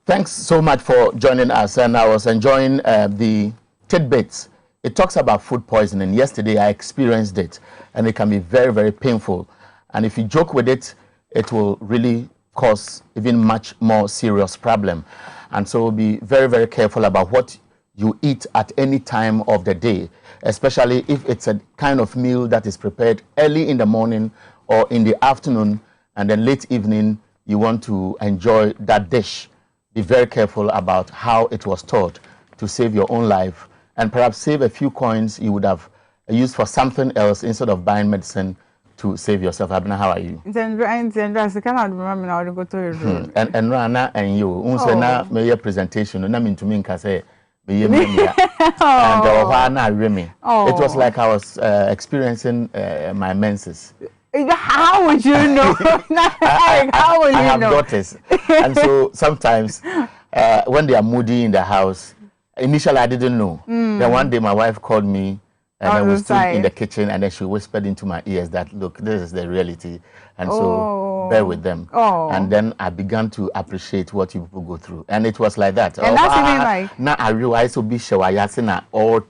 Thanks so much for joining us. And I was enjoying the tidbits. It talks about food poisoning. Yesterday, I experienced it, and it can be very, very painful. And if you joke with it, it will really cause even much more serious problem. And so be very, very careful about what you eat at any time of the day, especially if it's a kind of meal that is prepared early in the morning or in the afternoon, and then late evening, you want to enjoy that dish. Be very careful about how it was taught to save your own life and perhaps save a few coins you would have used for something else instead of buying medicine to save yourself. Abna, how are you? And Rana and you, unsena me presentation, na mean to me say me and Remy. It was like I was experiencing my menses. How would you know? How would you know? I have daughters, and so sometimes when they are moody in the house, initially I didn't know. Then one day my wife called me, and I was stood in the kitchen, and then she whispered into my ears that, look, this is the reality, and so bear with them. And then I began to appreciate what you people go through, and it was like that. And that's even like now I realized to be shawayasina or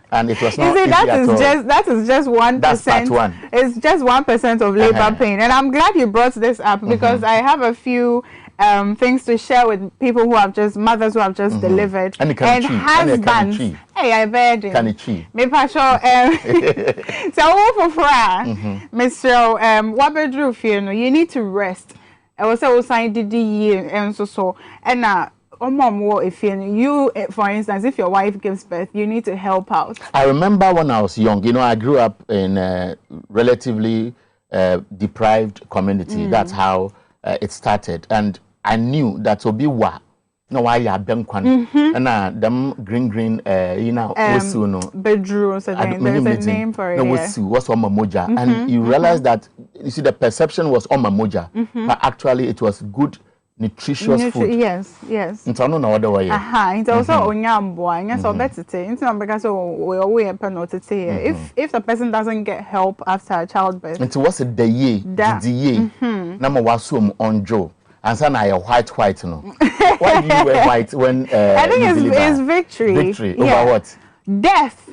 and it was not easy that is just 1%. That's part one. It's just 1% of labor pain, and I'm glad you brought this up because I have a few things to share with people who have just mothers who have just delivered and husbands. Hey, I bet you. Can it cheat? Me passion. So for Mr. What bedroom you need to rest. I was also signed the year and so and now. If you, for instance, if your wife gives birth, you need to help out. I remember when I was young, you know, I grew up in a relatively deprived community. That's how it started. And I knew that Obiwa, no, why you have them and them green, you know, bedroom, there's a name for it. No, what's on Mamoja. And you realize that, you see, the perception was on Mamoja, but actually it was good. Nutritious food. Yes. It's on another way. It's also onyambo. And so that's it. It's not because we always say if the person doesn't get help after childbirth. It's what's the year? Number was on Joe. And so now you're white, no. Why do you wear white when I think it's victory. Victory over what? Death.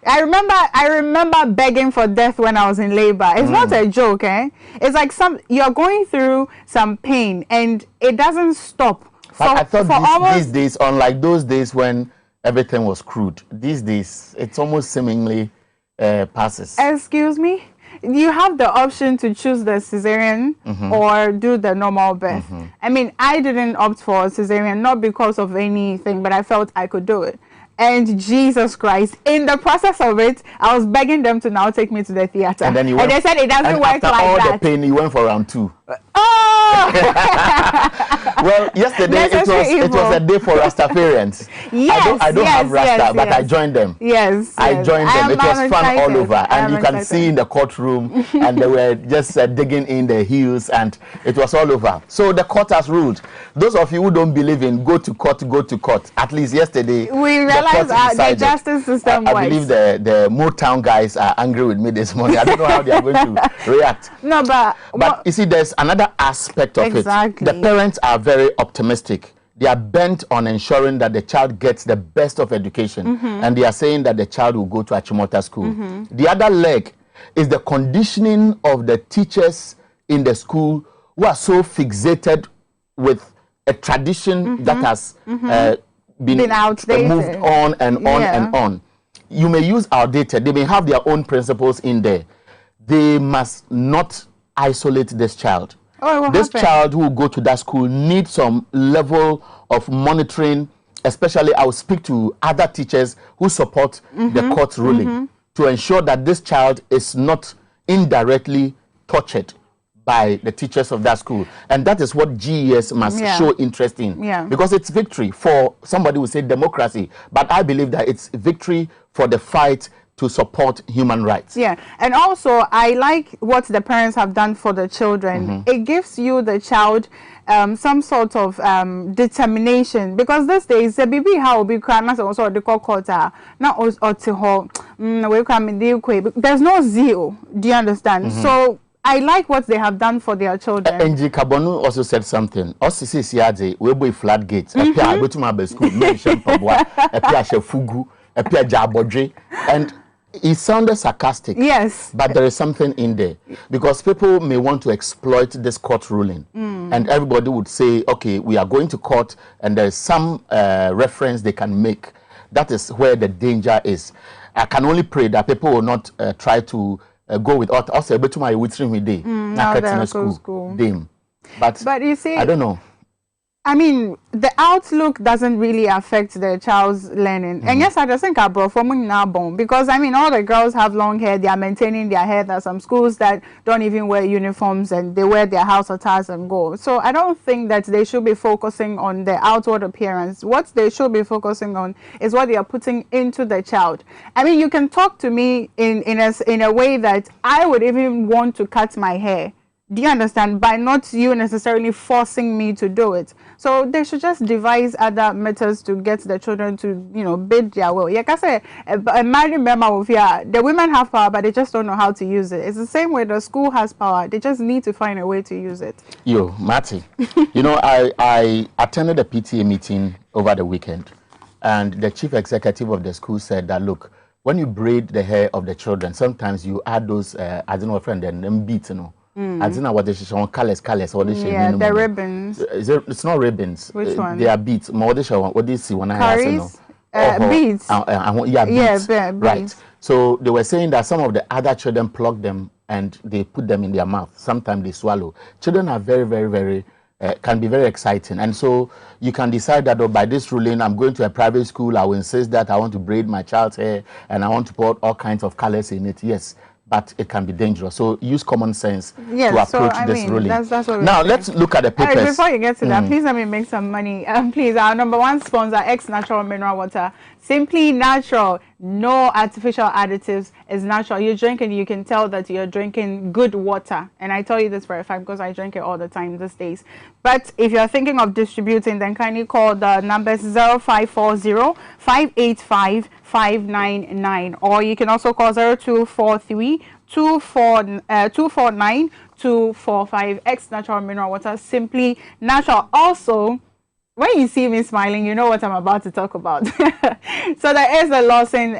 I remember begging for death when I was in labor. It's not a joke, eh? It's like you're going through some pain and it doesn't stop. I thought these days, unlike those days when everything was crude, these days it's almost seemingly passes. Excuse me? You have the option to choose the cesarean or do the normal birth. I mean, I didn't opt for cesarean, not because of anything, but I felt I could do it. And Jesus Christ, in the process of it, I was begging them to now take me to the theater. And, then and they said it doesn't work like that. After all the pain, you went for round 2. Well, yesterday it was a day for Rastafarians. Yes, I don't have Rasta, but I joined them. I joined them. It was fun all over, and you can see in the courtroom, and they were just digging in their heels, and it was all over. So the court has ruled. Those of you who don't believe in go to court, go to court. At least yesterday, we realized the justice system works. I believe the Motown guys are angry with me this morning. I don't know how they are going to react. No, but you see, there's another aspect of it. The parents are very optimistic. They are bent on ensuring that the child gets the best of education, and they are saying that the child will go to Achimota school. The other leg is the conditioning of the teachers in the school who are so fixated with a tradition that has been outdated, moved on and on and on. You may use outdated. They may have their own principles in there. They must not isolate this child. This child who will go to that school needs some level of monitoring. Especially, I will speak to other teachers who support the court ruling to ensure that this child is not indirectly tortured by the teachers of that school. And that is what GES must show interest in. Because it's victory for, somebody will say, democracy. But I believe that it's victory for the fight to support human rights. And also I like what the parents have done for the children. It gives you, the child, some sort of determination, because these days the baby how be crying also the kokota not or there's no zeal. Do you understand? So I like what they have done for their children. NG Kabonu also said something. Also says Siade, we boy flat gates. A pia go to my school, mention Pabwa, a pia fugu, a pia jabodre, and it sounded sarcastic. Yes. But there is something in there. Because people may want to exploit this court ruling. And everybody would say, okay, we are going to court and there's some reference they can make. That is where the danger is. I can only pray that people will not try to go with also able to my withdrawing day. School. But you see, I don't know. I mean, the outlook doesn't really affect the child's learning. And yes, I just think I brought from now born because I mean, all the girls have long hair. They are maintaining their hair. There are some schools that don't even wear uniforms and they wear their house attires and go. So I don't think that they should be focusing on the outward appearance. What they should be focusing on is what they are putting into the child. I mean, you can talk to me in a way that I would even want to cut my hair. Do you understand? By not you necessarily forcing me to do it. So they should just devise other methods to get the children to, you know, bid their will. Like I say, a married member of the women have power, but they just don't know how to use it. It's the same way the school has power. They just need to find a way to use it. Yo, Marty, you know, I attended a PTA meeting over the weekend, and the chief executive of the school said that, look, when you braid the hair of the children, sometimes you add those, I don't know, friend, and them beats, you know. I don't know what they show colors or they show. Yeah, the ribbons. It's not ribbons. Which one? They are beads. More they show what they see when I ask beads. Yeah, beads. Yeah, right. Beads. So they were saying that some of the other children pluck them and they put them in their mouth. Sometimes they swallow. Children are very, very, very can be very exciting, and so you can decide that by this ruling, I'm going to a private school. I will insist that I want to braid my child's hair and I want to put all kinds of colors in it. Yes. But it can be dangerous. So use common sense to approach this ruling. That's what now let's look at the papers. Right, before you get to that, please let me make some money. Please, our #1 sponsor, X Natural Mineral Water. Simply natural, no artificial additives. It's natural. You're drinking, you can tell that you're drinking good water. And I tell you this for a fact because I drink it all the time these days. But if you're thinking of distributing, then kindly call the numbers 0540-585-599, or you can also call 0243-249-245. X Natural Mineral Water, simply natural. Also, when you see me smiling, you know what I'm about to talk about. So there is a Lawson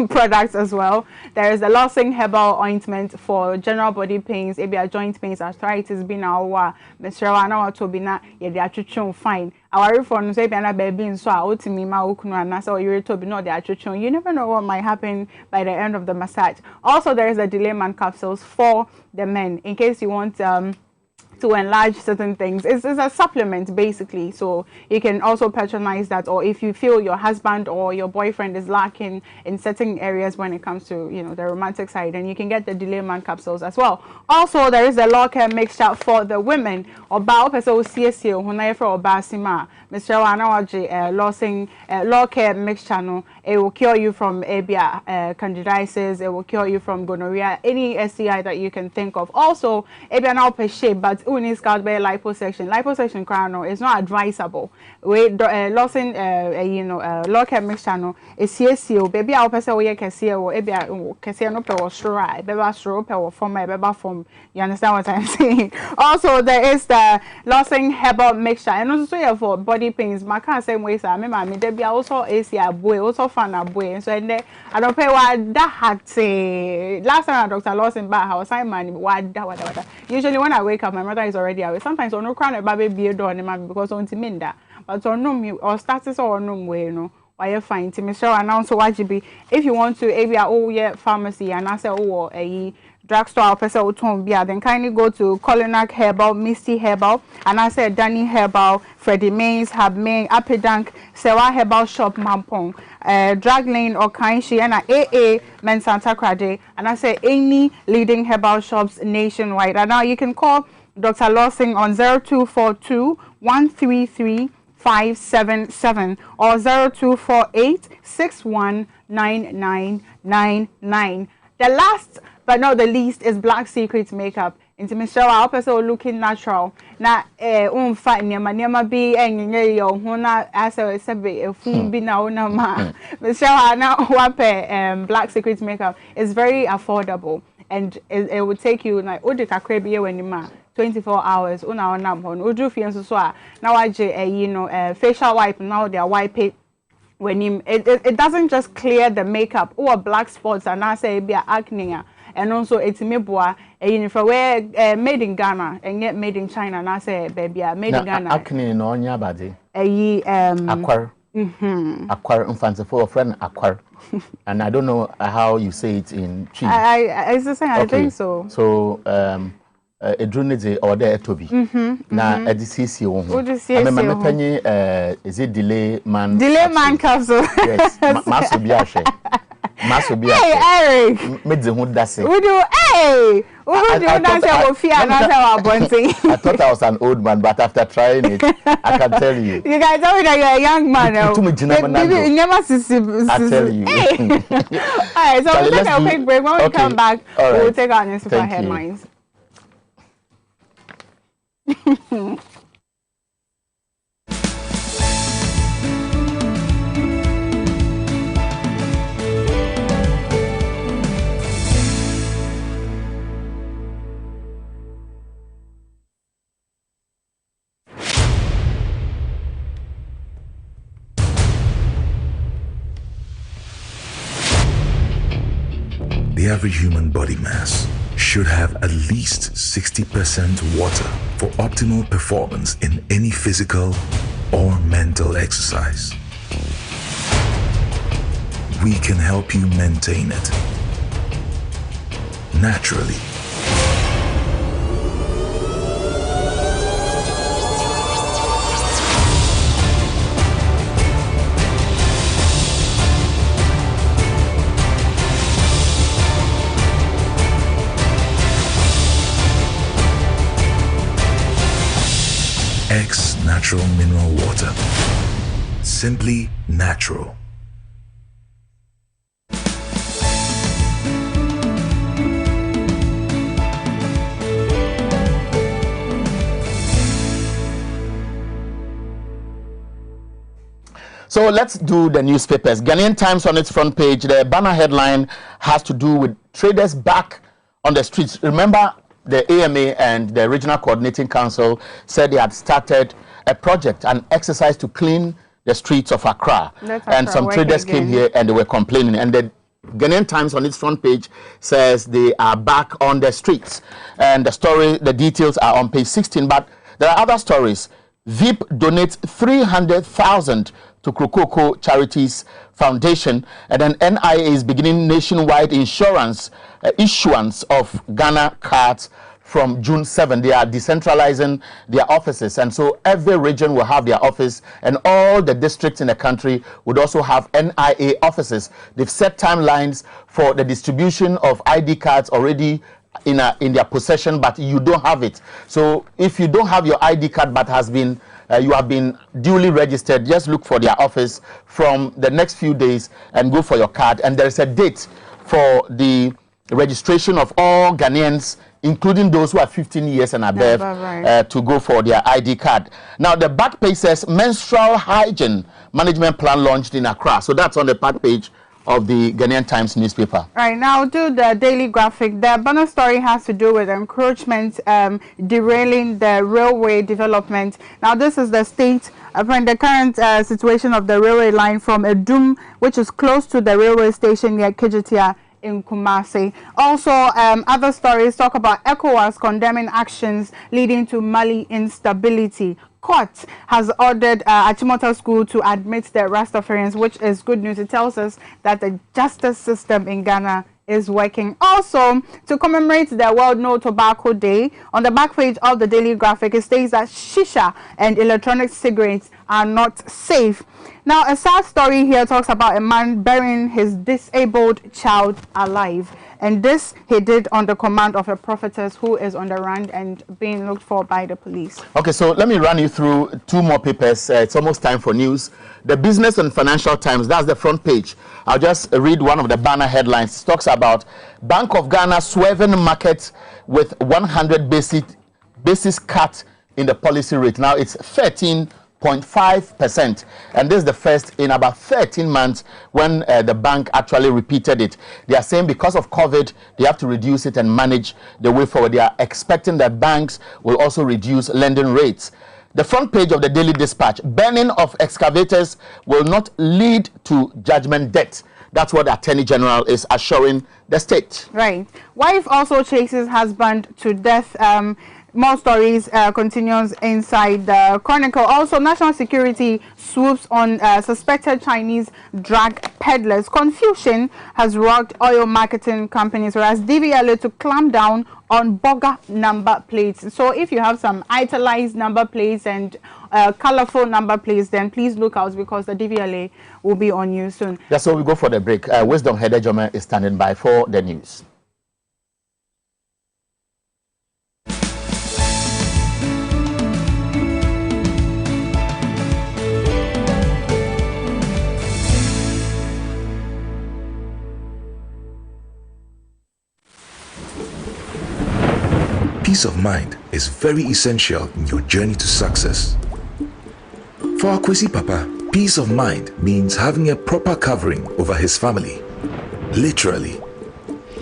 product as well. There is a Lawson herbal ointment for general body pains, ABR joint pains, arthritis, bina menstrual to bina yedi fine. Our refund say bina baby so ultimi ma ukunu na so you to be no the attrition. You never know what might happen by the end of the massage. Also, there is a delay man capsules for the men in case you want to enlarge certain things. It's a supplement basically, so you can also patronize that, or if you feel your husband or your boyfriend is lacking in certain areas when it comes to, you know, the romantic side, and you can get the delay man capsules as well. Also, there is a law care mixture for the women. Oba opeso CSC hunai for oba sima Mr. Wanawaji Lawson law care mixture no, it will cure you from ABA candidiasis, it will cure you from gonorrhea, any STI that you can think of. Also, ABA now per shape, but unis called by liposuction. Liposuction crown is not advisable. We Lawson you know law care mixture no is CSC baby our person we can see or ABA can see no per straw, beba straw per form beba form. You understand what I'm saying? Also, there is the Lawson herbal mixture, and also for body pains. My can't say ways. I remember me there be also AC boy, also fan a boy. So and I don't pay what that had say. Last time Dr. Lawson back house, I man what. Usually when I wake up, my mother is already away. Sometimes on no crown a baby be a door because on Timinda, but on no me or status or no way, you know. Why you find to Michelle announce what you be if you want to maybe pharmacy and I say a drugstore person will then kindly go to Colinac Herbal, Misty Herbal, and I said Danny Herbal, Freddie Mays, Habmain, Apidank, Sewa Herbal Shop, Mampong, Drag Lane or Kainshi, and AA Men Santa Crade, and I say any leading herbal shops nationwide. And now you can call Dr. Lawson on 0242 133 577 or 0248-619999. The last but not the least is Black Secret makeup. Into Mr. Our person looking natural. Na fat nyama be yo hona as a food be now ma. Mr. Now Black Secret makeup is very affordable. and it would take you like 24 hours. Now I facial wipe, now they are wiping. When it doesn't just clear the makeup or black spots and I say be acne and also it's meboa where made in Ghana and yet made in China and I say baby made in Ghana acne no nya body acquire infant for a friend acquire and I don't know how you say it in Chi. I think so. So a drone or there to be now a disease you won't is it delay man capsule yes must be a share must be Eric made the hood that's it we do I thought I was an old man, but after trying it, I can tell you. You guys tell me that you're a young man. I tell you. Alright, so we'll take a quick break. When we come back, we'll take our newspaper headlines. The average human body mass should have at least 60% water for optimal performance in any physical or mental exercise. We can help you maintain it naturally. X Natural Mineral Water. Simply natural. So let's do the newspapers. Ghanaian Times on its front page, the banner headline has to do with traders back on the streets. Remember, the AMA and the Regional Coordinating Council said they had started a project, an exercise to clean the streets of Accra. And some traders came here and they were complaining. And the Ghanaian Times on its front page says they are back on the streets. And the story, the details are on page 16. But there are other stories. VIP donates 300,000 to Krokoko Charities Foundation, and then NIA is beginning nationwide insurance issuance of Ghana cards from June 7. They are decentralizing their offices, and so every region will have their office, and all the districts in the country would also have NIA offices. They've set timelines for the distribution of ID cards already in their possession, but you don't have it. So if you don't have your ID card but has been you have been duly registered, just look for their office from the next few days and go for your card. And there is a date for the registration of all Ghanaians, including those who are 15 years and above, to go for their ID card. Now, the back page says menstrual hygiene management plan launched in Accra. So that's on the back page of the Ghanaian Times newspaper. Right, now do the Daily Graphic. The bonus story has to do with encroachment derailing the railway development. Now this is the state from the current situation of the railway line from Edum, which is close to the railway station near Kijitia in Kumasi. Also, other stories talk about ECOWAS condemning actions leading to Mali instability. Court has ordered Achimota School to admit the Rastafarians, which is good news. It tells us that the justice system in Ghana is working. Also, to commemorate the World No Tobacco Day, on the back page of the Daily Graphic, it states that shisha and electronic cigarettes are not safe. Now, a sad story here talks about a man burying his disabled child alive. And this he did on the command of a prophetess who is on the run and being looked for by the police. Okay, so let me run you through two more papers. It's almost time for news. The Business and Financial Times, that's the front page. I'll just read one of the banner headlines. It talks about Bank of Ghana swerving market with 100 basis cut in the policy rate. Now it's 13 0.5%, and this is the first in about 13 months when the bank actually repeated it. They are saying because of COVID, they have to reduce it and manage the way forward. They are expecting that banks will also reduce lending rates. The front page of the Daily Dispatch: banning of excavators will not lead to judgment debt. That's what the Attorney General is assuring the state. Right. Wife also chases husband to death. More stories continues inside the Chronicle. Also, national security swoops on suspected Chinese drug peddlers. Confusion has rocked oil marketing companies, whereas DVLA to clamp down on bugger number plates. So if you have some italized number plates and colorful number plates, then please look out, because the DVLA will be on you soon. That's why we go for the break. Wisdom Hedejome is standing by for the news. Peace of mind is very essential in your journey to success. For Akwesi Papa, peace of mind means having a proper covering over his family. Literally.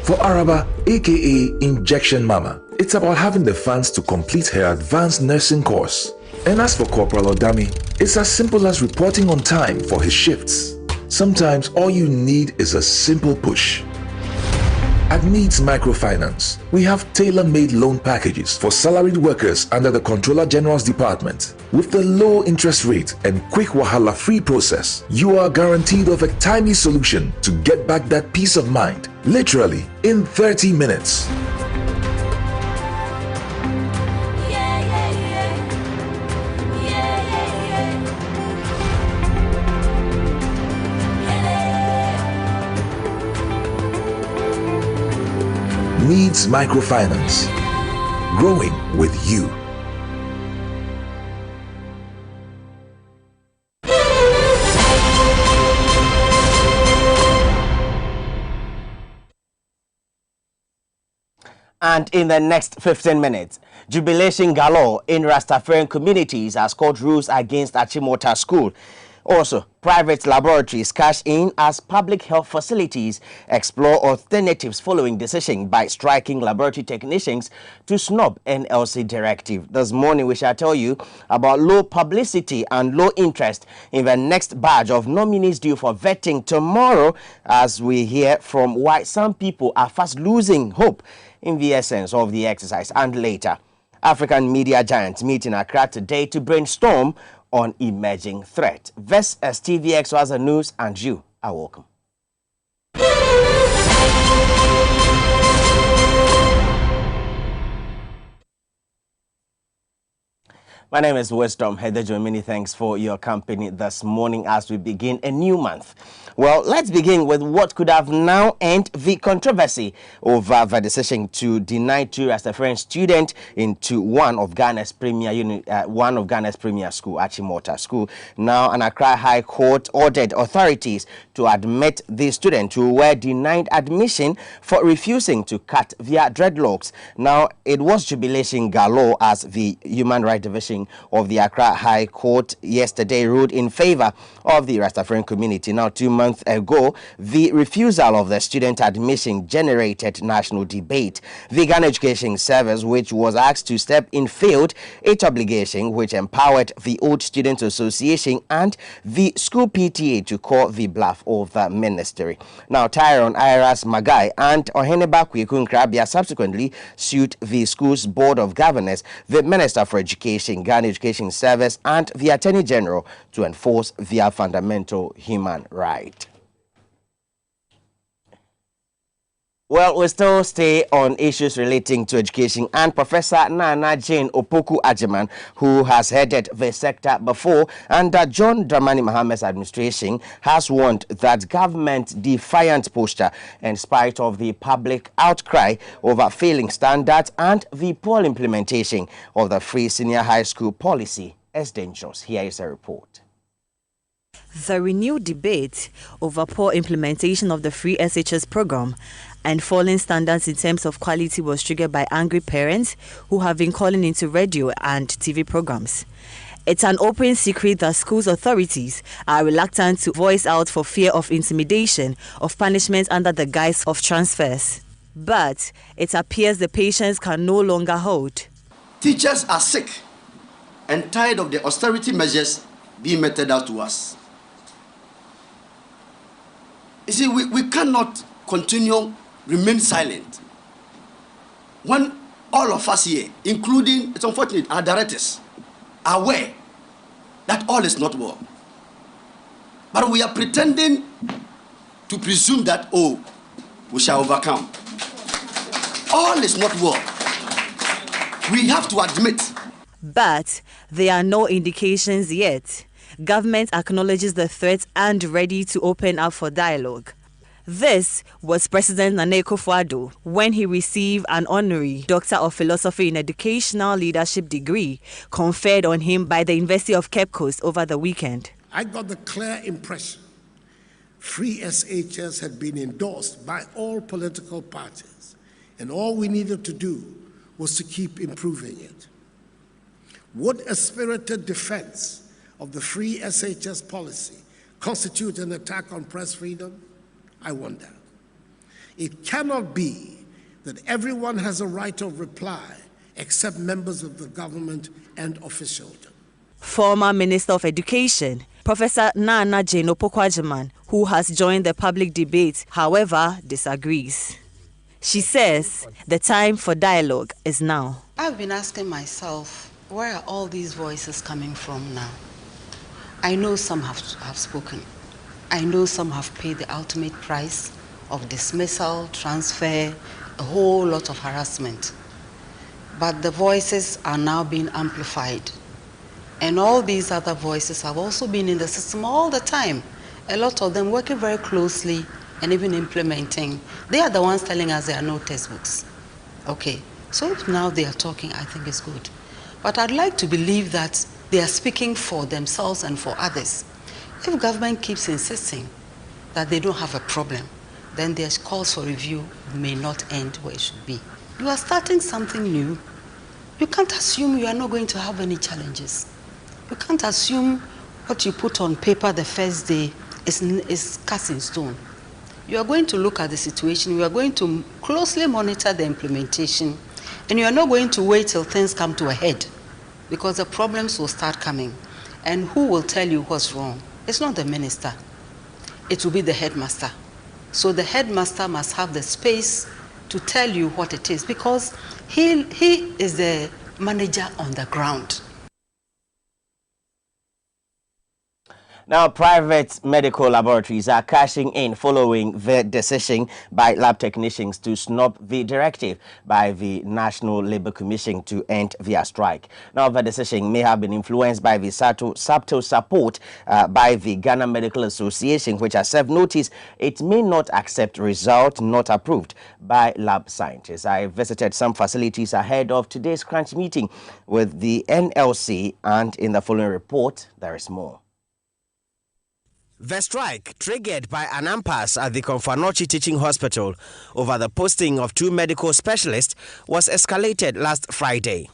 For Araba, aka Injection Mama, it's about having the funds to complete her advanced nursing course. And as for Corporal Odami, it's as simple as reporting on time for his shifts. Sometimes all you need is a simple push. At Needs Microfinance, we have tailor-made loan packages for salaried workers under the Controller General's Department. With the low interest rate and quick wahala-free process, you are guaranteed of a timely solution to get back that peace of mind, literally in 30 minutes. Needs Microfinance. Growing with you. And in the next 15 minutes, jubilation galore in Rastafarian communities has called rules against Achimota School. Also, private laboratories cash in as public health facilities explore alternatives following decision by striking laboratory technicians to snub NLC directive. This morning, we shall tell you about low publicity and low interest in the next batch of nominees due for vetting tomorrow, as we hear from why some people are fast losing hope in the essence of the exercise. And later, African media giants meet in Accra today to brainstorm on emerging threat. This is TVX Xyz News, and you are welcome. My name is Wisdom Hedejome. Many thanks for your company this morning as we begin a new month. Well, let's begin with what could have now ended the controversy over the decision to deny two Rastafarian students into one of Ghana's premier school, Achimota School. Now, an Accra High Court ordered authorities to admit the students who were denied admission for refusing to cut their dreadlocks. Now, it was jubilation galore as the Human Rights Division of the Accra High Court yesterday ruled in favor of the Rastafarian community. Now, 2 months ago, the refusal of the student admission generated national debate. The Ghana Education Service, which was asked to step in, failed its obligation, which empowered the Old Students Association and the school PTA to call the bluff of the ministry. Now, Tyrone Iras Magai and Oheneba Kwekun Krabia subsequently sued the school's Board of Governors, the Minister for Education, Ghana Education Service, and the Attorney General to enforce their fundamental human right. Well, we still stay on issues relating to education, and Professor Nana Jane Opoku Ajiman, who has headed the sector before under John Dramani Mohammed's administration, has warned that government defiant posture, in spite of the public outcry over failing standards and the poor implementation of the free senior high school policy, is dangerous. Here is a report. The renewed debate over poor implementation of the free SHS program and falling standards in terms of quality was triggered by angry parents who have been calling into radio and TV programs. It's an open secret that schools authorities are reluctant to voice out for fear of intimidation of punishment under the guise of transfers. But it appears the patients can no longer hold. Teachers are sick and tired of the austerity measures being meted out to us. You see, we cannot continue remain silent when all of us here, including, it's unfortunate, our directors, are aware that all is not well. But we are pretending to presume that, oh, we shall overcome. All is not well. We have to admit. But there are no indications yet. Government acknowledges the threat and ready to open up for dialogue. This was President Nana Akufo-Addo when he received an honorary Doctor of Philosophy in Educational Leadership degree conferred on him by the University of Cape Coast over the weekend. I got the clear impression free SHS had been endorsed by all political parties, and all we needed to do was to keep improving it. Would a spirited defense of the free SHS policy constitute an attack on press freedom? I wonder. It cannot be that everyone has a right of reply except members of the government and officialdom. Former Minister of Education, Professor Nana Jane Opoku-Agyeman, who has joined the public debate, however, disagrees. She says the time for dialogue is now. I've been asking myself, where are all these voices coming from now? I know some have spoken. I know some have paid the ultimate price of dismissal, transfer, a whole lot of harassment. But the voices are now being amplified. And all these other voices have also been in the system all the time. A lot of them working very closely and even implementing. They are the ones telling us there are no textbooks. Okay, so if now they are talking, I think it's good. But I'd like to believe that they are speaking for themselves and for others. If government keeps insisting that they don't have a problem, then their calls for review may not end where it should be. You are starting something new. You can't assume you are not going to have any challenges. You can't assume what you put on paper the first day is cast in stone. You are going to look at the situation, you are going to closely monitor the implementation, and you are not going to wait till things come to a head, because the problems will start coming. And who will tell you what's wrong? It's not the minister. It will be the headmaster. So the headmaster must have the space to tell you what it is, because he is the manager on the ground. Now, private medical laboratories are cashing in following the decision by lab technicians to snub the directive by the National Labour Commission to end their strike. Now, the decision may have been influenced by the subtle support by the Ghana Medical Association, which has served notice it may not accept result not approved by lab scientists. I visited some facilities ahead of today's crunch meeting with the NLC, and in the following report, there is more. The strike, triggered by an impasse at the Konfanochi Teaching Hospital over the posting of 2 medical specialists, was escalated last Friday.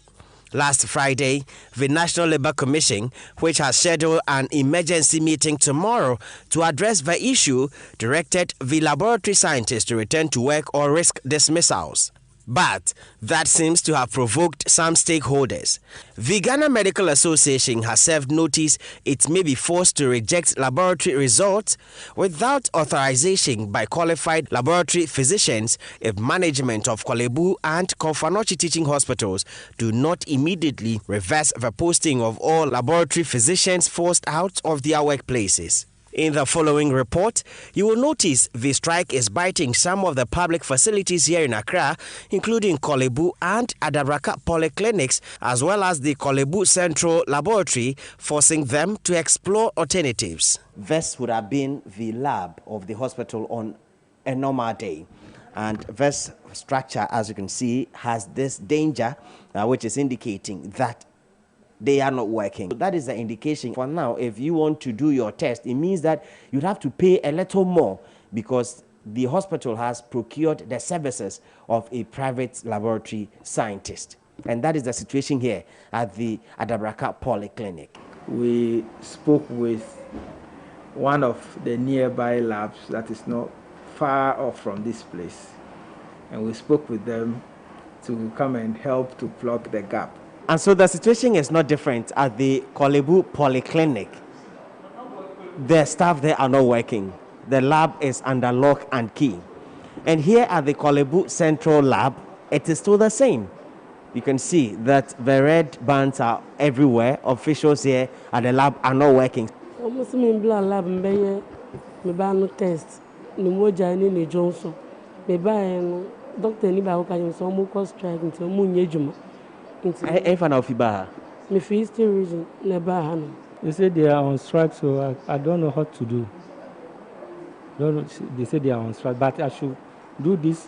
Last Friday, the National Labour Commission, which has scheduled an emergency meeting tomorrow to address the issue, directed the laboratory scientists to return to work or risk dismissals. But that seems to have provoked some stakeholders. The Ghana Medical Association has served notice it may be forced to reject laboratory results without authorization by qualified laboratory physicians if management of Kolebu and Konfanochi teaching hospitals do not immediately reverse the posting of all laboratory physicians forced out of their workplaces. In the following report, you will notice the strike is biting some of the public facilities here in Accra, including Kolebu and Adabraka Polyclinics, as well as the Kolebu Central Laboratory, forcing them to explore alternatives. This would have been the lab of the hospital on a normal day. And this structure, as you can see, has this danger, which is indicating that they are not working. That is the indication. For now, if you want to do your test, it means that you'd have to pay a little more because the hospital has procured the services of a private laboratory scientist. And that is the situation here at the Adabraka Polyclinic. We spoke with one of the nearby labs that is not far off from this place, and we spoke with them to come and help to plug the gap. And so the situation is not different at the Kolebu Polyclinic. The staff there are not working. The lab is under lock and key. And here at the Kolebu Central Lab, it is still the same. You can see that the red bands are everywhere. Officials here at the lab are not working. Almost me blood lab me no test. Ni moja ni Johnson. Me ba doctor ni ba o kan so mo cause strike nti mo nye djuma. Nti fa na ofiba. Me fi still reason na ba ha no. They say they are on strike, so I don't know what to do. They say they are on strike, but I should do this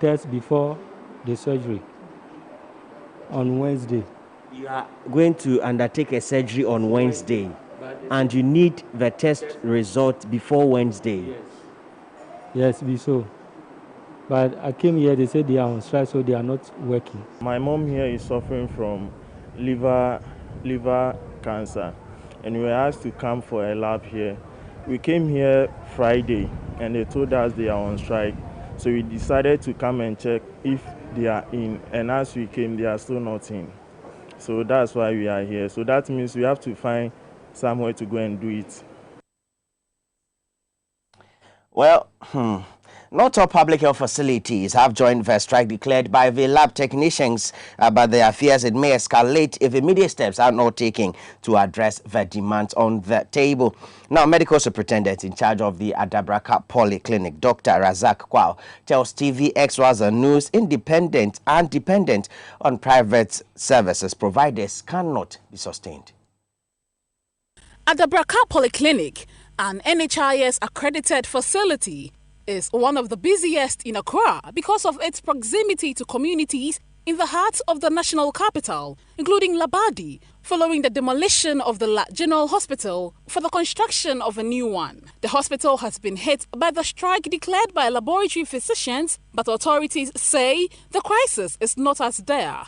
test before the surgery on Wednesday. You are going to undertake a surgery on Wednesday, and you need the test result before Wednesday. Yes, be so. But I came here, they said they are on strike, so they are not working. My mom here is suffering from liver cancer, and we were asked to come for a lab here. We came here Friday, and they told us they are on strike. So we decided to come and check if they are in, and as we came, they are still not in. So that's why we are here. So that means we have to find somewhere to go and do it. Well, not all public health facilities have joined the strike declared by the lab technicians, but their fears it may escalate if immediate steps are not taken to address the demands on the table. Now, medical superintendent in charge of the Adabraka Polyclinic, Dr. Razak Kwao, tells TVXYZ News independent and dependent on private services providers cannot be sustained. Adabraka Polyclinic, an NHIS accredited facility, is one of the busiest in Accra because of its proximity to communities in the heart of the national capital, including Labadi, following the demolition of the General Hospital for the construction of a new one. The hospital has been hit by the strike declared by laboratory physicians, but authorities say the crisis is not as dire.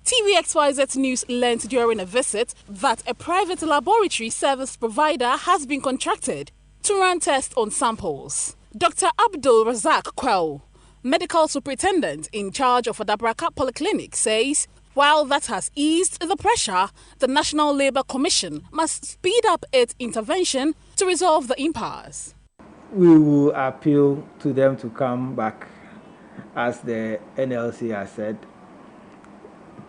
TVXYZ News learned during a visit that a private laboratory service provider has been contracted to run tests on samples. Dr. Abdul Razak Kwao, medical superintendent in charge of Adabraka Polyclinic, says while that has eased the pressure, the National Labour Commission must speed up its intervention to resolve the impasse. We will appeal to them to come back, as the NLC has said.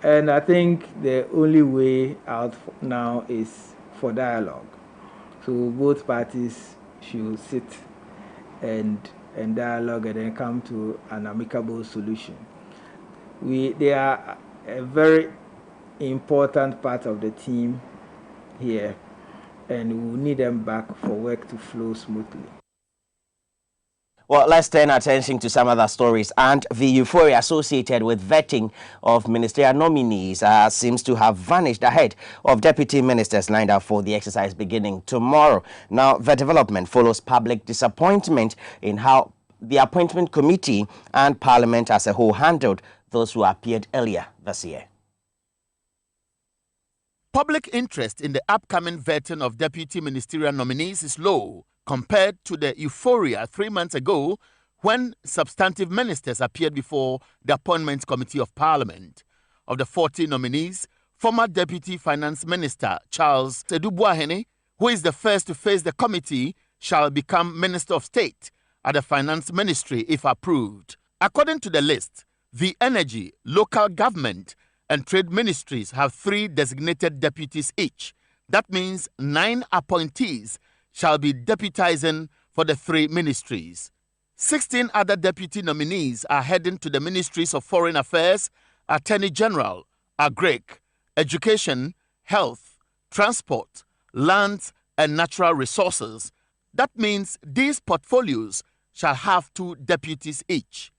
And I think the only way out now is for dialogue. So both parties should sit and dialogue and then come to an amicable solution. They are a very important part of the team here, and we will need them back for work to flow smoothly. Well, let's turn attention to some other stories, and the euphoria associated with vetting of ministerial nominees seems to have vanished ahead of deputy ministers lined up for the exercise beginning tomorrow. Now, the development follows public disappointment in how the appointment committee and parliament as a whole handled those who appeared earlier this year. Public interest in the upcoming vetting of deputy ministerial nominees is low compared to the euphoria 3 months ago when substantive ministers appeared before the Appointments Committee of Parliament. Of the 40 nominees, former Deputy Finance Minister Charles Sedubuahene, who is the first to face the committee, shall become Minister of State at the Finance Ministry if approved. According to the list, the Energy, Local Government and Trade Ministries have 3 designated deputies each. That means 9 appointees shall be deputizing for the 3 ministries. 16 other deputy nominees are heading to the Ministries of Foreign Affairs, Attorney General, Agric, Education, Health, Transport, Lands and Natural Resources. That means these portfolios shall have 2 deputies each.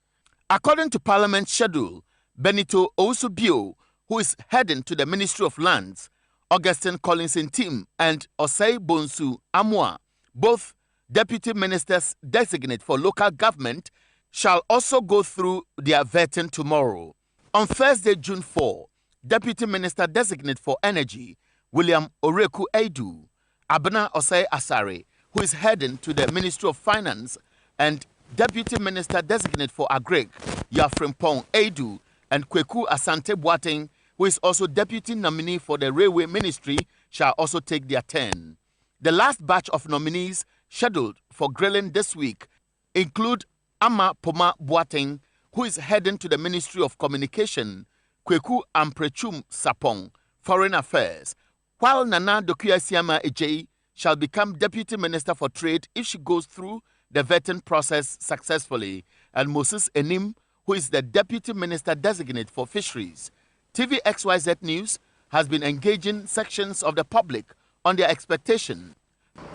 According to Parliament schedule, Benito Osubio, who is heading to the Ministry of Lands, Augustine Collins-Ntim and Osei Bonsu Amwa, both deputy ministers designate for local government, shall also go through their vetting tomorrow. On Thursday, June 4, Deputy Minister Designate for Energy, William Oreku Aidu, Abena Osei Asare, who is heading to the Ministry of Finance, and Deputy Minister Designate for Agric, Yafrimpong Aidu, and Kweku Asante Boateng, who is also Deputy Nominee for the Railway Ministry, shall also take their turn. The last batch of nominees scheduled for grilling this week include Ama Poma Boateng, who is heading to the Ministry of Communication, Kweku Amprechum Sapong, Foreign Affairs, while Nana Dokuya Siama Ejei shall become Deputy Minister for Trade if she goes through the vetting process successfully, and Moses Enim, who is the Deputy Minister Designate for Fisheries. TV XYZ News has been engaging sections of the public on their expectation.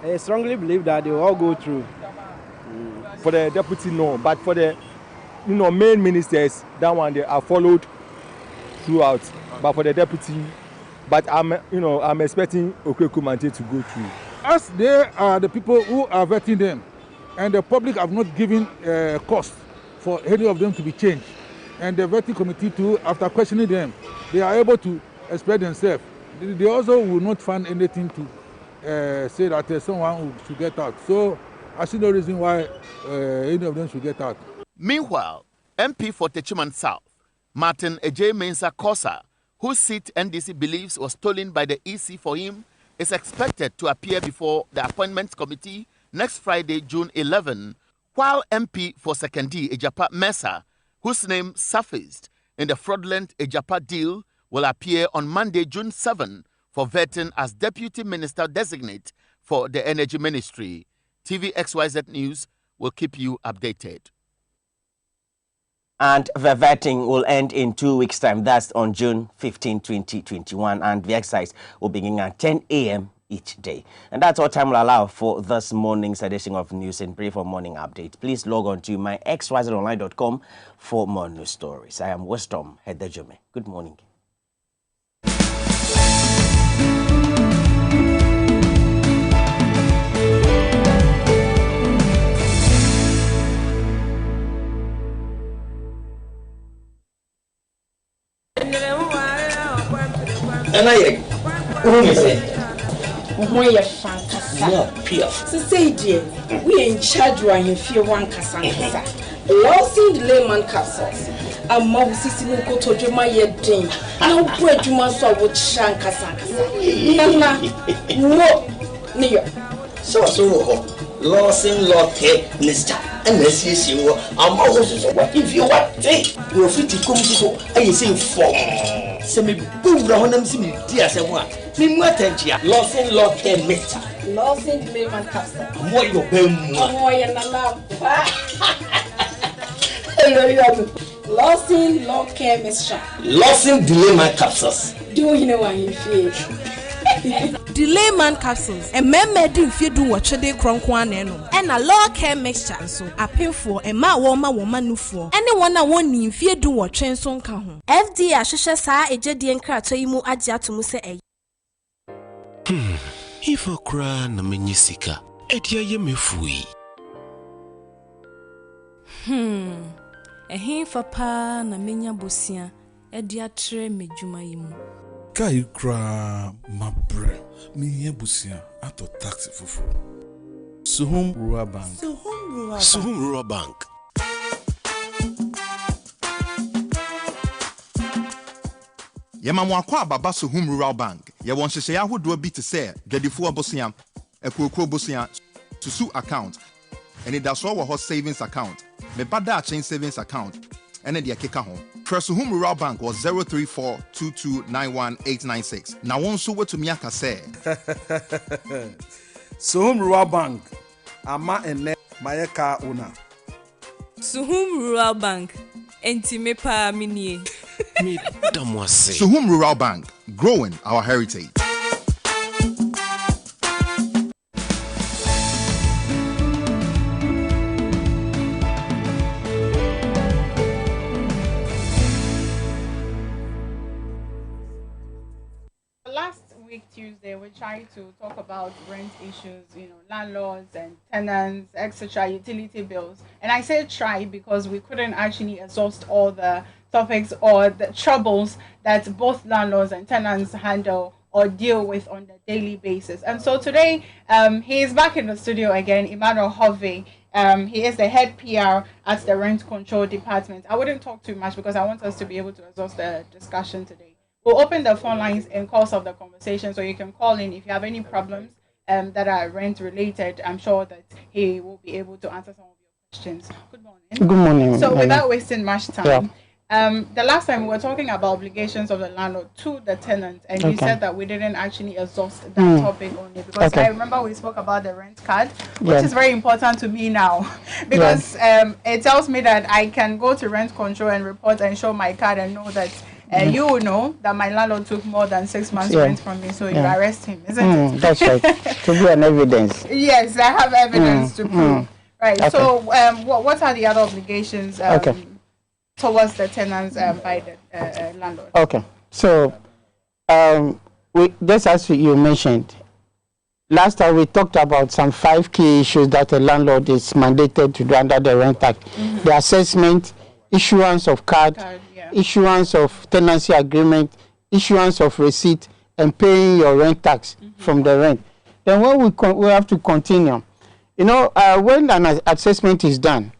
I strongly believe that they will all go through. For the deputy, no, but for the main ministers, that one they are followed throughout. But for the deputy, but I'm expecting Okwekumante to go through. As they are the people who are vetting them, and the public have not given cost for any of them to be changed, and the vetting committee too, after questioning them, they are able to express themselves. They also will not find anything to say that someone should get out. So I see no reason why any of them should get out. Meanwhile, MP for Techiman South, Martin Ejei Mensah Kosa, whose seat NDC believes was stolen by the EC for him, is expected to appear before the Appointments Committee next Friday, June 11, while MP for Sekondi Ejapa Mensah, whose name surfaced in the fraudulent Ejapa deal, will appear on Monday, June 7, for vetting as Deputy Minister Designate for the Energy Ministry. TV XYZ News will keep you updated. And the vetting will end in 2 weeks' time. That's on June 15, 2021. And the exercise will begin at 10 a.m. each day. And that's all time will allow for this morning's edition of News in Brief or Morning Update. Please log on to myxyzonline.com for more news stories. I am Wisdom Hedejome. Good morning. And I who is it? We are fantastic. Say, dear, we in charge when you feel one cassandra. Losing the layman capsules. A mouse is in Koto Juma yet dream. No bread you must have with Shan Cassandra. Nana, no, near. So, Losing Lotte, Mr. And this is you. I'm always what if you want to. You're free to come to I say for. Semi boom rahonam simi dia semwa mi mwatentia losing Lotte Mr. Losing the layman capsule. Mo yo bem mo ya nana. Hello you. Losing Lotte Mr. Losing the layman capsules. Do you know what you feel? Delay man capsules and men if you do what they cronkwan and a low care mixture so a pay for a ma woman no for anyone I want if you do what train son can FD Ashisha sa a jedi and crater you mo adia to muse a if a cran a minisika etia ye me fui a hin for pa na menya bosia edia tre me juma yimu Kai kra mabre mi yebusia ato taxi fufu. Suhum Rural Bank. Suhum Rural Bank. Yema mwakwa baba Suhum Rural Bank. Ye won hyehyɛ ahodo bi te sɛ dwadifo abosia, ekokro bosia, susu account. Eni da so wo ho savings account. Me bada chain savings account. Ene de akeka ho. Suhum Rural Bank was 034229186. Na won so wetumi aka sɛ Suhum Rural Bank ama ene mayeka una. Suhum Rural Bank enti me pa minie. Me damwase. Suhum Rural Bank, growing our heritage. Tuesday, we tried to talk about rent issues, landlords and tenants, etc., utility bills. And I say try because we couldn't actually exhaust all the topics or the troubles that both landlords and tenants handle or deal with on a daily basis. And so today, he is back in the studio again, Emmanuel Hovey. He is the head PR at the Rent Control Department. I wouldn't talk too much because I want us to be able to exhaust the discussion today. We'll open the phone lines in course of the conversation, so you can call in if you have any problems that are rent related. I'm sure that he will be able to answer some of your questions. Good morning. Good morning. So without wasting much time, Yeah. The last time we were talking about obligations of the landlord to the tenant, and you said that we didn't actually exhaust that topic only, because I remember we spoke about the rent card, which is very important to me now, because it tells me that I can go to rent control and report and show my card and know that you will know that my landlord took more than 6 months rent from me, so you arrest him, isn't it? That's right. To be an evidence. Yes, I have evidence to prove. Right. Okay. So what are the other obligations towards the tenants by the landlord? Okay. So we just as you mentioned, last time we talked about some 5 key issues that a landlord is mandated to do under the Rent Act. The assessment, issuance of card, issuance of tenancy agreement, issuance of receipt, and paying your rent tax from the rent. Then when we have to continue, you know, when an assessment is done,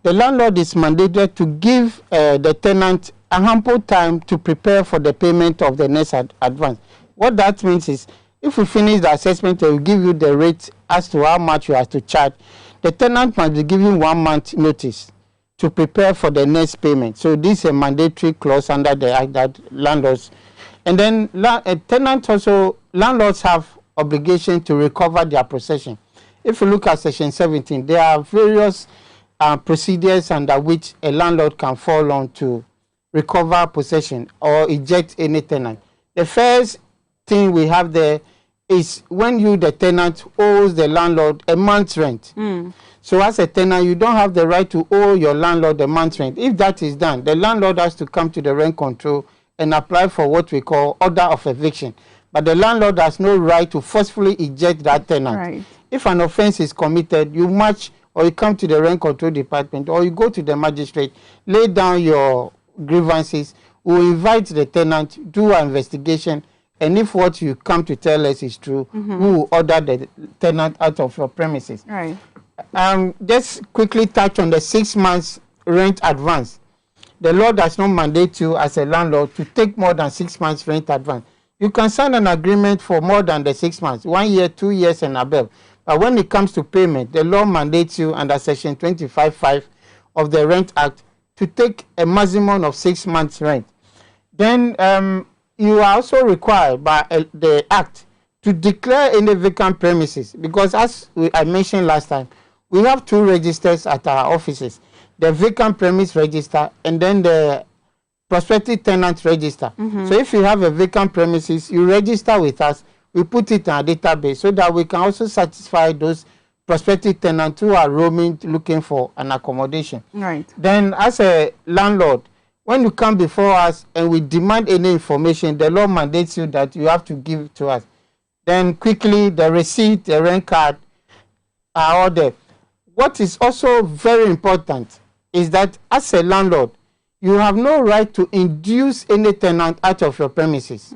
the landlord is mandated to give the tenant a ample time to prepare for the payment of the next advance. What that means is, if we finish the assessment, they will give you the rate as to how much you have to charge. The tenant must be given 1 month notice to prepare for the next payment. So this is a mandatory clause under the Act that landlords. And then tenants also, landlords have obligation to recover their possession. If you look at Section 17, there are various procedures under which a landlord can fall on to recover possession or eject any tenant. The first thing we have there is when you, the tenant, owes the landlord a month's rent. So as a tenant, you don't have the right to owe your landlord a month's rent. If that is done, the landlord has to come to the rent control and apply for what we call order of eviction. But the landlord has no right to forcefully eject that tenant. Right. If an offense is committed, you march or you come to the rent control department or you go to the magistrate, lay down your grievances, we will invite the tenant, do an investigation, and if what you come to tell us is true, we will order the tenant out of your premises. Right. Just quickly touch on the 6 months rent advance. The law does not mandate you as a landlord to take more than 6 months rent advance. You can sign an agreement for more than the 6 months, 1 year, 2 years and above. But when it comes to payment, the law mandates you under Section 25(5) of the Rent Act to take a maximum of 6 months rent. Then you are also required by the Act to declare any vacant premises, because as I mentioned last time, we have 2 registers at our offices, the vacant premise register and then the prospective tenant register. So if you have a vacant premises, you register with us, we put it in our database so that we can also satisfy those prospective tenants who are roaming looking for an accommodation. Right. Then as a landlord, when you come before us and we demand any information, the law mandates you that you have to give it to us. Then quickly, the receipt, the rent card are all there. What is also very important is that as a landlord, you have no right to induce any tenant out of your premises.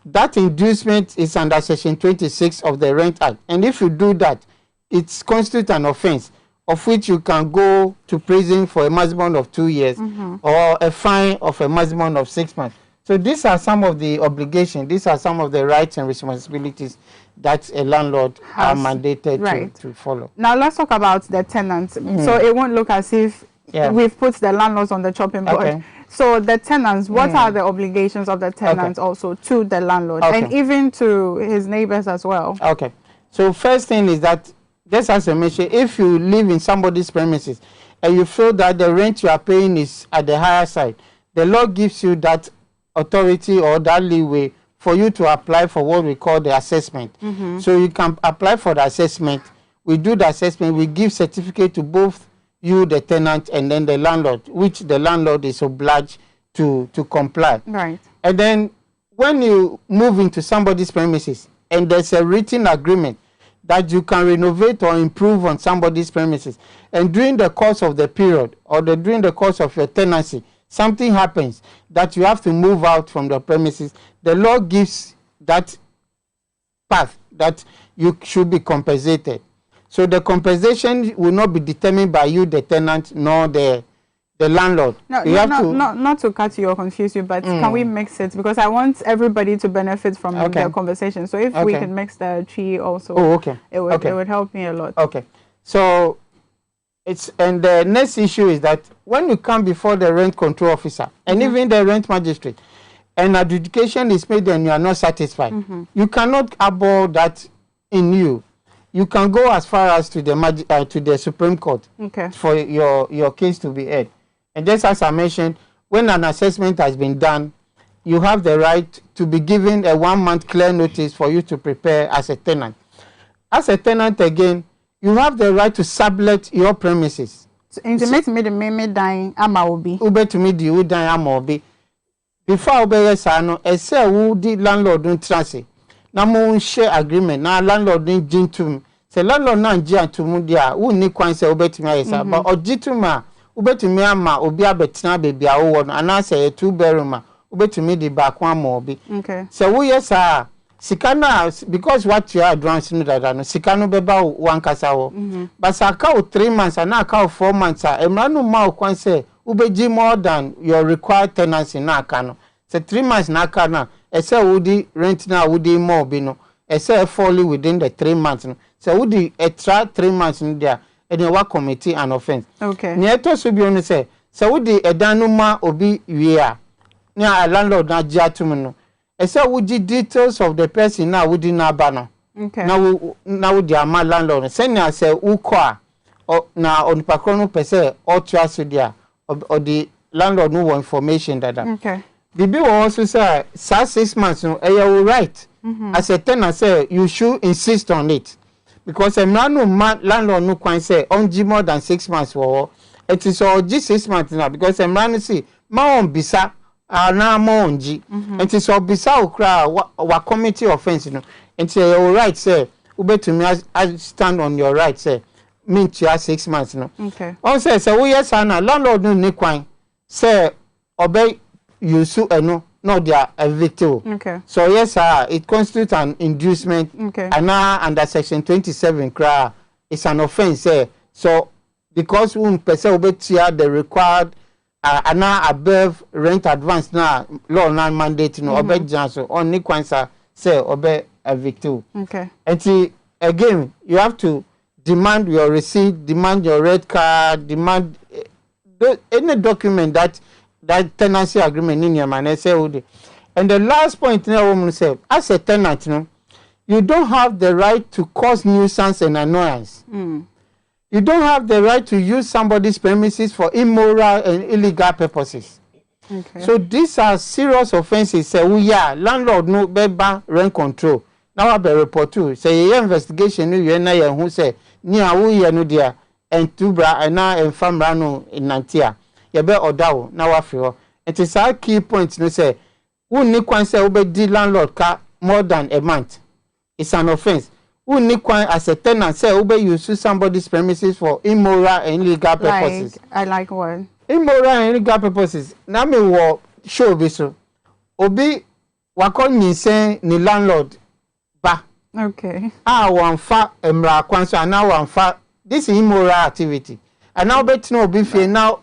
That inducement is under Section 26 of the Rent Act. And if you do that, it constitutes an offense of which you can go to prison for a maximum of 2 years or a fine of a maximum of 6 months. So these are some of the obligations, these are some of the rights and responsibilities that a landlord are mandated to follow. Now let's talk about the tenants. So it won't look as if we've put the landlords on the chopping board. So the tenants, what are the obligations of the tenants also to the landlord and even to his neighbors as well? Okay. So first thing is that, just as I mentioned, if you live in somebody's premises and you feel that the rent you are paying is at the higher side, the law gives you that authority or that leeway for you to apply for what we call the assessment. So you can apply for the assessment. We do the assessment. We give certificate to both you, the tenant, and then the landlord, which the landlord is obliged to comply. Right. And then when you move into somebody's premises and there's a written agreement that you can renovate or improve on somebody's premises, and during the course of the period or during the course of your tenancy, something happens that you have to move out from the premises, the law gives that path that you should be compensated. So the compensation will not be determined by you, the tenant, nor the landlord. Not to cut you or confuse you, but can we mix it? Because I want everybody to benefit from the conversation. So if we can mix the tree also, it would help me a lot. Okay. So and the next issue is that when you come before the rent control officer and even the rent magistrate, and adjudication is made and you are not satisfied, you cannot abhor that in you. You can go as far as to the Supreme Court for your case to be heard. And just as I mentioned, when an assessment has been done, you have the right to be given a 1-month clear notice for you to prepare as a tenant. As a tenant again, you have the right to sublet your premises. So, intimate me the meme dying ama obi. Ube to me the u dying ama obi. Before obey sano, I say who the landlord don't trust it. Na mo share agreement. Na landlord don't jin to me. Say landlord na jin to me dia. Who ni kwan say ube to me ayesa. But ojituma ube to me ama obi abetina baby awo no. Ana say 2-bedroom ube to me the back one more obi. Okay. So we yes Sikana, because what you are advancing that Sikano beba one kasawo. But Saka 3 months and now 4 months. Emranu ma kwan say ubeji more than your required tenancy na kano. So 3 months na kana. Ese would rent na would more bino. Ese fully within the 3 months. So would extra 3 months in there. And you work committee an offense. Okay. Nieto subi onu say. So would edanuma obi wia. Nia landlord na jatumu. I said, would you details of the person now would in Abana? Okay. Now with the landlord. Send I say, Ukwa or now on Pacono per se or trust there or the landlord no information that. Okay. The bill also say, 6 months, no, you right. As a tenant say, you should insist on it. Because a man landlord no can say, on more than 6 months for it is all just 6 months now because a man see, ma on bisa. Na monji and it's obisa okra wa committee offense no and your right say ube to me I stand on your right say mean to 6 months no okay on say we yes na landlord no ni kwan say obey you sue no they are evicted. Okay. So yes it constitutes an inducement. Okay. And now under section 27 cra it's an offense say so because one person obey the required ana above rent advance na law na mandate no obe janso on ni kwansa say obe evicted. Okay. And again you have to demand your receipt, demand your red card, demand any document that tenancy agreement in your man say. And the last point now woman say as a tenant no you don't have the right to cause nuisance and annoyance. You don't have the right to use somebody's premises for immoral and illegal purposes. Okay. So these are serious offenses. Say landlord no beba rent control. Now I be report to say investigation you na ye who say ni awu ye no dia and tubra and na enfamra no inantia. Ye be odawo na wa free. It is a key point no say who ni kwan say obe di landlord ka more than a month. It's an offense. Who need as a tenant say ube use somebody's premises for immoral and illegal purposes. I like what? Immoral and illegal purposes. Now me wo show be so. Obi wakon ni say ni landlord ba. Okay. Wanfa emra kwanso and now wanfa this is immoral activity. And now bet no obi fe now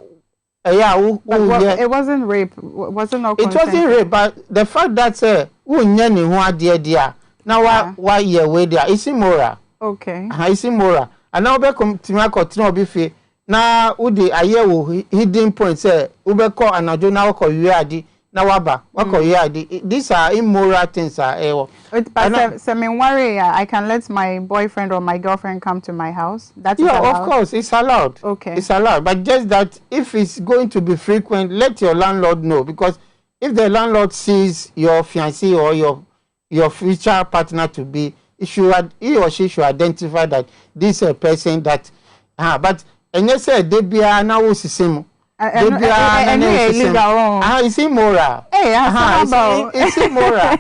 it wasn't rape. It wasn't no consent. It wasn't rape, but the fact that say unya ni ho ade dia. Now why year way there is immoral. Okay. It's immoral. And now be come to me continue obi fe. Na udi aye wo hidden point say ube call anajo na ko yadi na waba wako yadi. These are immoral things but so me worry I can let my boyfriend or my girlfriend come to my house. That is allowed? Of course it's allowed. Okay. It's allowed, but just that if it's going to be frequent, let your landlord know, because if the landlord sees your fiancé or your future partner to be, he or she should identify that this is a person that but and you say debia na wo sisemu debia na illegal it's immoral. It's immoral.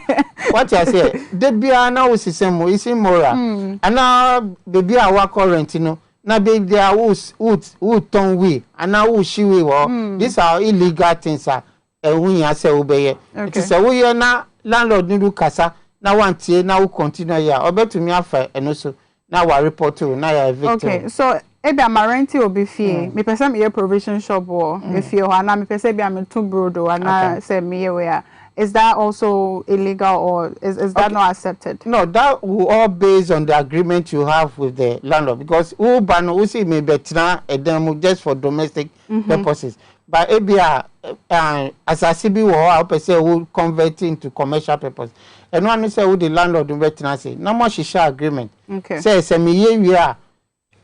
What I say debia na wo sisemu it's immoral. And now baby our current na be there who ton we and now who she we these are illegal things when you say obey it is a way na landlord need kasa na want tie na we continue here obetumi afa and also now we report to na ya victim. Okay, so maybe I'm renting will be fee. Me person me provision shop or if you are na me person be I'm too broad or na say me where. Is that also illegal or is that not accepted? No, that will all based on the agreement you have with the landlord because who ban who see me better them just for domestic purposes. But ABR as a CB will help say who convert into commercial purpose. And one say who the landlord do better say no more share agreement. Okay. Say me we are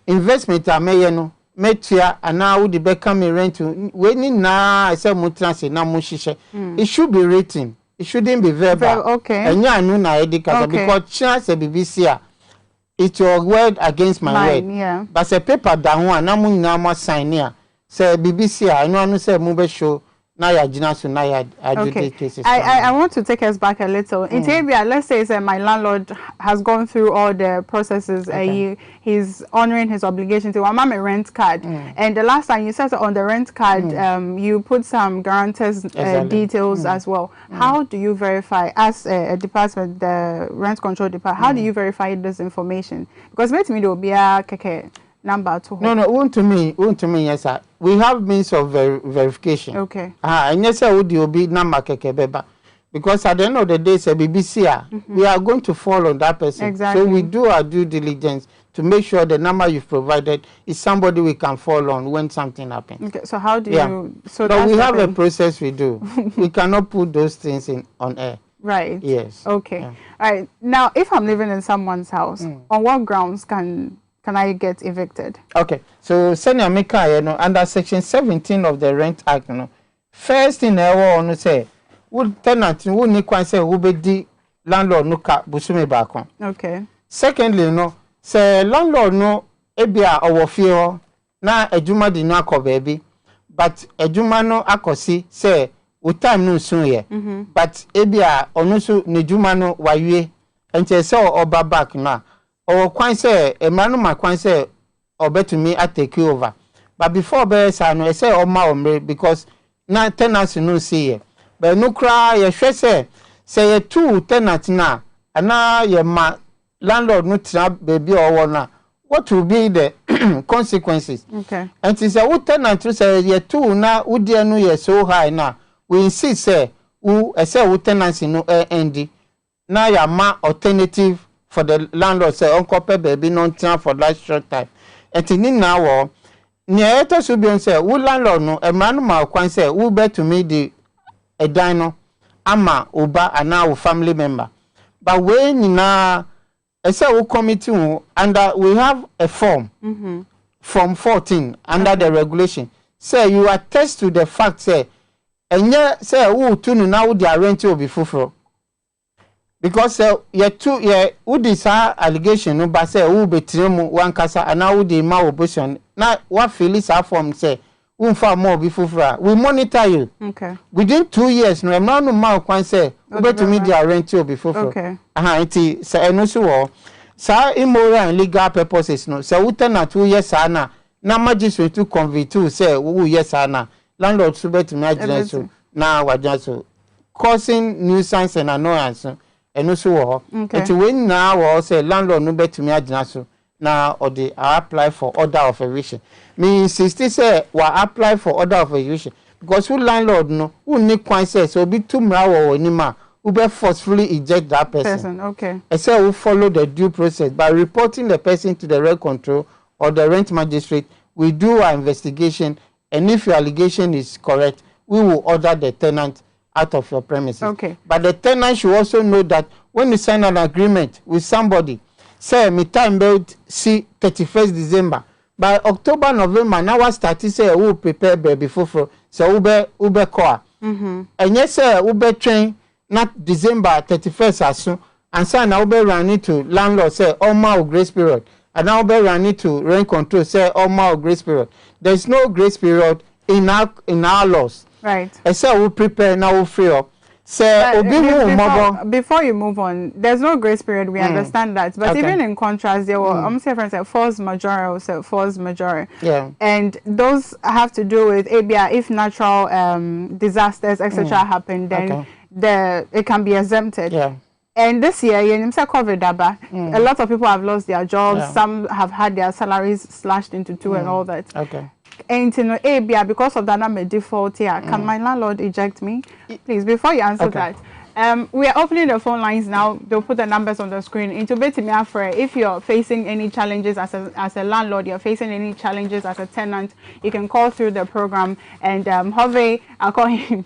investment no metia and now the become rent when na say mutrance na mushishe it should be written, it shouldn't be verbal. Okay. And ya no na edikata because chance BBC it's your word against my word. Yeah. But say paper down one na mu na mo sign here say BBC I know say mu be show na ya jina so na ya adjudicate cases. I want to take us back a little. In Tabia, let's say my landlord has gone through all the processes. He's honoring his obligation to mama a rent card. And the last time you said on the rent card, you put some guarantors details as well. How do you verify as a department, the rent control department? How do you verify this information? Because maybe there will be a number to no want to me yes sir. We have means of verification. Okay. And yes sir would you be number beba because at the end of the day say BBC we are going to follow that person. Exactly. So we do our due diligence to make sure the number you've provided is somebody we can fall on when something happens. Okay, so how do you so we have a process we do. We cannot put those things on air. Right. Yes. Okay. All right. Now if I'm living in someone's house, on what grounds can I get evicted? Okay, so Senior Mika, under Section 17 of the Rent Act, first thing I want to say, would tenant who need say who be the landlord no ka busumi back. Okay. Secondly, say landlord no ebia owo fie na ejuma di no akọ baby, but ejuma no akosi say we time no soon here. But ebia onu so ne juma no wawie ente say oba back na. Or kwan say a man ma kwan say or bet to me I take over. But before bears I say oh my because na tenants no see ye. But no cry ye say ye two tenants na and now ye ma landlord no trap baby or one. What will be the consequences? Okay. And it say who tenant to say ye two na who dear no ye so high now. We insist say who say who tenants no end. Now ya ma alternative for the landlord say uncle baby non time for that short time. And in now near to should be say who landlord no a man ma kwan say who bet to me the a dino ama uba and now family member. But when na I say who committee under we have a form from 14 under the regulation. Say you attest to the fact say and yeah say who tunu now the rent will be full. Because who this allegation no but say who betremu one kasa and now the ma opposition now what Phyllis are from say who far more before we monitor you. Okay. Within 2 years no now no ma kwan say who bet to media rent you before. Okay. It say no so sa immoral and legal purposes no say who turn 2 years na magistrate to convict to say who yes na landlord so bet to me agent so now wajan so causing nuisance and annoyance. And also, okay. When now say landlord no bet to me so now or they apply for order of eviction. Me insist say we apply for order of eviction because who landlord no who need kwan say so be too mra or anima who be forcefully eject that person. Okay. I say we follow the due process by reporting the person to the rent control or the rent magistrate. We do our investigation, and if your allegation is correct, we will order the tenant out of your premises. Okay. But the tenant should also know that when you sign an agreement with somebody, say me time build see 31st December. By October, November, now I start to say we prepare baby for so ube core. And yes, sir, ube train not December 31st as soon. And so now ube run into landlord say all my grace period. And now ube run into rent control say all my grace period. There is no grace period in our laws. Right. I say we prepare now we free up. Before you move on, there's no grace period. We understand that, but even in contrast, there were friends like force majeure or force majeure, and those have to do with ABI. If natural disasters etc. happen, then it can be exempted. And this year, COVID, a lot of people have lost their jobs. Some have had their salaries slashed into two and all that. And ABI, because of that, I'm a default here. Can my landlord eject me? Please, before you answer that, we are opening the phone lines now. They'll put the numbers on the screen. If you're facing any challenges as a landlord, you're facing any challenges as a tenant, you can call through the program. And Hove, I'll call him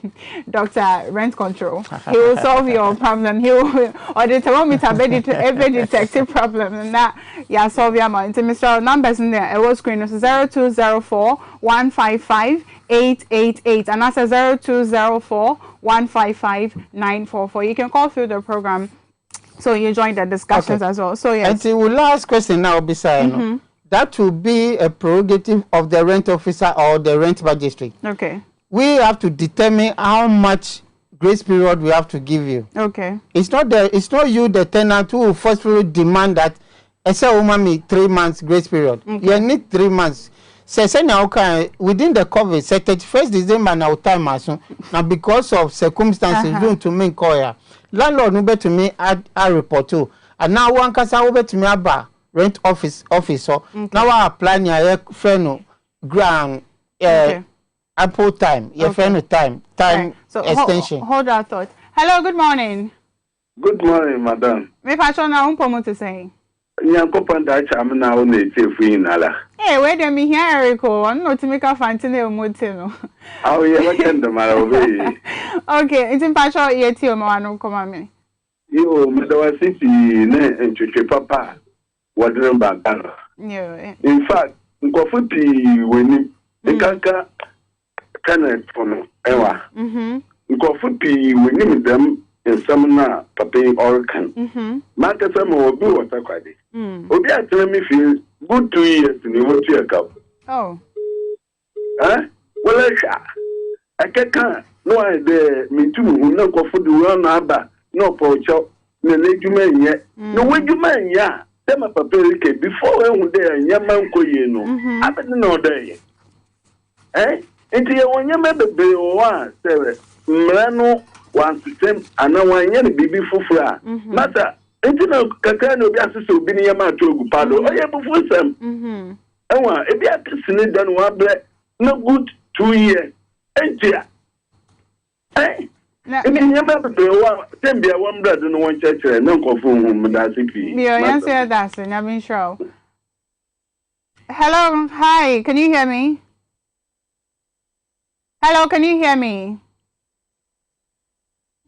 Dr. Rent Control. He will solve your problem. He will, or the thermometer, every detective problem, and that, solve your mind. Mr. Numbers in there, it was screen is 0204 155 888, and that's 0204 155 944. You can call through the program, so you join the discussions as well. So yes. And the last question now, beside that will be a prerogative of the rent officer or the rent magistrate. We have to determine how much grace period we have to give you. It's not you, the tenant, who will forcefully demand that I say me 3 months grace period. You need 3 months. Say now within the COVID, 31st December now time now because of circumstances due to me call landlord no to me add a report too. And now one kasa over to me about rent officer. Now I apply your friend ground Apple time, your friend time extension. Hold that thought. Hello, good morning. Good morning, madam. Me patrona umpo to say. Nyankopanda chama na o na echefu inala. Where do me here, Erico? I'm not to make a fancy motino. Oh, yeah, what can the matter? Okay, it's in Pacho yet you no come me. You, Mr. City, and Chichi Papa, what remember? In fact, Nkofuti, when the Kanka can from Ewa. Nkofuti, we name them in Sumner, Papa Orkan. Marcus will be what I cried. Obi tell me feel good 2 years in the water cup. Oh. Well, I can't. No idea. Me too. No go for the one number. No poach. No let you man yet. No way you man ya. Tell my papa before I went there. Yaman koyeno. I didn't know day. Into your one yammer be one. Mrano wants to send and no one yet be fufra. Matter. Intino kakano bi aseso bi ne yama togu pado oye bufu sem enwa e bi atesine dan wa bre no good 2 years entia emi yama be wa tembia wa mbra do no won chechere na nkofo hu mda sipi me answer that so na bin sure. Hello, hi, can you hear me? Hello, can you hear me?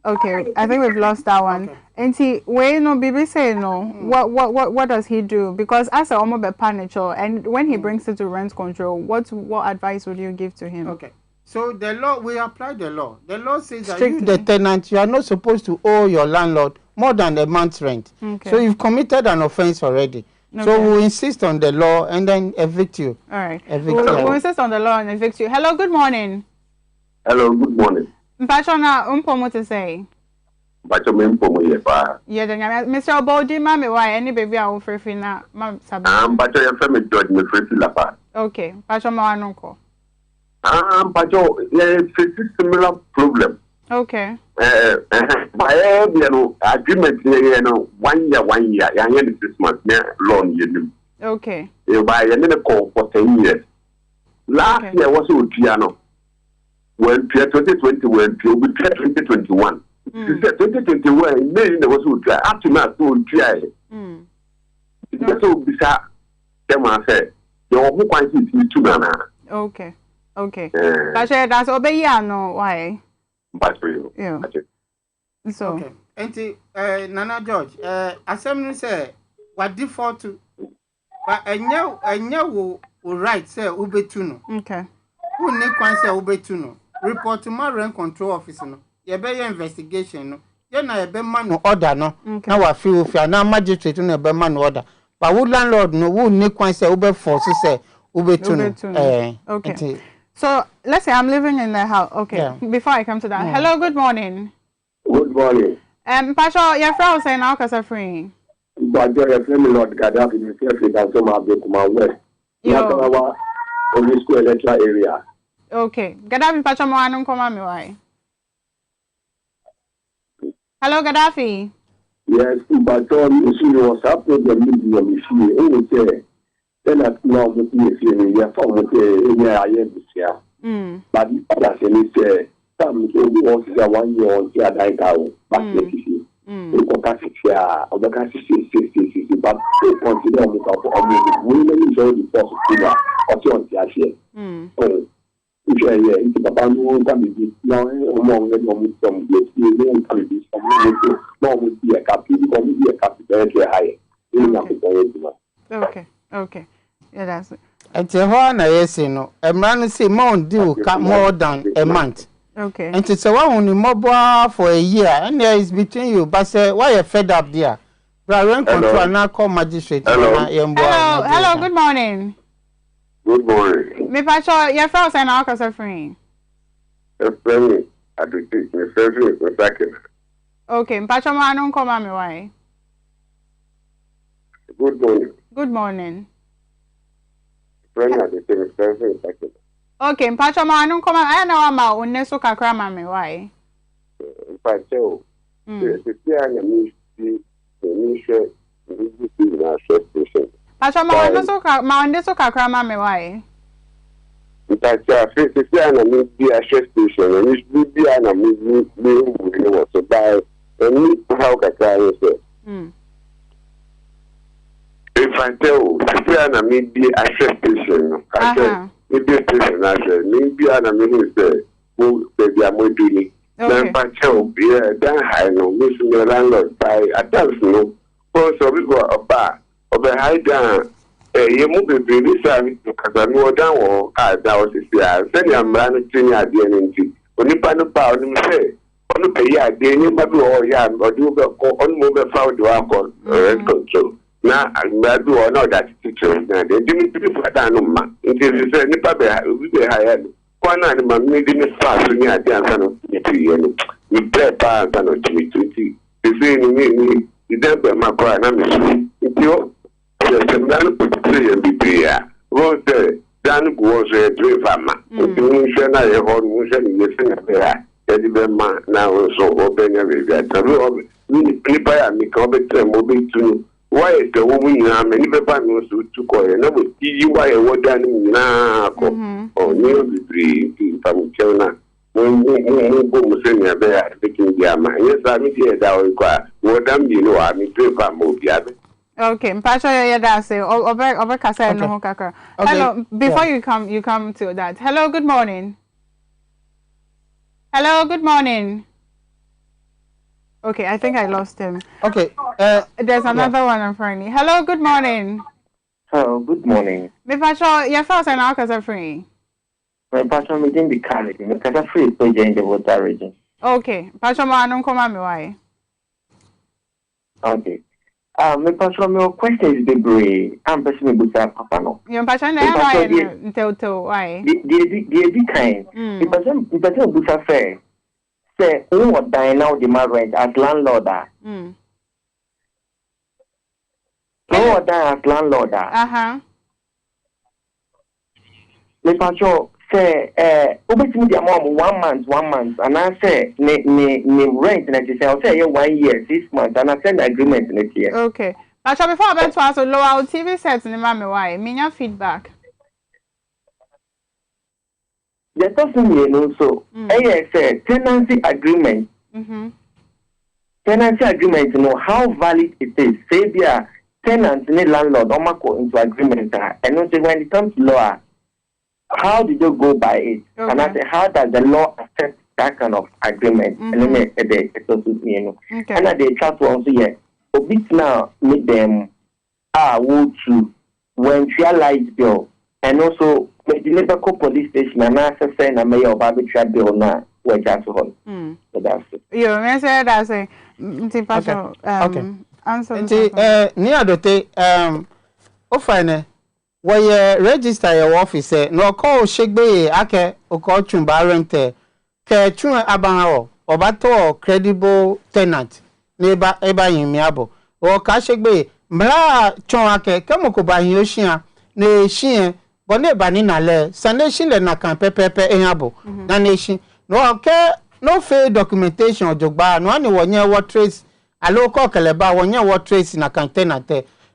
Okay, I think we've lost that one. And see, when no baby say no, what does he do? Because as a homo panicho, and when he brings it to rent control, what advice would you give to him? Okay, so the law, we apply the law. The law says that you, the tenant, you are not supposed to owe your landlord more than a month's rent. So you've committed an offense already. So we'll insist on the law and then evict you. All right. We'll insist on the law and evict you. Hello, good morning. Hello, good morning. Mpachona umpomo to say. Mpacho mpomo ye pa. Yeah, then Mr. Obodi mami why any baby I will free na mam sabi. Mpacho ye femi George me free la pa. Okay, Mpacho ma wanonko. Mpacho ye face similar problem. Okay. By agreement ye no 1 year ya 6 months na loan ye. Okay. You buy ye ne call for 10 years. Last year was Otiano. Well, 2020 will be 2021. 2021, May there was up to now to try. So, besides, them say, your whole quantity is too nana. Okay. That's Obeyano, why? But for you. Yeah. So, okay. And Nana George, assembly say, what default to, but I know will write, say, Ubetuno. Okay. Who need one say Ubetuno? Report to my rent control officer no. You be investigation no. You na be man order no. Now I feel if you na magistrate no be man order. But would landlord no who need one say ube force say ube to okay. So let's say I'm living in the house. Okay. Yeah. Before I come to that. Hello, good morning. morning. Pastor, your friend saying now because of free. But your friend Lord Gaddafi is careful that some of the Kuma West. Yo. Only school electoral area. Okay. Gaddafi Pastor mo anong koma mi why? Hello Gaddafi. Yes, but you was up with the media machine. Only say then that now with the ya from the I am this but that's any say some who was 1 year on the other down back to but consider we enjoy the first of the year. It's Papa no can be now among them some can be some no would be a very high. Okay. Yeah, that's it. At a horn, yes, you know, a man say more due more than a month. Okay. And it's a one only mobile for a year, and there is between you, but say, why you fed up there? Brian control now call magistrate. Hello, good morning. Good morning. Me Pacho, your friends and all are free. Friendly, I do think my favorite was second. Okay, Pacho, I don't come on me why. Good morning. Good morning. Friendly, I do think my favorite second. Okay, Pacho, I don't come on. I know I'm out. Uneso kakra mami why. Pacho, the piano music, the music, the music, Pacho, ma uneso kakra mami why. Pacho, the piano music, a station, and this piano music, was to buy and how kakra is. If I tell the piano maybe a station, I said, maybe a station, I said, maybe I'm a minister who said, I'm going to do. Then Pacho, yeah, then I know, missing the landlord by a dance, no. Also, we go a bar of a high down. You move the baby service because I know down or I doubt this year. Send your man to me at the end. When you find a power, you say, on the pay, I didn't or yam or do on mobile found to alcohol rent control. Now, I'm glad you are not that teacher. Now, they didn't do for that no man. Until you say, Nipa, we be hired. One animal made me fast to me at the answer of the we play power and not 20. You see, me, you don't be my cry, and I'm you. Dan put 3 and be here. Rose Dan was a driver. You should not have on motion. You think there. Man now so open every day. We clip and make up a mobile to. Why is the woman many people knows to call and never see you why a word done now or near the tree from China. When you go send me a bear taking the man. Yes, I mean, yes, I will require what I'm I mean, paper movie. Okay, Pacho, yeah, that's it. Over Casa no Kaka. Hello, before you come to that. Hello, good morning. Hello, good morning. Okay, I think I lost him. Okay. There's another one in front of me. Hello, good morning. Hello, good morning. Me Pacho, your first and all Casa free. My Pacho, me didn't be carried. Me Casa free so in the water region. Okay, Pacho, ma don't come at me why. Okay. Me Pacho, my question is the brave. I'm person me busa papa no. Your Pacho, na why? The kind. Me person busa fair. Say, who would die now the marriage as landlord? Who would die as landlord? Me Pacho say, obviously the amount 1 month, and I say, me rent, and I say, I'll say 1 year, 6 months, and I send agreement in it here. Okay. Pacho, before I went to ask, lower our TV sets in the mammy, why? Mean feedback. The person you know so, say tenancy agreement. Tenancy agreement, you know how valid it is. Say there, tenants and landlord don't into agreement, and also when it comes to law, how did you go by it? Okay. And I say, how does the law affect that kind of agreement? And then you know, and they try to also a bit now make them would to when realize bill, and also. But the local police station and I say na mayor of arbitrary bill na we just hold. So that's it. You say that's a answer. Near the ofine where register your office no call shake be ake o call chumba rent ke chun aban obato credible tenant neighbor eba yimiabo o ka shegbe mra chon ake kemo ko ba yin ohia na ehien bo na eba ni na le sanation le na kan pepepe ehabo na nation no ke no fair documentation ojogba no ani wonye what trace alo ko keleba wonye what trace na kan tenant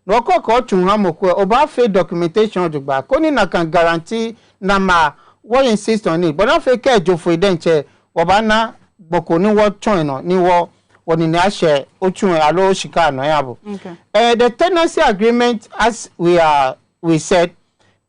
no ko tun ha moko oba fair documentation ojogba ko ni na kan guarantee na ma what insist on it but no fair ke jofo idenche oba na boko ni what join no ni wo woni na share otun alo shika no yabo. Okay. The tenancy agreement, as we said,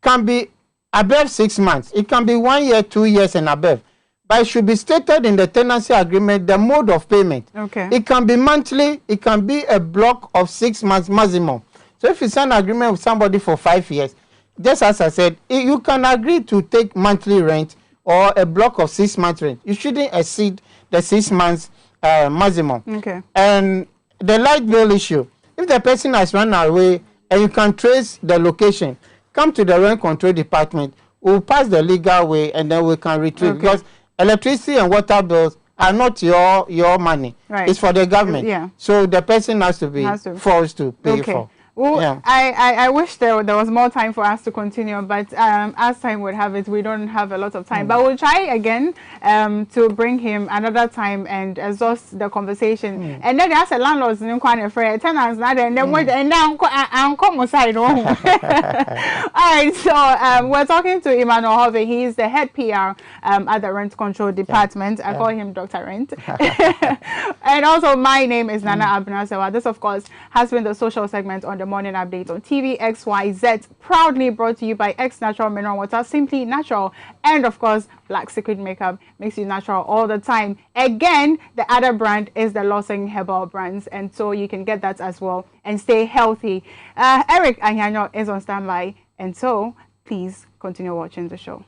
can be above 6 months. It can be 1 year, 2 years and above. But it should be stated in the tenancy agreement the mode of payment. Okay. It can be monthly, it can be a block of 6 months maximum. So if you sign an agreement with somebody for 5 years, just as I said, you can agree to take monthly rent or a block of 6 months rent. You shouldn't exceed the 6 months maximum. Okay. And the light bill issue, if the person has run away and you can trace the location, come to the rent control department. We'll pass the legal way and then we can retrieve. Okay. Because electricity and water bills are not your money. Right. It's for the government. Yeah. So the person has to be forced to pay for. Well, yeah. I wish there was more time for us to continue, but as time would have it, we don't have a lot of time. But we'll try again to bring him another time and exhaust the conversation. And then there's a landlord's new kind of tenants, and then I'm come side. All right, so we're talking to Emmanuel Hove. He is the head PR at the Rent Control Department. I call him Dr. Rent. And also, my name is Nana Abnasewa. This, of course, has been the social segment on the morning update on TV Xyz, proudly brought to you by X Natural Mineral Water, simply natural, and of course Black Secret Makeup makes you natural all the time. Again, the other brand is the Lawson Herbal brands, and so you can get that as well and stay healthy. Eric Anyanyo is on standby, and so please continue watching the show.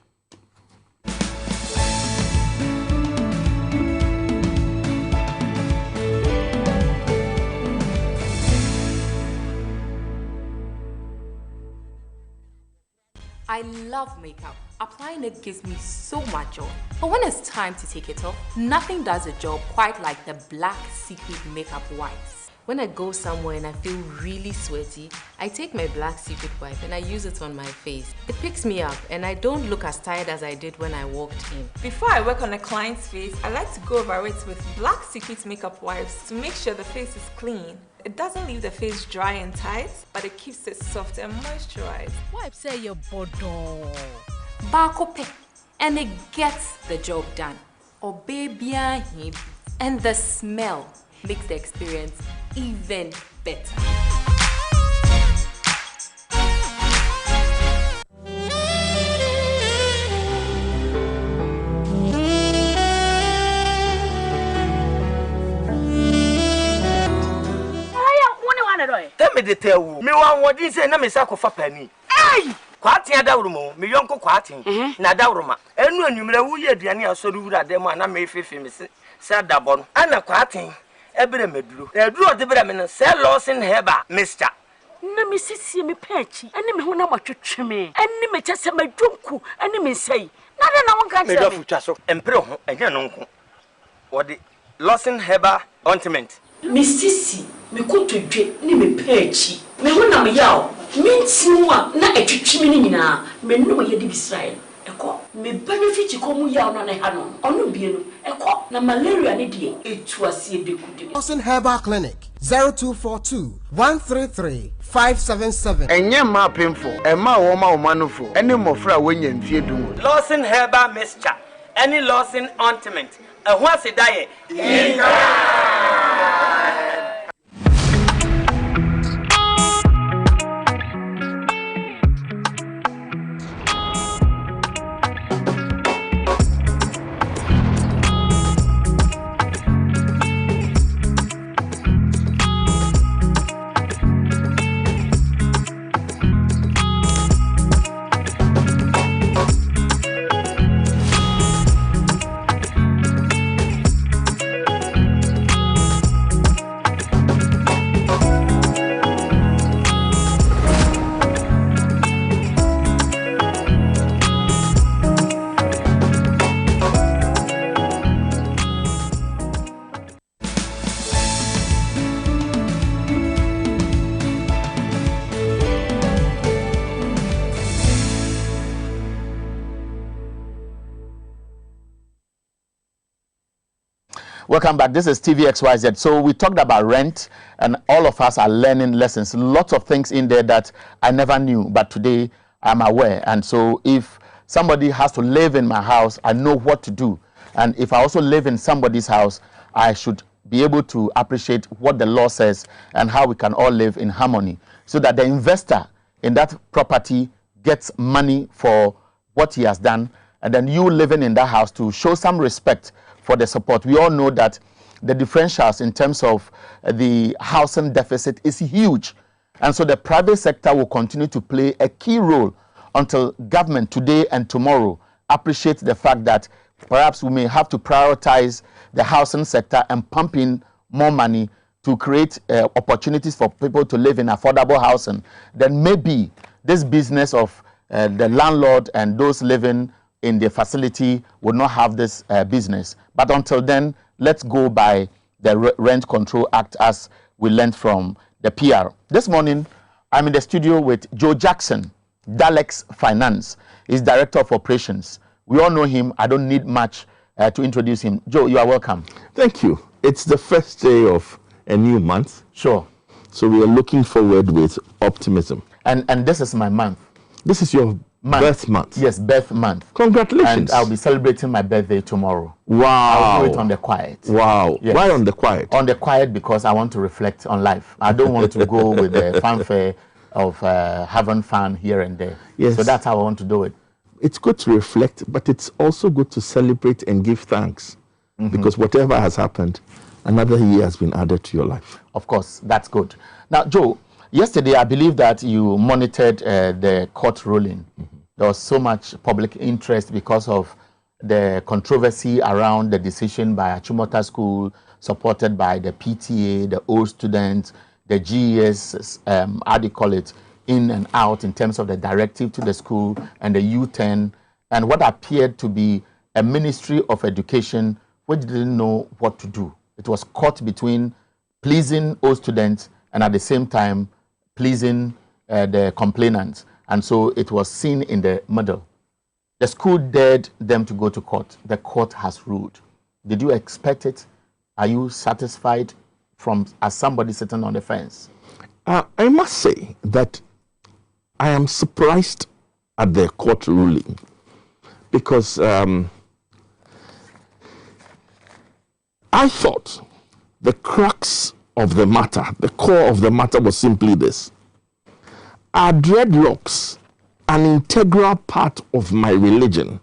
I love makeup. Applying it gives me so much joy. But when it's time to take it off, nothing does the job quite like the Black Secret Makeup Wipes. When I go somewhere and I feel really sweaty, I take my Black Secret wipe and I use it on my face. It picks me up and I don't look as tired as I did when I walked in. Before I work on a client's face, I like to go over it with Black Secret Makeup Wipes to make sure the face is clean. It doesn't leave the face dry and tight, but it keeps it soft and moisturized. Wipe say your bodo. Bakope, and it gets the job done. Or baby, and the smell makes the experience even better. Tell me the tell me one what you say na me sa ko fa pani. Ai! Kwati adawrumo, me yonko kwati. Na adawruma. Enu anwumre wu ye aduane asori wura dem ana me fefe me se adabo no. Ana kwati ebere meduro. Eduro de bere me no se Lawson Heba Mr. Na me sisi me pechi. Ani me ho na matwetwe me. Ani me chese madwonku, ani me sei. Na de na wonka me do futwa so. Empre ho enye no nko. Wo de Lawson Heba ointment. Me sisi me kotodwe ni me pechi. Me ho na me yaw. Mintiwa na etwetwe me nyina. Me no ye de Israel. Eko me benefit komu yaw na ne ha no. Ono bie no. Eko na malaria ne die etuasie bekude. Lawson Herbal Clinic 0242 133 577. Enye ma pemfo, ema wo ma omanofo. Ene mofra wonya mfie dum. Lawson Herbal mixture. Any Lawson ointment. Ehun asedaye. Welcome back. This is TV XYZ. So we talked about rent, and all of us are learning lessons. Lots of things in there that I never knew, but today I'm aware. And so if somebody has to live in my house, I know what to do. And if I also live in somebody's house, I should be able to appreciate what the law says and how we can all live in harmony, so that the investor in that property gets money for what he has done, and then you living in that house to show some respect for the support. We all know that the differentials in terms of the housing deficit is huge, and so the private sector will continue to play a key role until government today and tomorrow appreciates the fact that perhaps we may have to prioritize the housing sector and pump in more money to create opportunities for people to live in affordable housing. Then maybe this business of the landlord and those living in the facility will not have this business. But until then, let's go by the Rent Control Act as we learned from the PR. This morning, I'm in the studio with Joe Jackson, Dalex Finance. He's Director of Operations. We all know him. I don't need much to introduce him. Joe, you are welcome. Thank you. It's the first day of a new month. Sure. So we are looking forward with optimism. And this is my month. This is your birth month? Yes, birth month. Congratulations. And I'll be celebrating my birthday tomorrow. Wow. I'll do it on the quiet. Wow. Yes. Why on the quiet? On the quiet because I want to reflect on life. I don't want to go with the fanfare of having fun here and there. Yes. So that's how I want to do it. It's good to reflect, but it's also good to celebrate and give thanks, because whatever has happened, another year has been added to your life. Of course, that's good. Now, Joe, yesterday I believe that you monitored the court ruling. There was so much public interest because of the controversy around the decision by Achimota School, supported by the PTA, the old students, the GES, how do you call it, in and out in terms of the directive to the school and the U10, and what appeared to be a Ministry of Education which didn't know what to do. It was caught between pleasing all students and at the same time pleasing the complainants. And so it was seen in the middle. The school dared them to go to court. The court has ruled. Did you expect it? Are you satisfied as somebody sitting on the fence? I must say that I am surprised at the court ruling, because I thought the crux of the matter, the core of the matter was simply this: are dreadlocks an integral part of my religion,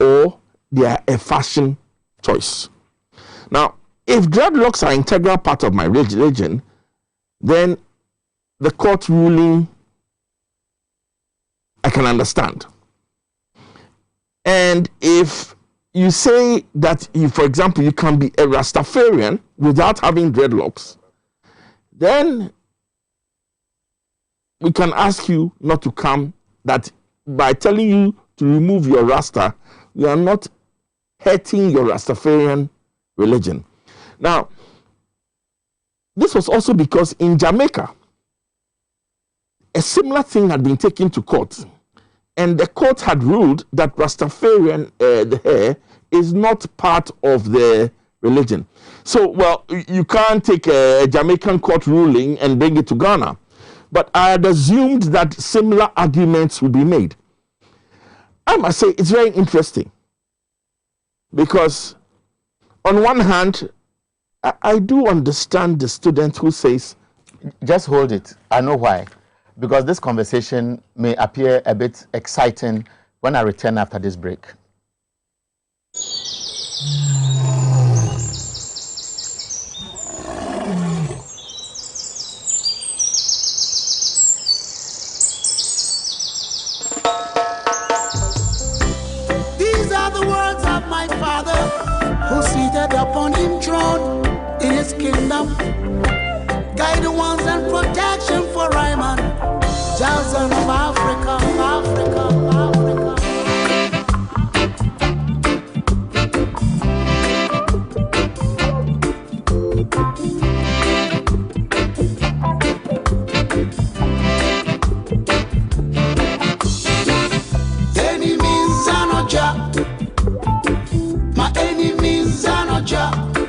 or they are a fashion choice? Now, if dreadlocks are an integral part of my religion, then the court ruling I can understand. And if you say that, for example, you can be a Rastafarian without having dreadlocks, then we can ask you not to come, that by telling you to remove your Rasta, you are not hurting your Rastafarian religion. Now, this was also because in Jamaica, a similar thing had been taken to court, and the court had ruled that Rastafarian the hair is not part of the religion. So, well, you can't take a Jamaican court ruling and bring it to Ghana. But I had assumed that similar arguments would be made. I must say it's very interesting, because on one hand, I do understand the student who says, just hold it. I know why. Because this conversation may appear a bit exciting when I return after this break. These are the words of my Father, who seated upon him throne in his kingdom. Guidance and protection for Ryman, Jason of Africa, Africa, Africa. Enemies are not job. My enemies are not job.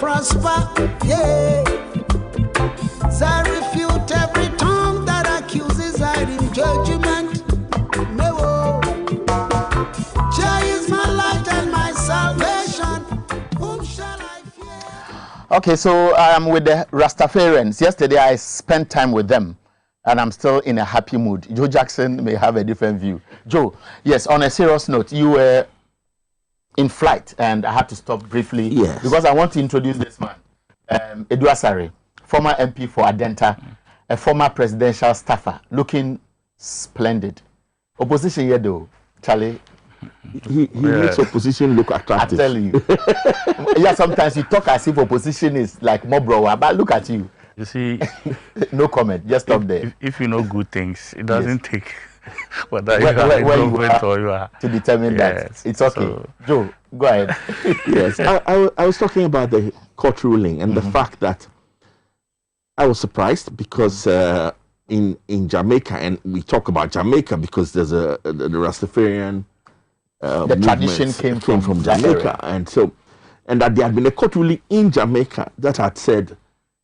prosper. Yeah. I refute every tongue that accuses I in judgment. No. Jah is my light and my salvation. Whom shall I fear? Okay, so I am with the Rastafarians. Yesterday I spent time with them, and I'm still in a happy mood. Joe Jackson may have a different view. Joe, yes, on a serious note, you were in flight, and I had to stop briefly because I want to introduce this man, Edu Asare, former MP for Adenta, a former presidential staffer, looking splendid. Opposition here though, Charlie. He makes opposition look attractive. I tell you. Yeah, sometimes you talk as if opposition is like Mobrowa, but look at you. You see, no comment. Just stop there. If you know good things, it doesn't take whether you are in government or you are to determine that. It's okay. So, Joe, go ahead. Yes, I was talking about the court ruling and the fact that I was surprised because in Jamaica, and we talk about Jamaica because there's the Rastafarian the tradition came from Jamaica, and that there had been a court ruling in Jamaica that had said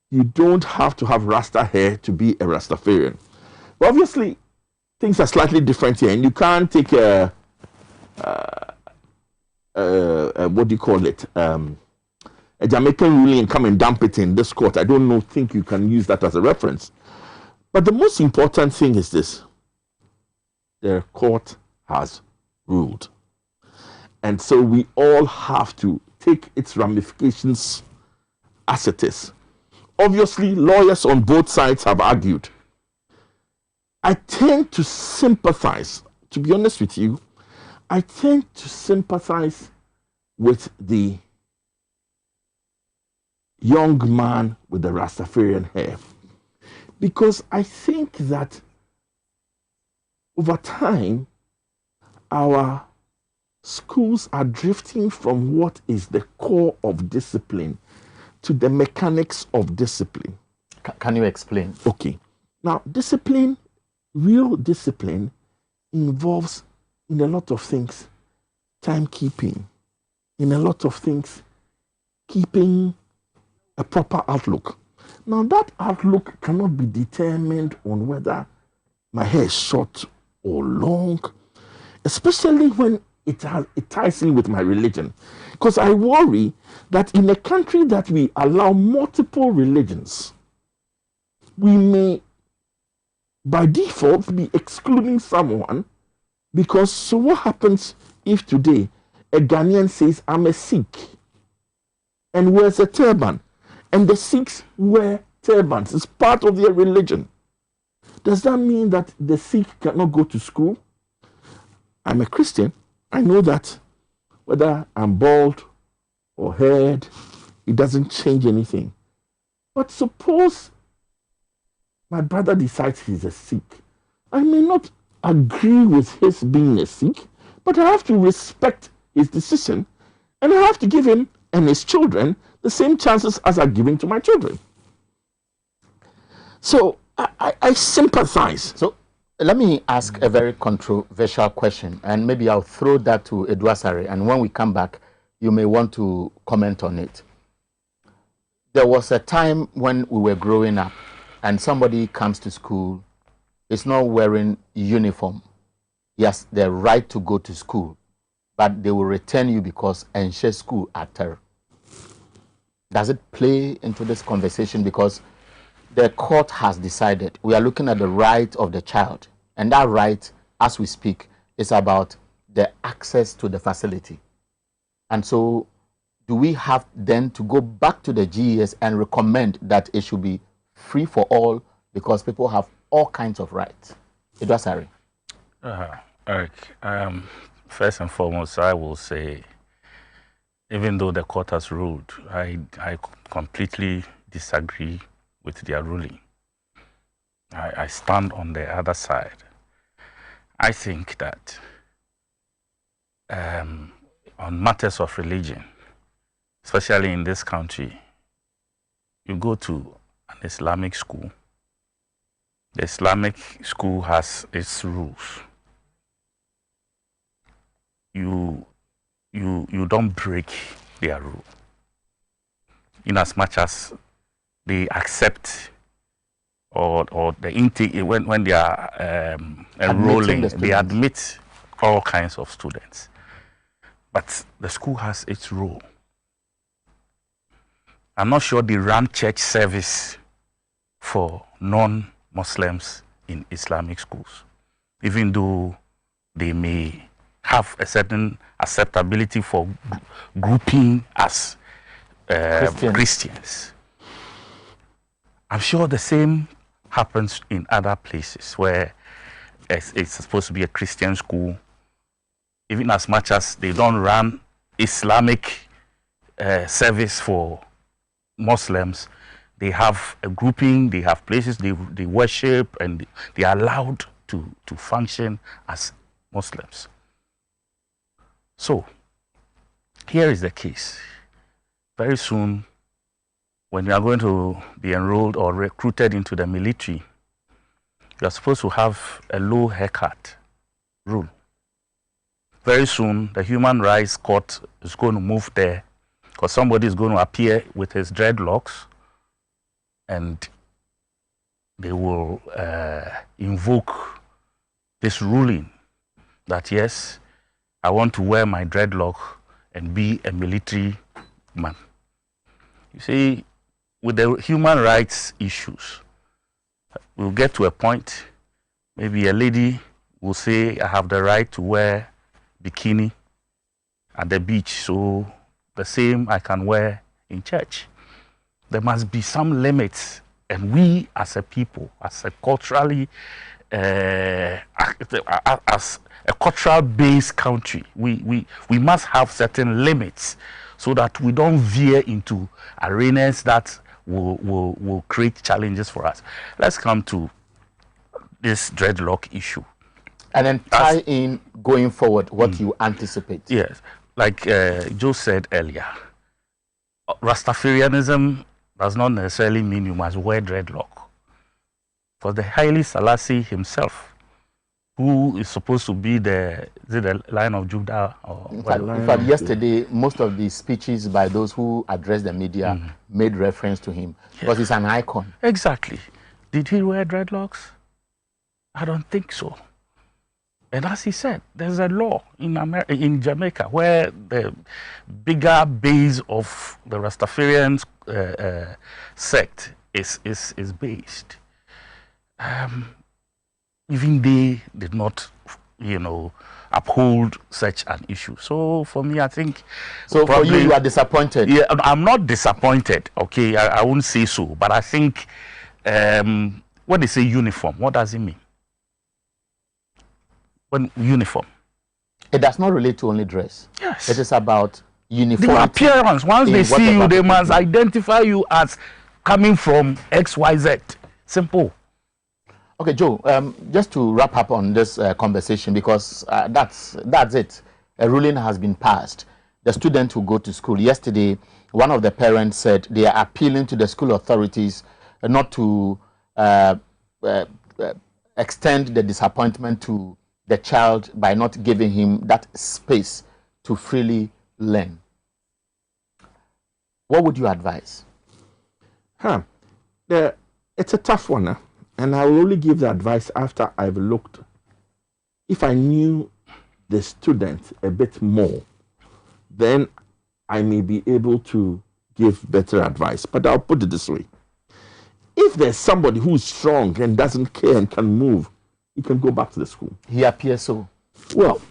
you don't have to have Rasta hair to be a Rastafarian. But obviously, things are slightly different here, and you can't take a what do you call it? A Jamaican ruling and come and dump it in this court. I don't think you can use that as a reference. But the most important thing is this: the court has ruled. And so we all have to take its ramifications as it is. Obviously, lawyers on both sides have argued. I tend to sympathize, to be honest with you, I tend to sympathize with the young man with the Rastafarian hair. Because I think that over time, our schools are drifting from what is the core of discipline to the mechanics of discipline. Can you explain? Okay. Now, discipline, real discipline, involves in a lot of things timekeeping, in a lot of things keeping a proper outlook. Now, that outlook cannot be determined on whether my hair is short or long, especially when it ties in with my religion. Because I worry that in a country that we allow multiple religions, we may, by default, be excluding someone. Because so what happens if today a Ghanaian says, I'm a Sikh, and wears a turban, and the Sikhs wear turbans? It's part of their religion. Does that mean that the Sikh cannot go to school? I'm a Christian. I know that whether I'm bald or haired, it doesn't change anything. But suppose my brother decides he's a Sikh. I may not agree with his being a Sikh, but I have to respect his decision, and I have to give him and his children the same chances as I'm giving to my children. So I sympathize. So let me ask a very controversial question, and maybe I'll throw that to Edu Asare, and when we come back, you may want to comment on it. There was a time when we were growing up, and somebody comes to school, is not wearing uniform. Yes, the right to go to school, but they will return you because Enshe school are terror. Does it play into this conversation? Because the court has decided we are looking at the right of the child, and that right, as we speak, is about the access to the facility. And so do we have then to go back to the GES and recommend that it should be free for all because people have all kinds of rights? Edu Asare. Eric, first and foremost, I will say, even though the court has ruled, I completely disagree with their ruling. I stand on the other side. I think that on matters of religion, especially in this country, you go to an Islamic school. The Islamic school has its rules. You don't break their rule. in as much as they accept or the intake when they are enrolling, they admit all kinds of students. But the school has its role. I'm not sure they run church service for non-Muslims in Islamic schools, even though they may have a certain acceptability for grouping as Christians. I'm sure the same happens in other places where it's supposed to be a Christian school, even as much as they don't run Islamic service for Muslims. They have a grouping, they have places they worship, and they are allowed to function as Muslims. So, here is the case. Very soon, when you are going to be enrolled or recruited into the military, you are supposed to have a low haircut rule. Very soon, the Human Rights Court is going to move there because somebody is going to appear with his dreadlocks and they will invoke this ruling that, yes, I want to wear my dreadlock and be a military man. You see, with the human rights issues, we'll get to a point, maybe a lady will say, I have the right to wear bikini at the beach, so the same I can wear in church. There must be some limits, and we as a people, as a culturally, as a cultural-based country, we must have certain limits so that we don't veer into arenas that will create challenges for us. Let's come to this dreadlock issue. And then tie in going forward what you anticipate. Yes, like Joe said earlier, Rastafarianism does not necessarily mean you must wear dreadlock. For the Haile Selassie himself, who is supposed to be the Lion of Judah? Or in fact, yesterday, most of the speeches by those who addressed the media made reference to him because he's an icon. Exactly. Did he wear dreadlocks? I don't think so. And as he said, there's a law in Jamaica where the bigger base of the Rastafarian sect is based. Even they did not, uphold such an issue. So for me, I think... So probably, for you are disappointed? Yeah, I'm not disappointed, okay? I wouldn't say so. But I think when they say uniform, what does it mean? When uniform, it does not relate to only dress. Yes, it is about uniform. The appearance. Once they see you, they must identify you as coming from XYZ. Simple. Okay, Joe. Just to wrap up on this conversation, because that's it. A ruling has been passed. The students will go to school. Yesterday, one of the parents said they are appealing to the school authorities not to extend the disappointment to the child by not giving him that space to freely learn. What would you advise? It's a tough one, and I will only give the advice after I've looked. If I knew the student a bit more, then I may be able to give better advice. But I'll put it this way. If there's somebody who's strong and doesn't care and can move, he can go back to the school. He appears so. Well,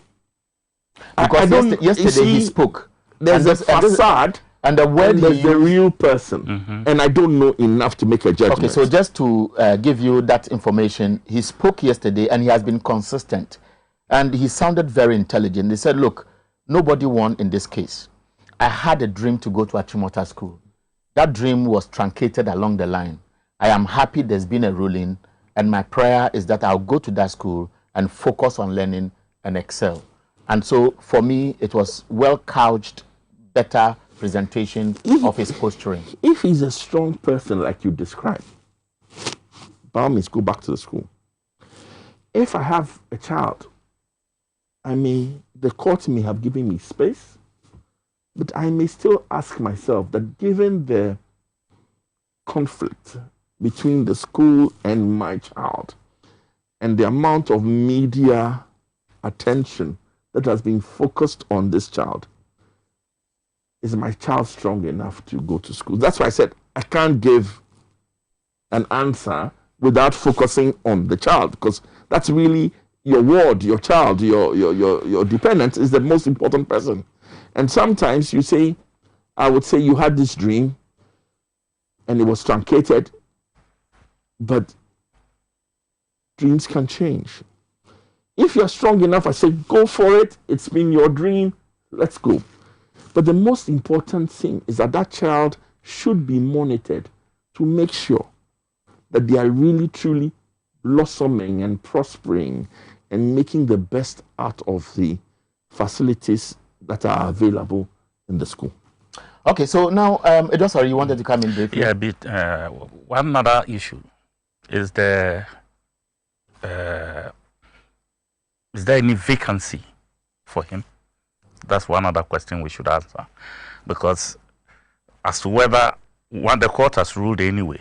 because yesterday he spoke. There's a facade and the word there's the real person. And I don't know enough to make a judgment. Okay, so just to give you that information, he spoke yesterday and he has been consistent. And he sounded very intelligent. He said, look, nobody won in this case. I had a dream to go to Achimota school. That dream was truncated along the line. I am happy there's been a ruling. And my prayer is that I'll go to that school and focus on learning and excel. And so for me, it was well couched, better presentation of his posturing. If he's a strong person like you described, by all means, go back to the school. If I have a child, the court may have given me space, but I may still ask myself that given the conflict between the school and my child, and the amount of media attention that has been focused on this child, is my child strong enough to go to school? That's why I said I can't give an answer without focusing on the child, because that's really your ward, your child, your dependent is the most important person. And sometimes you say, I would say you had this dream and it was truncated, but dreams can change. If you're strong enough, I say, go for it. It's been your dream. Let's go. But the most important thing is that that child should be monitored to make sure that they are really, truly blossoming and prospering and making the best out of the facilities that are available in the school. Okay, so now, sorry, you wanted to come in briefly? Yeah, but one other issue is is there any vacancy for him? That's one other question we should answer, because as to whether the court has ruled anyway,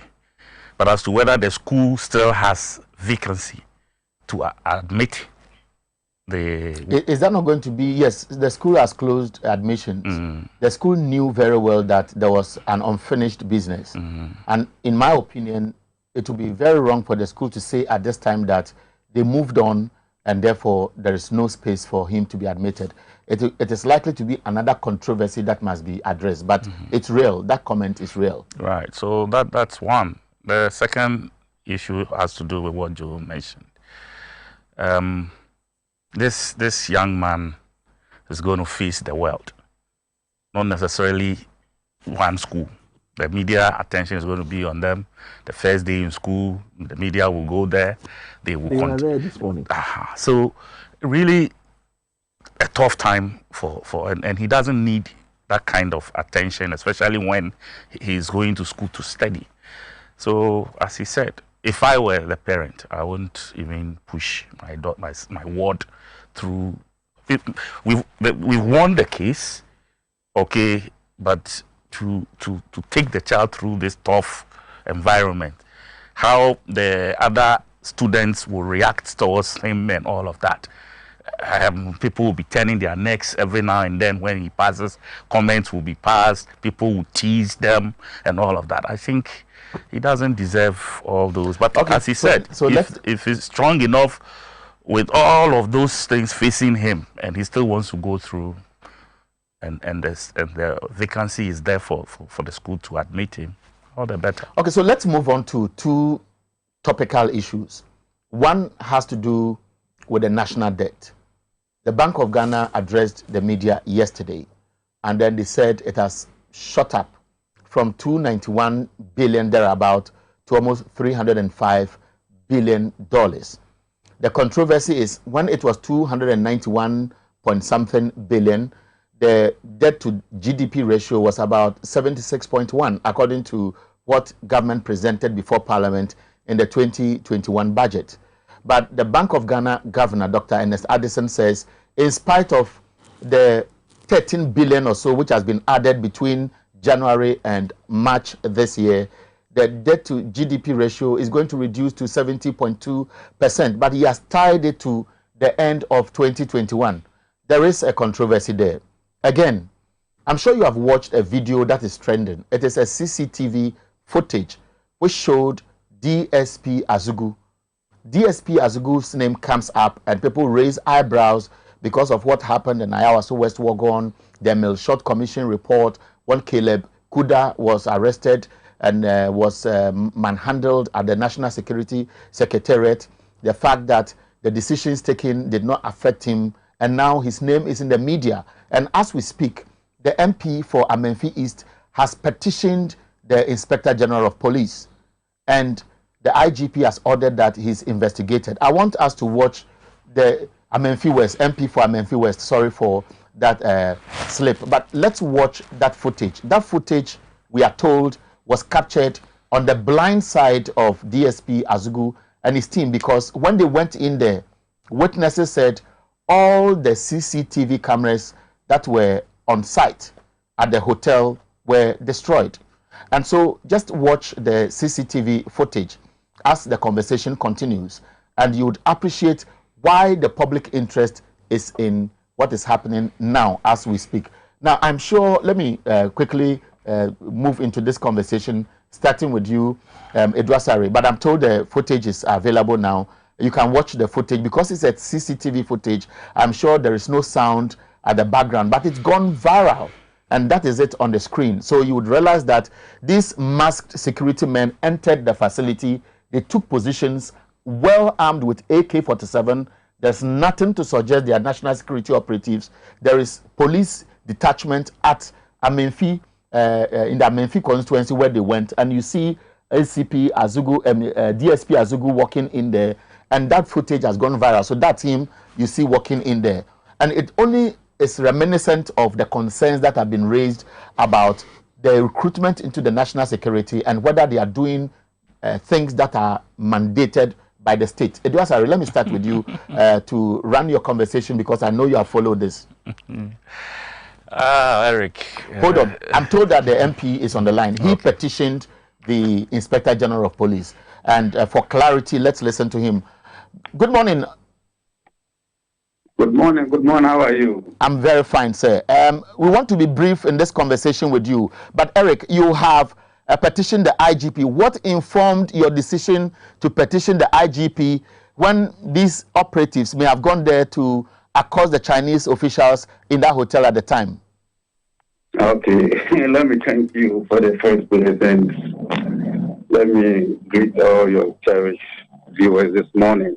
but as to whether the school still has vacancy to admit the... Is that not going to be... Yes, the school has closed admissions. The school knew very well that there was an unfinished business. And in my opinion, it would be very wrong for the school to say at this time that they moved on and therefore there is no space for him to be admitted. It is likely to be another controversy that must be addressed, but it's real. That comment is real. Right, so that's one. The second issue has to do with what Joe mentioned. This young man is going to face the world, not necessarily one school. The media attention is going to be on them. The first day in school, the media will go there. They were there this morning. So really a tough time and he doesn't need that kind of attention, especially when he's going to school to study. So as he said, if I were the parent, I wouldn't even push my ward through. We've won the case, okay, but to take the child through this tough environment, how the other students will react towards him and all of that. People will be turning their necks every now and then when he passes. Comments will be passed. People will tease them and all of that. I think he doesn't deserve all those. But okay, as he said, if he's strong enough with all of those things facing him and he still wants to go through, and the vacancy is there for the school to admit him, all the better. Okay, so let's move on to two topical issues. One has to do with the national debt. The Bank of Ghana addressed the media yesterday, and then they said it has shot up from 291 billion thereabout to almost $305 billion. The controversy is when it was 291 point something billion, the debt to GDP ratio was about 76.1, according to what government presented before Parliament in the 2021 budget. But the Bank of Ghana Governor, Dr. Ernest Addison, says in spite of the 13 billion or so which has been added between January and March this year, the debt to GDP ratio is going to reduce to 70.2%, but he has tied it to the end of 2021. There is a controversy there. Again, I'm sure you have watched a video that is trending. It is a CCTV footage which showed DSP Azugu. DSP Azugu's name comes up and people raise eyebrows because of what happened in Ayawaso West Wagon, the Milshot Commission report, when Caleb Kuda was arrested and was manhandled at the National Security Secretariat, the fact that the decisions taken did not affect him, and now his name is in the media. And as we speak, the MP for Amenfi East has petitioned the Inspector General of Police, and the IGP has ordered that he's investigated. I want us to watch the Amenfi West, MP for Amenfi West, sorry for that slip, but let's watch that footage. That footage, we are told, was captured on the blind side of DSP Azugu and his team, because when they went in there, witnesses said all the CCTV cameras that were on site at the hotel were destroyed. And so just watch the CCTV footage as the conversation continues, and you would appreciate why the public interest is in what is happening now as we speak. Now, I'm sure, let me quickly move into this conversation, starting with you, Edwasari, but I'm told the footage is available now. You can watch the footage because it's a CCTV footage. I'm sure there is no sound at the background, but it's gone viral, and that is it on the screen. So you would realize that these masked security men entered the facility. They took positions well armed with AK-47. There's nothing to suggest they are national security operatives. There is police detachment at Amenfi, in the Amenfi constituency where they went, and you see LCP Azugu, DSP Azugu walking in there, and that footage has gone viral. So that's him you see walking in there, and it only is reminiscent of the concerns that have been raised about the recruitment into the national security and whether they are doing things that are mandated by the state. Edwasari, let me start with you to run your conversation because I know you have followed this. Eric. Hold on. I'm told that the MP is on the line. He petitioned the Inspector General of Police. And for clarity, let's listen to him. Good morning. Good morning. Good morning. How are you? I'm very fine, sir. We want to be brief in this conversation with you. But Eric, you have petitioned the IGP. What informed your decision to petition the IGP when these operatives may have gone there to accost the Chinese officials in that hotel at the time? Okay. Let me thank you for the first place, and let me greet all your cherished viewers this morning.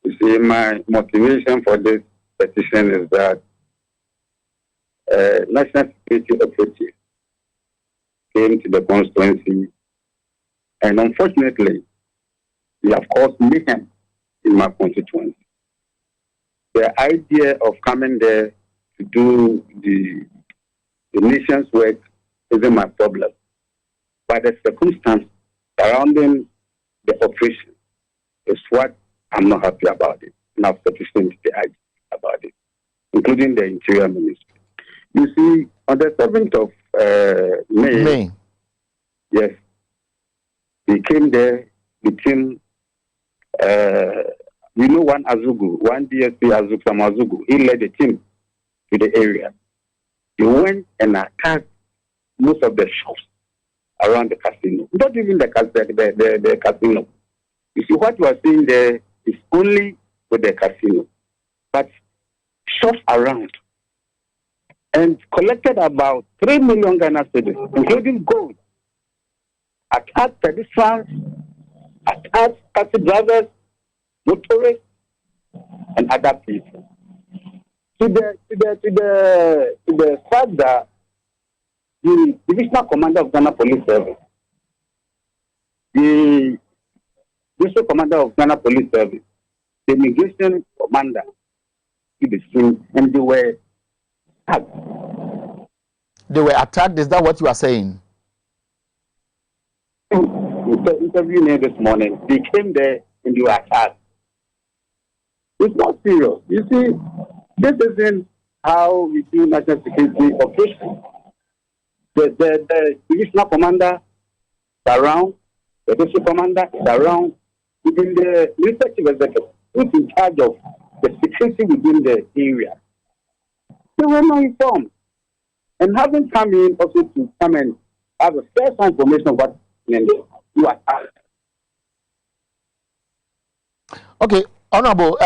You see, my motivation for this petition is that national security operatives came to the constituency, and unfortunately, they have caused mayhem in my constituency. The idea of coming there to do the nation's work isn't my problem, but the circumstance surrounding the operation is what I'm not happy about it. And I've petitioned the IGP about it, including the Interior Ministry. You see, on the 7th of May, yes, they came there, the team, one Azugu, one DSP Azugu, he led the team to the area. They went and attacked most of the shops around the casino. Not even the casino. You see, what you are seeing there is only with the casino, but shops around, and collected about 3 million Ghana cedis, including gold. Attacked pedestrians, attacked taxi drivers, motorists, and other people. To the fact that the Divisional Commander of Ghana Police Service, the District Commander of Ghana Police Service, the Immigration Commander, to the scene, and they were attacked. They were attacked? Is that what you are saying? In the interview here this morning, they came there and they were attacked. It's not serious. You see, this isn't how we do national security operations. The divisional commander is around, the district commander is around, even the research executive who is in charge of the security within the area. They were not informed. And having come in also to come and have a first information of what you are asked. Okay, Honorable,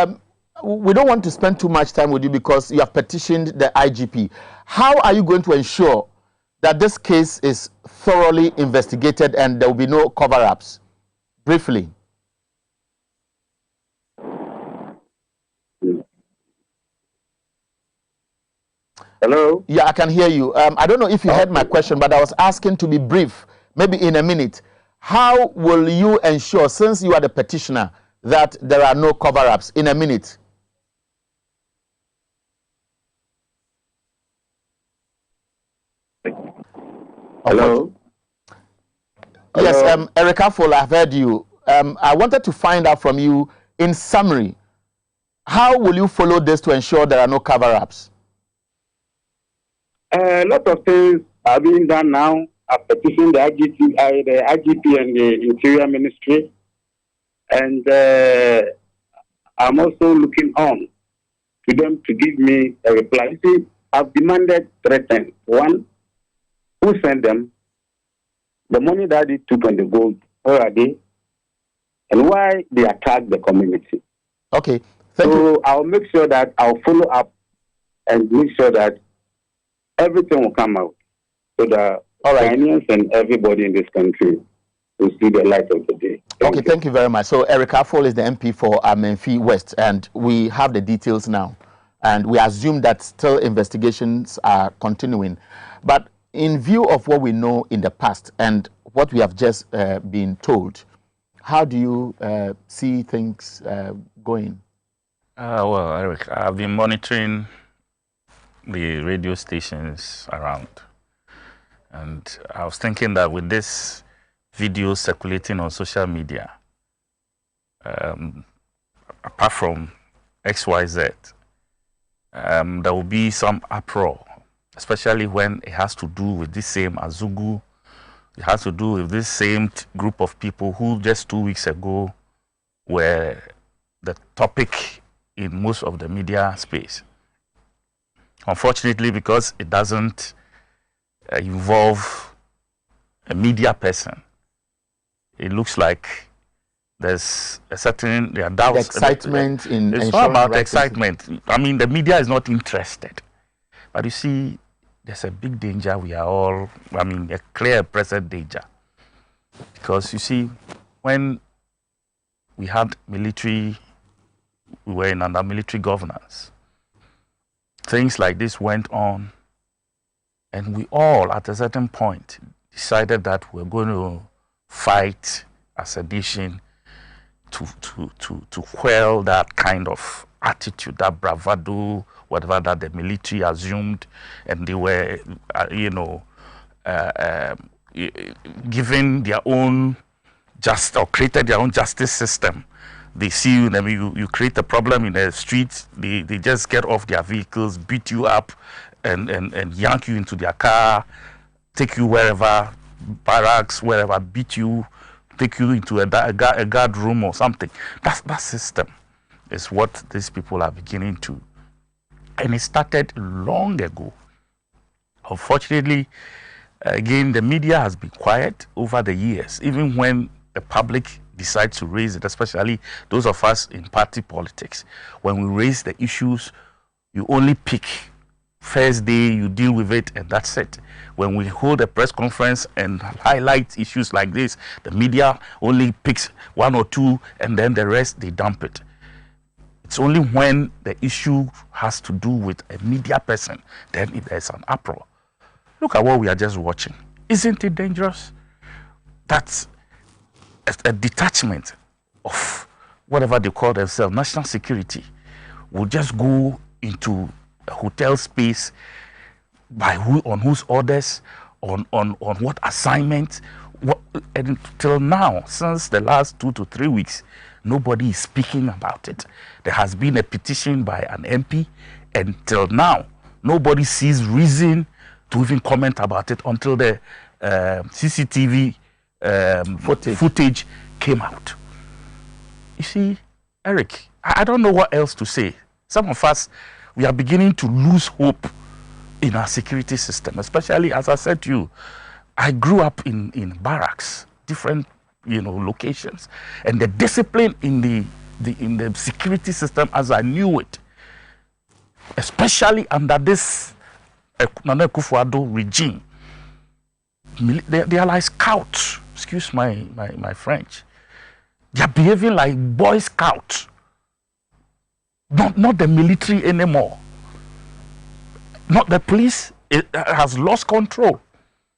we don't want to spend too much time with you because you have petitioned the IGP. How are you going to ensure that this case is thoroughly investigated and there will be no cover-ups? Briefly. Hello? Yeah, I can hear you. I don't know if you heard my question, but I was asking to be brief, maybe in a minute. How will you ensure, since you are the petitioner, that there are no cover-ups? In a minute. Hello? Yes, Erica Full, I've heard you. I wanted to find out from you, in summary, how will you follow this to ensure there are no cover-ups? A lot of things are being done now. petitioned the IGP and the Interior Ministry, and I'm also looking on to them to give me a reply. See, I've demanded 3 things. One, who sent them? The money that they took on the gold, where are they? And why they attack the community? Okay. So I'll make sure that I'll follow up and make sure that everything will come out so that Ghanaians and everybody in this country will see the light of the day. Thank you very much. So Eric Affol is the MP for Amenfi West, and we have the details now. And we assume that still investigations are continuing. But in view of what we know in the past and what we have just been told, how do you see things going? Well, Eric, I've been monitoring the radio stations around. And I was thinking that with this video circulating on social media, apart from XYZ, there will be some uproar, especially when it has to do with this same Azugu. It has to do with this same group of people who just 2 weeks ago were the topic in most of the media space. Unfortunately, because it doesn't involve a media person, it looks like there's a certain there are doubts. The excitement in it's not about excitement. I mean, the media is not interested, but you see, there's a big danger. We are all, I mean, a clear present danger, because you see, when we had military, we were in under military governance, things like this went on, and we all, at a certain point, decided that we're going to fight as a nation to quell that kind of attitude, that bravado, whatever that the military assumed, and they were, given their own or created their own justice system. They see you, I mean, you create a problem in the streets, they just get off their vehicles, beat you up, and yank you into their car, take you wherever, barracks, wherever, beat you, take you into a guard room or something. That system is what these people are beginning to. And it started long ago. Unfortunately, again, the media has been quiet over the years, even when the public decides to raise it, especially those of us in party politics. When we raise the issues, you only pick first day, you deal with it, and that's it. When we hold a press conference and highlight issues like this, the media only picks 1 or 2, and then the rest, they dump it. It's only when the issue has to do with a media person, then there's an uproar. Look at what we are just watching. Isn't it dangerous? That's a detachment of whatever they call themselves, national security, will just go into a hotel space on whose orders, on what assignment. And until now, since the last 2 to 3 weeks, nobody is speaking about it. There has been a petition by an MP, and till now, nobody sees reason to even comment about it until the CCTV footage came out. You see, Eric, I don't know what else to say. Some of us, we are beginning to lose hope in our security system, especially, as I said to you, I grew up in barracks, different locations, and the discipline in the security system as I knew it, especially under this Nana Akufo-Addo regime, they are like scouts. Excuse my French. They are behaving like Boy Scouts. Not the military anymore. Not the police. It has lost control.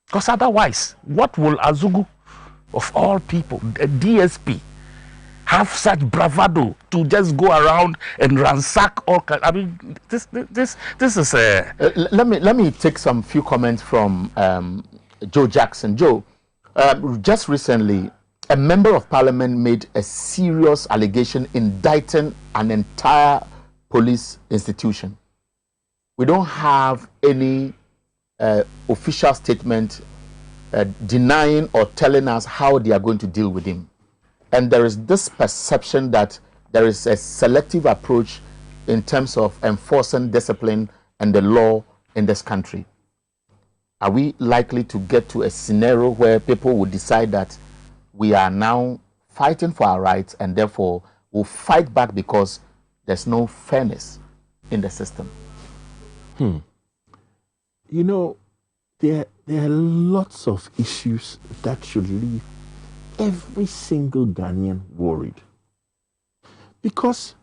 Because otherwise, what will Azugu, of all people, the DSP, have such bravado to just go around and ransack all kinds? I mean, this is a... Let me take some few comments from Joe Jackson. Joe, just recently, a member of parliament made a serious allegation indicting an entire police institution. We don't have any official statement denying or telling us how they are going to deal with him. And there is this perception that there is a selective approach in terms of enforcing discipline and the law in this country. Are we likely to get to a scenario where people will decide that we are now fighting for our rights and therefore will fight back because there's no fairness in the system? You know, there are lots of issues that should leave every single Ghanaian worried. Because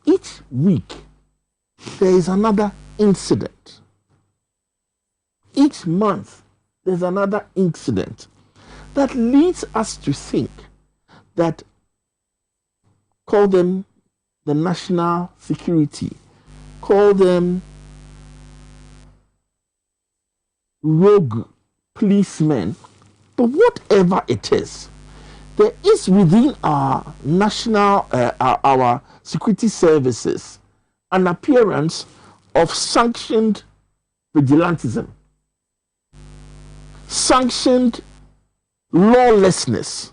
each week there is another incident. Each month there's another incident that leads us to think that, call them the national security, call them rogue policemen, but whatever it is, there is within our national, our security services, an appearance of sanctioned vigilantism, sanctioned lawlessness.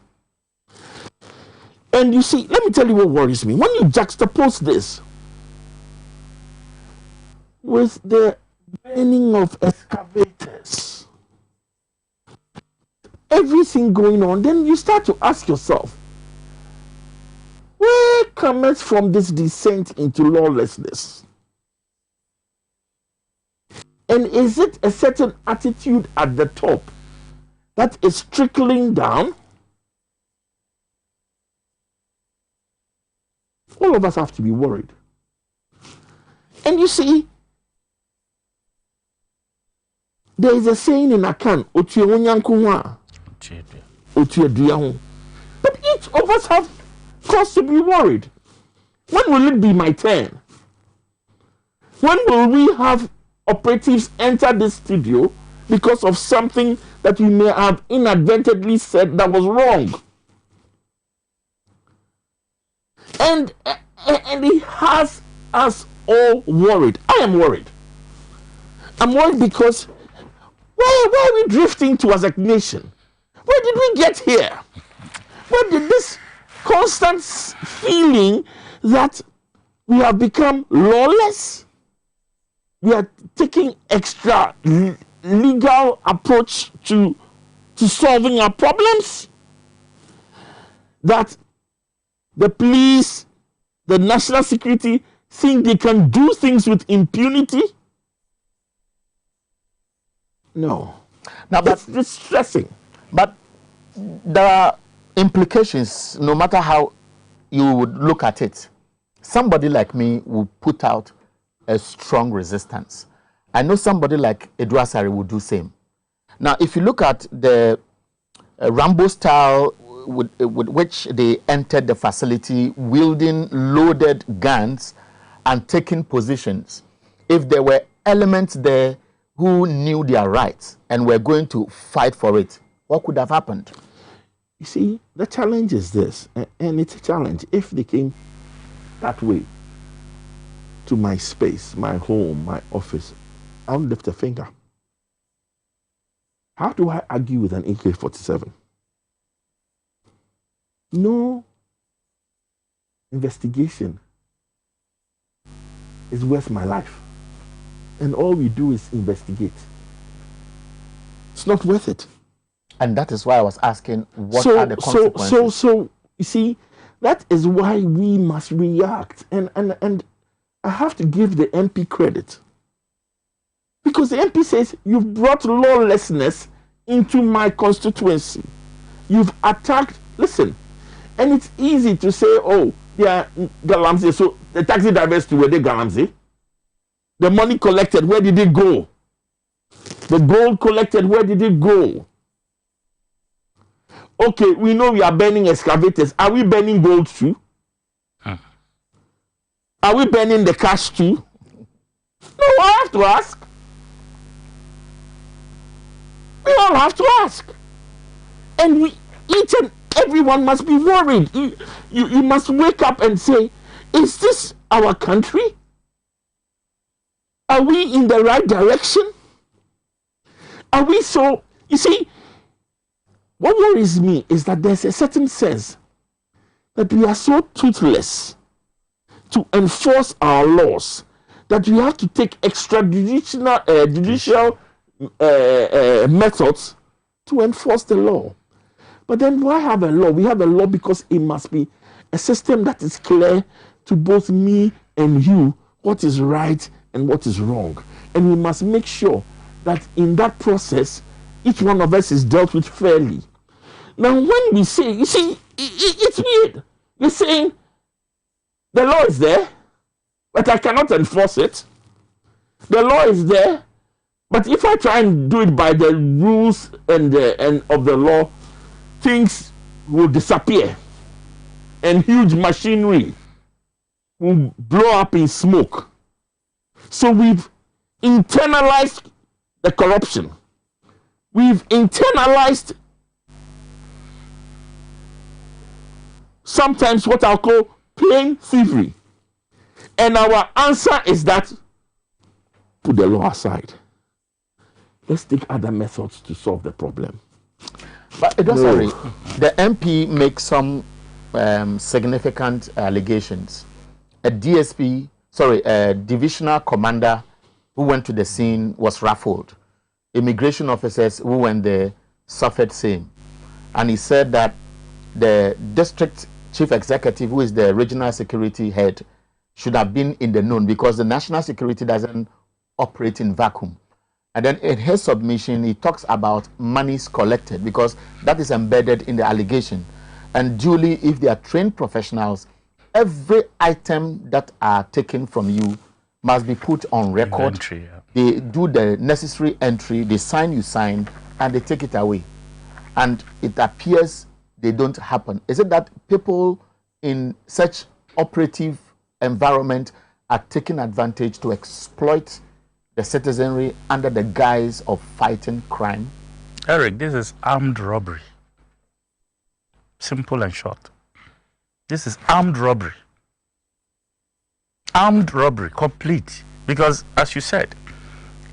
And you see, let me tell you what worries me. When you juxtapose this with the burning of excavators, everything going on, then you start to ask yourself, where comes from this descent into lawlessness? And is it a certain attitude at the top that is trickling down? All of us have to be worried. And you see, there is a saying in Akan, but each of us have cause to be worried. When will it be my turn? When will we have operatives enter this studio because of something that we may have inadvertently said that was wrong? And it has us all worried. I am worried. I'm worried because why are we drifting to as a nation? Where did we get here? Where did this constant feeling that we have become lawless? We are taking extra legal approach to solving our problems? That the police, the national security think they can do things with impunity? No. Now, that's distressing. But there are implications, no matter how you would look at it. Somebody like me will put out a strong resistance. I know somebody like Edwasari will do same. Now, if you look at the Rambo style with which they entered the facility, wielding loaded guns and taking positions, if there were elements there who knew their rights and were going to fight for it, what could have happened? You see, the challenge is this, and it's a challenge. If they came that way to my space, my home, my office, I'll lift a finger. How do I argue with an AK-47? No investigation is worth my life. And all we do is investigate. It's not worth it. And that is why I was asking, what are the consequences? So you see, that is why we must react. And I have to give the MP credit. Because the MP says, you've brought lawlessness into my constituency. You've attacked, listen, and it's easy to say, oh, they are Galamsey, so the taxi drivers to where they Galamsey. The money collected, where did it go? The gold collected, where did it go? Okay, we know we are burning excavators. Are we burning gold too? Are we burning the cash too? No, I have to ask. We all have to ask. And each and everyone must be worried. You must wake up and say, is this our country? Are we in the right direction? Are we so You see, what worries me is that there's a certain sense that we are so toothless to enforce our laws that we have to take extrajudicial judicial methods to enforce the law. But then why have a law? We have a law because it must be a system that is clear to both me and you what is right and what is wrong. And we must make sure that in that process, each one of us is dealt with fairly. Now, when we say, you see, it's weird. You're saying the law is there, but I cannot enforce it. The law is there, but if I try and do it by the rules and of the law, things will disappear, and huge machinery will blow up in smoke. So we've internalized the corruption. We've internalized sometimes what I'll call plain thievery. And our answer is that put the law aside. Let's take other methods to solve the problem. But sorry, the MP makes some significant allegations. A divisional commander who went to the scene was ruffled. Immigration officers who went there suffered same. And he said that the district chief executive, who is the regional security head, should have been in the known because the national security doesn't operate in vacuum. And then in his submission, he talks about monies collected because that is embedded in the allegation. And duly, if they are trained professionals, every item that are taken from you must be put on record. Inventory, yeah. They do the necessary entry, they sign, you sign, and they take it away. And it appears they don't happen. Is it that people in such operative environment are taking advantage to exploit the citizenry under the guise of fighting crime? Eric, this is armed robbery. Simple and short. This is armed robbery. Armed robbery, complete. Because, as you said,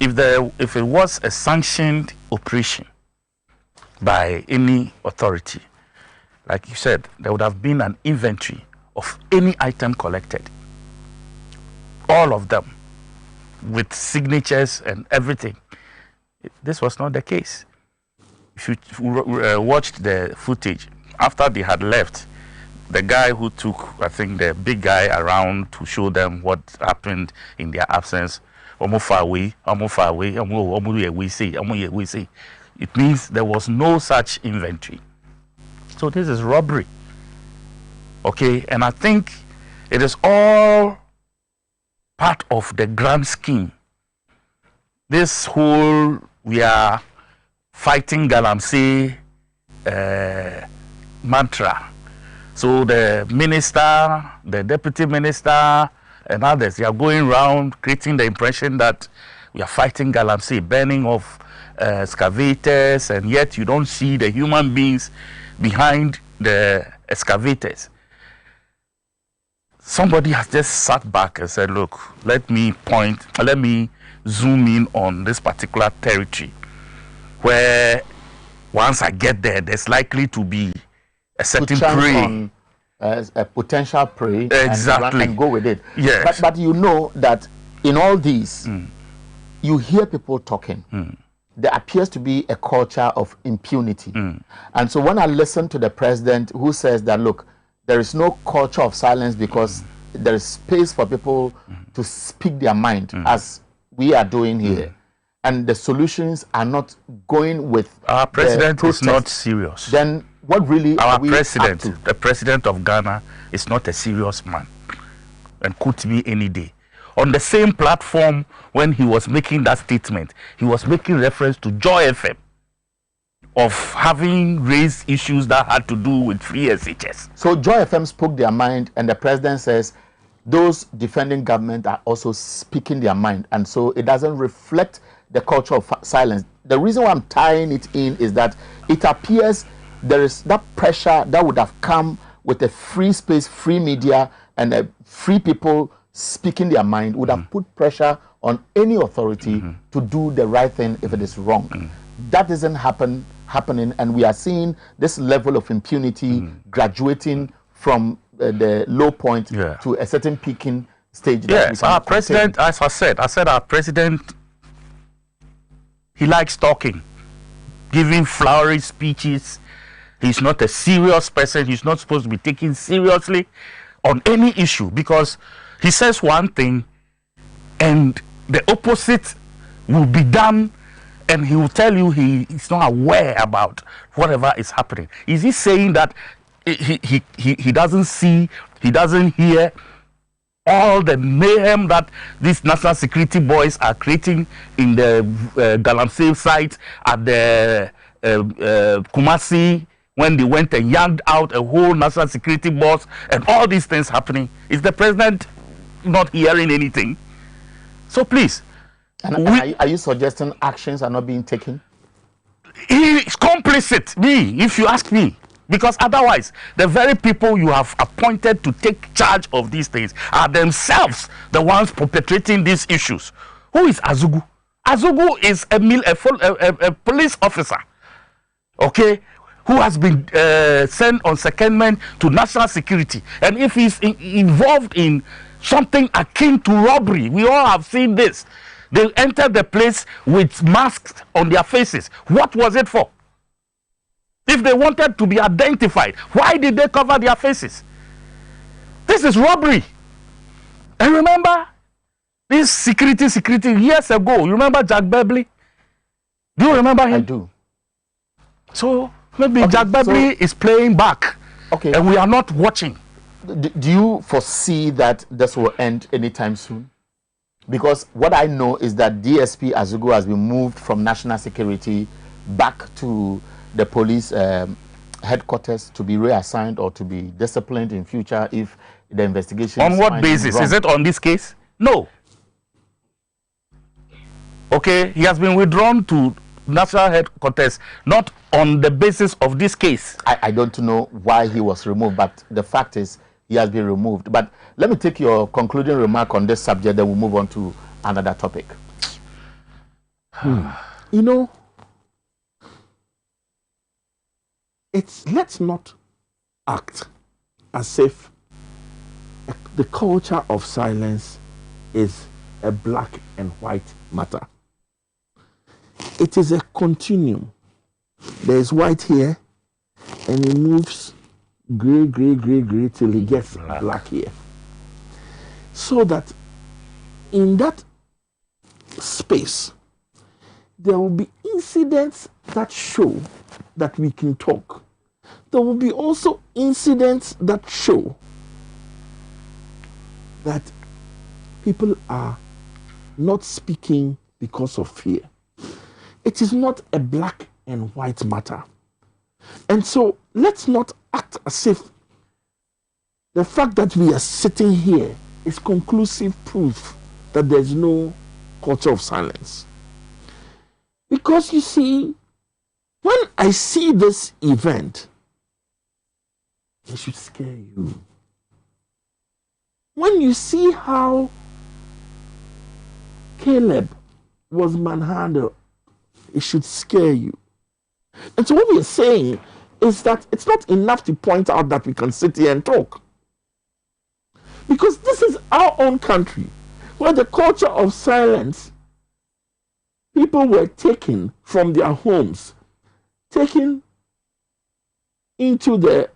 if it was a sanctioned operation by any authority, like you said, there would have been an inventory of any item collected. All of them, with signatures and everything. This was not the case. If you watched the footage, after they had left, the guy who took, I think, the big guy around to show them what happened in their absence, it means there was no such inventory. So this is robbery. Okay, and I think it is all part of the grand scheme. This whole we are fighting Galamsey mantra. So the minister, the deputy minister, and others, they are going around creating the impression that we are fighting Galamsey, burning of excavators, and yet you don't see the human beings behind the excavators. Somebody has just sat back and said, look, let me zoom in on this particular territory where once I get there, there's likely to be a certain prey. A potential prey. Exactly. And go with it. Yes. But you know that in all these, you hear people talking. There appears to be a culture of impunity. And so when I listen to the president who says that, look, there is no culture of silence because there is space for people to speak their mind as we are doing here. And the solutions are not going with our president is not serious. Then what really our are we president, up to? the president of Ghana, is not a serious man and could be any day. On the same platform, when he was making that statement, he was making reference to Joy FM of having raised issues that had to do with free SHS. So Joy FM spoke their mind, and the president says those defending government are also speaking their mind, and so it doesn't reflect the culture of silence. The reason why I'm tying it in is that it appears there is that pressure that would have come with a free space, free media, and free people speaking their mind would have put pressure on any authority to do the right thing if it is wrong. That isn't happening, and we are seeing this level of impunity graduating from the low point to a certain peaking stage. Yes, our president, as I said our president, he likes talking, giving flowery speeches. He's not a serious person. He's not supposed to be taken seriously on any issue, because he says one thing and the opposite will be done, and he will tell you he is not aware about whatever is happening. Is he saying that he doesn't see, he doesn't hear all the mayhem that these national security boys are creating in the Galamsey site at the Kumasi, when they went and yanked out a whole national security boss and all these things happening? Is the president not hearing anything? So please. And are you suggesting actions are not being taken? He is complicit, if you ask me. Because otherwise, the very people you have appointed to take charge of these things are themselves the ones perpetrating these issues. Who is Azugu? Azugu is a police officer, okay, who has been sent on secondment to national security. And if he's involved in something akin to robbery, we all have seen this. They entered the place with masks on their faces. What was it for? If they wanted to be identified, why did they cover their faces? This is robbery. And remember, this security years ago, you remember Jack Beverly? Do you remember him? I do. So maybe Jack Beverly is playing back, and we are not watching. Do you foresee that this will end anytime soon? Because what I know is that DSP Azugu has been moved from national security back to the police headquarters to be reassigned or to be disciplined in future if the investigation on what basis? Is it on this case? No. Okay, he has been withdrawn to national headquarters, not on the basis of this case. I don't know why he was removed, but the fact is he has been removed. But let me take your concluding remark on this subject, then we'll move on to another topic. You know, let's not act as if the culture of silence is a black and white matter. It is a continuum. There is white here, and it moves gray till it gets black here. So that in that space, there will be incidents that show that we can talk. There will be also incidents that show that people are not speaking because of fear. It is not a black and white matter. And so let's not act as if the fact that we are sitting here is conclusive proof that there's no culture of silence. Because you see, when I see this event, it should scare you. When you see how Caleb was manhandled, it should scare you. And so what we are saying is that it's not enough to point out that we can sit here and talk. Because this is our own country, where the culture of silence, people were taken from their homes, taken into the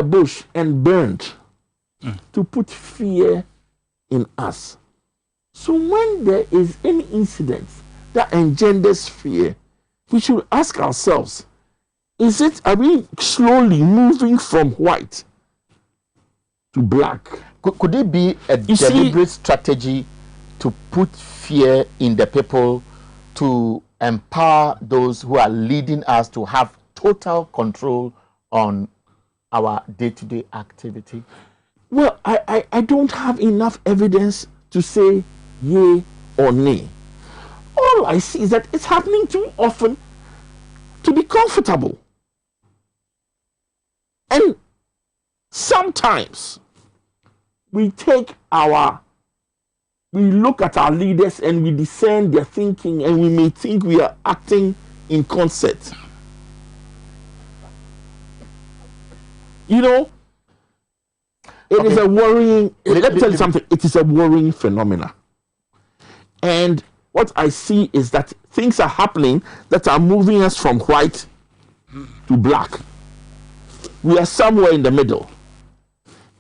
bush and burned to put fear in us. So when there is any incident that engenders fear, we should ask ourselves, are we slowly moving from white to black? Could it be a deliberate strategy to put fear in the people, to empower those who are leading us to have total control on our day-to-day activity? Well, I don't have enough evidence to say yay or nay. All I see is that it's happening too often to be comfortable. And sometimes we look at our leaders and we discern their thinking, and we may think we are acting in concert. You know, it is a worrying, let me tell you something, it is a worrying phenomenon. And what I see is that things are happening that are moving us from white to black. We are somewhere in the middle.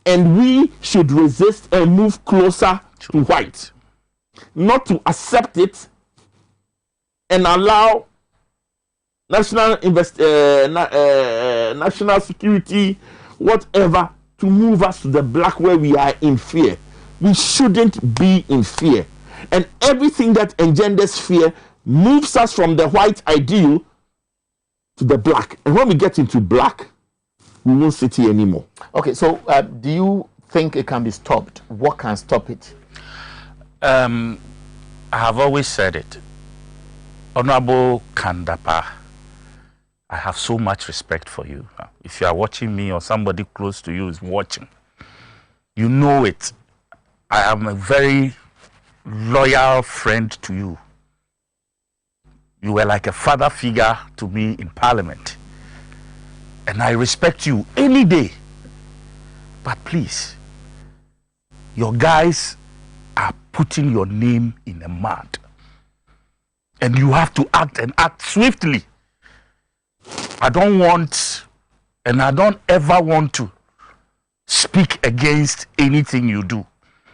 And we should resist and move closer to white. Not to accept it and allow national security, whatever, to move us to the black where we are in fear. We shouldn't be in fear. And everything that engenders fear moves us from the white ideal to the black. And when we get into black, we won't sit here anymore. Okay, so do you think it can be stopped? What can stop it? I have always said it. Honorable Kandapa, I have so much respect for you. If you are watching me or somebody close to you is watching, you know it. I am a very loyal friend to you. You were like a father figure to me in Parliament. And I respect you any day. But please, your guys are putting your name in the mud. And you have to act and act swiftly. I don't want, and I don't ever want to speak against anything you do.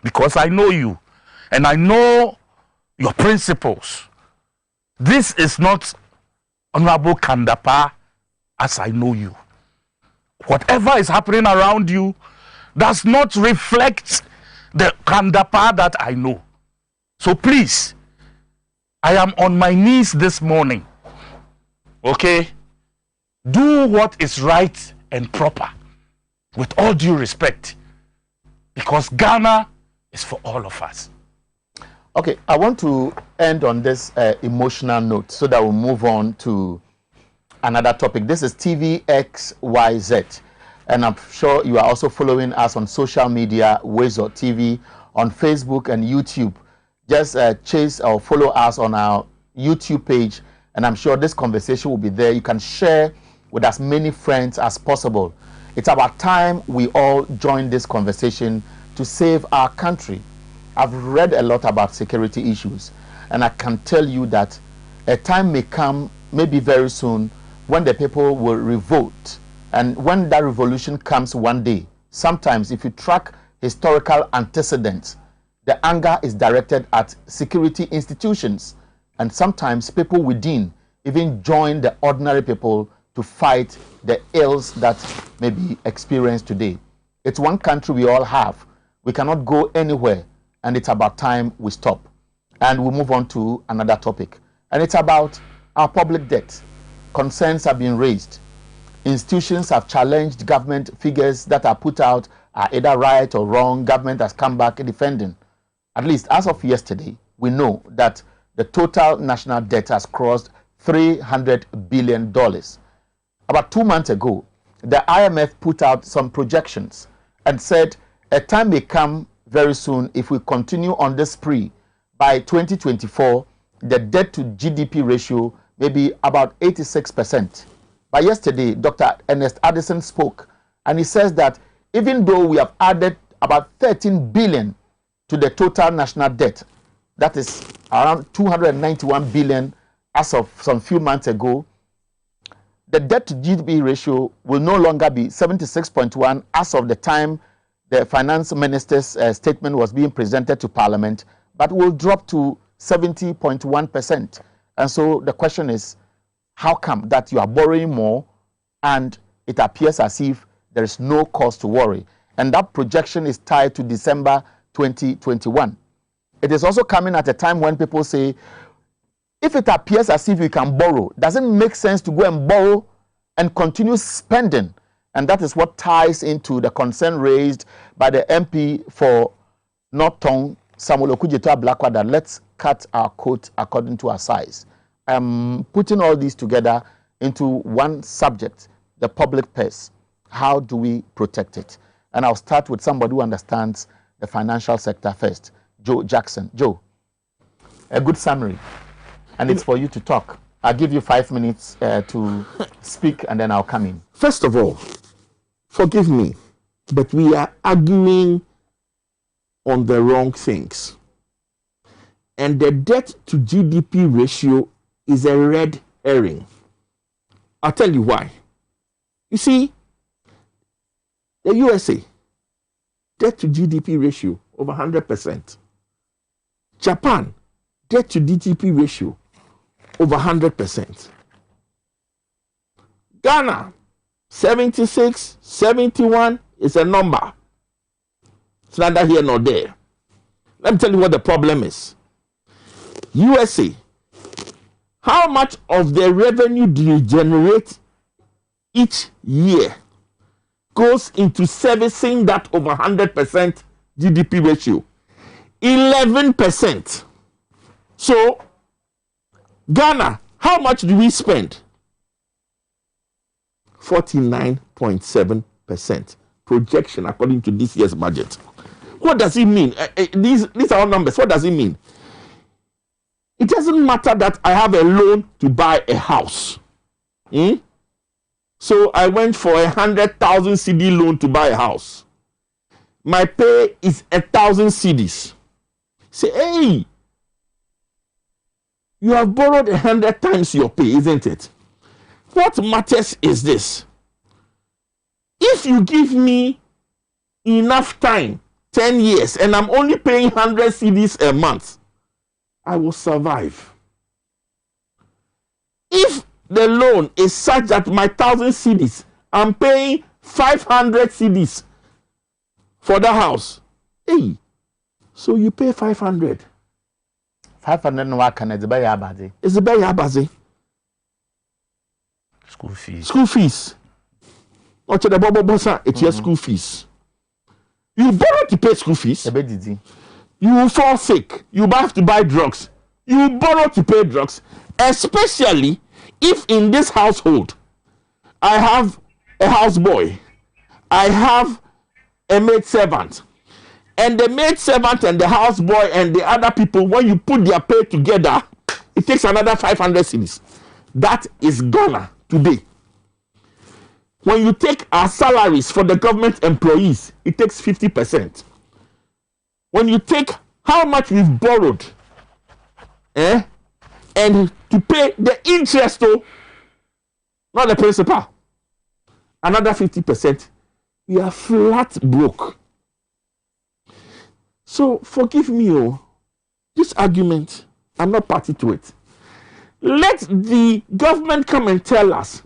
Because I know you. And I know your principles. This is not Honorable Kandapa as I know you. Whatever is happening around you does not reflect the Kandapa that I know. So please, I am on my knees this morning. Okay? Do what is right and proper with all due respect. Because Ghana is for all of us. Okay, I want to end on this emotional note so that we'll move on to another topic. This is TVXYZ, and I'm sure you are also following us on social media, Xyz TV, on Facebook and YouTube. Just chase or follow us on our YouTube page, and I'm sure this conversation will be there. You can share with as many friends as possible. It's about time we all join this conversation to save our country. I've read a lot about security issues, and I can tell you that a time may come, maybe very soon, when the people will revolt. And when that revolution comes one day, sometimes if you track historical antecedents, the anger is directed at security institutions. And sometimes people within even join the ordinary people to fight the ills that may be experienced today. It's one country we all have. We cannot go anywhere. And it's about time we stop. And we move on to another topic. And it's about our public debt. Concerns have been raised. Institutions have challenged government figures that are put out are either right or wrong. Government has come back defending. At least as of yesterday, we know that the total national debt has crossed $300 billion. About 2 months ago, the IMF put out some projections and said a time may come very soon if we continue on this spree. By 2024, the debt to GDP ratio may be about 86%. But yesterday, Dr. Ernest Addison spoke, and he says that even though we have added about 13 billion to the total national debt, that is around 291 billion as of some few months ago, the debt to GDP ratio will no longer be 76.1 as of the time the finance minister's statement was being presented to Parliament, but will drop to 70.1%. And so the question is, how come that you are borrowing more and it appears as if there is no cause to worry? And that projection is tied to December 2021. It is also coming at a time when people say, if it appears as if you can borrow, does it make sense to go and borrow and continue spending? And that is what ties into the concern raised by the MP for North Tongue, Samuel Okudzeto-Ablakwa, that let's cut our coat according to our size. I'm putting all these together into one subject, the public purse. How do we protect it? And I'll start with somebody who understands the financial sector first, Joe Jackson. Joe, a good summary, and it's for you to talk. I'll give you 5 minutes to speak, and then I'll come in. First of all, forgive me, but we are arguing on the wrong things. And the debt to GDP ratio is a red herring. I'll tell you why. You see, the USA, debt to GDP ratio over 100%. Japan, debt to GDP ratio over 100%. Ghana, 76, 71 is a number. It's neither here nor there. Let me tell you what the problem is. USA, how much of the revenue do you generate each year goes into servicing that over 100% GDP ratio? 11%. So, Ghana, how much do we spend? 49.7% projection according to this year's budget. What does it mean? These are all numbers. What does it mean? It doesn't matter that I have a loan to buy a house. So I went for 100,000 CD loan to buy a house. My pay is 1,000 CDs. Say, hey, you have borrowed 100 times your pay, isn't it? What matters is this. If you give me enough time, 10 years, and I'm only paying 100 CDs a month, I will survive. If the loan is such that my 1,000 CDs, I'm paying 500 CDs for the house. Hey, so you pay 500. 500 no can it's very abazi. It's a very abazi. School fees. School fees. Or to the Bobo Bossa, it's your school fees. You borrow to pay school fees. You will fall sick. You have to buy drugs. You borrow to pay drugs. Especially if in this household, I have a houseboy. I have a maid servant. And the maid servant and the houseboy and the other people, when you put their pay together, it takes another 500 cedis. That is Ghana today. When you take our salaries for the government employees, it takes 50%. When you take how much we've borrowed, and to pay the interest, not the principal, another 50%, we are flat broke. So forgive me, this argument, I'm not party to it. Let the government come and tell us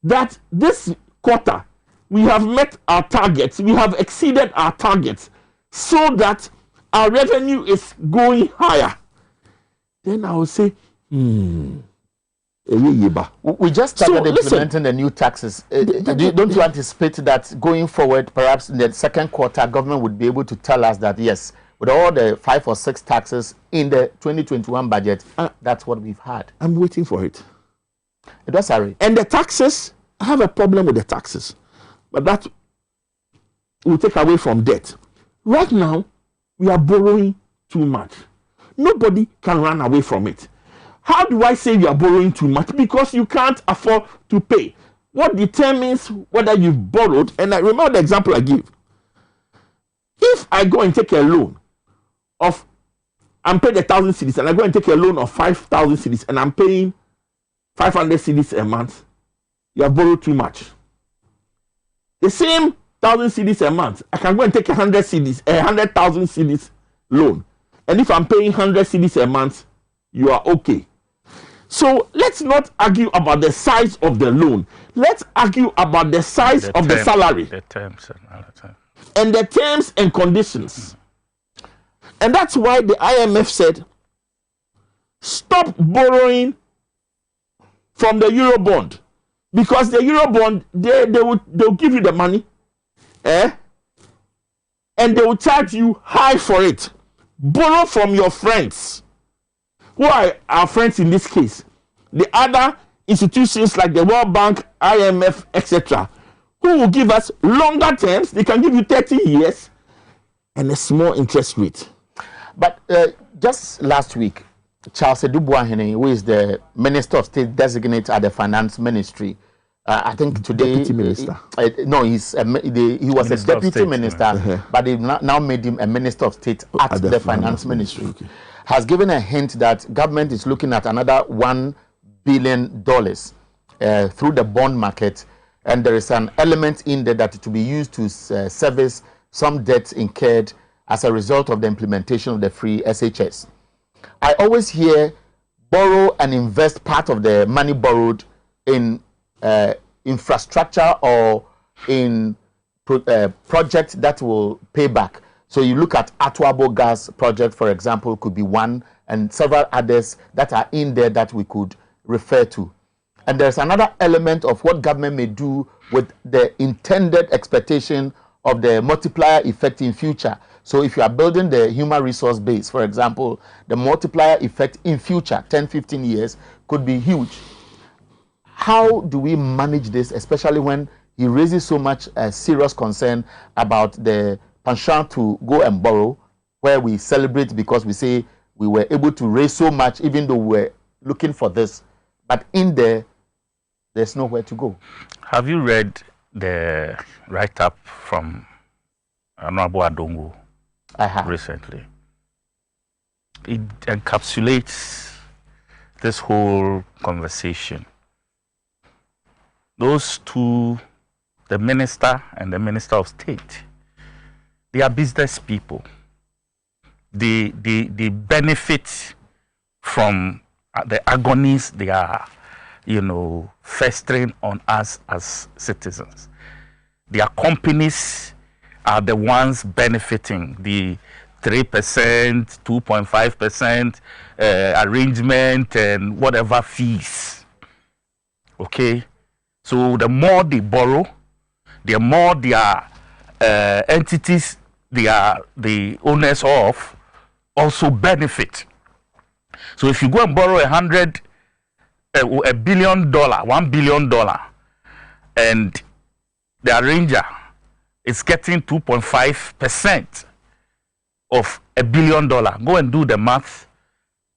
that this quarter we have met our targets, we have exceeded our targets, so that our revenue is going higher. Then I will say, we just started implementing the new taxes. Don't you anticipate that going forward, perhaps in the second quarter, government would be able to tell us that, yes, with all the 5 or 6 taxes in the 2021 budget, that's what we've had? I'm waiting for it. It was sorry. And the taxes, I have a problem with the taxes, but that will take away from debt. Right now, we are borrowing too much. Nobody can run away from it. How do I say you are borrowing too much? Because you can't afford to pay. What determines whether you've borrowed, and I remember the example I give. If I go and take a loan of, I'm paying 1,000 cedis, and I go and take a loan of 5,000 cedis, and I'm paying 500 cedis a month, you have borrowed too much. The same 1,000 cedis a month, I can go and take 100,000 cedis loan. And if I'm paying 100 cedis a month, you are okay. So let's not argue about the size of the loan. Let's argue about the size of the salary. The terms and other terms. And the terms and conditions. And that's why the IMF said, stop borrowing from the Eurobond. Because the Eurobond, they'll give you the money, and they will charge you high for it. Borrow from your friends. Who are our friends in this case? The other institutions like the World Bank, IMF, etc., who will give us longer terms. They can give you 30 years and a small interest rate. But just last week, Charles Edubuahene, who is the Minister of State designate at the Finance Ministry. I think today, Deputy Minister. He was a Deputy Minister, but they now made him a Minister of State at the Finance Ministry. Okay. Has given a hint that government is looking at another $1 billion through the bond market, and there is an element in there that to be used to service some debts incurred as a result of the implementation of the free SHS. I always hear borrow and invest part of the money borrowed in infrastructure or in projects that will pay back. So you look at Atuabo Gas project, for example, could be one, and several others that are in there that we could refer to. And there's another element of what government may do with the intended expectation of the multiplier effect in future. So if you are building the human resource base, for example, the multiplier effect in future, 10, 15 years, could be huge. How do we manage this, especially when he raises so much serious concern about the penchant to go and borrow, where we celebrate because we say we were able to raise so much even though we were looking for this, but in there's nowhere to go. Have you read the write-up from Honorable Adongo? I have. Recently. It encapsulates this whole conversation. Those two, the minister and the Minister of State, they are business people. They benefit from the agonies they are, festering on us as citizens. Their companies are the ones benefiting the 3%, 2.5% arrangement and whatever fees. Okay? So the more they borrow, the more their entities they are the owners of also benefit. So if you go and borrow $1 billion, $1 billion, and the arranger is getting 2.5% of $1 billion, go and do the math,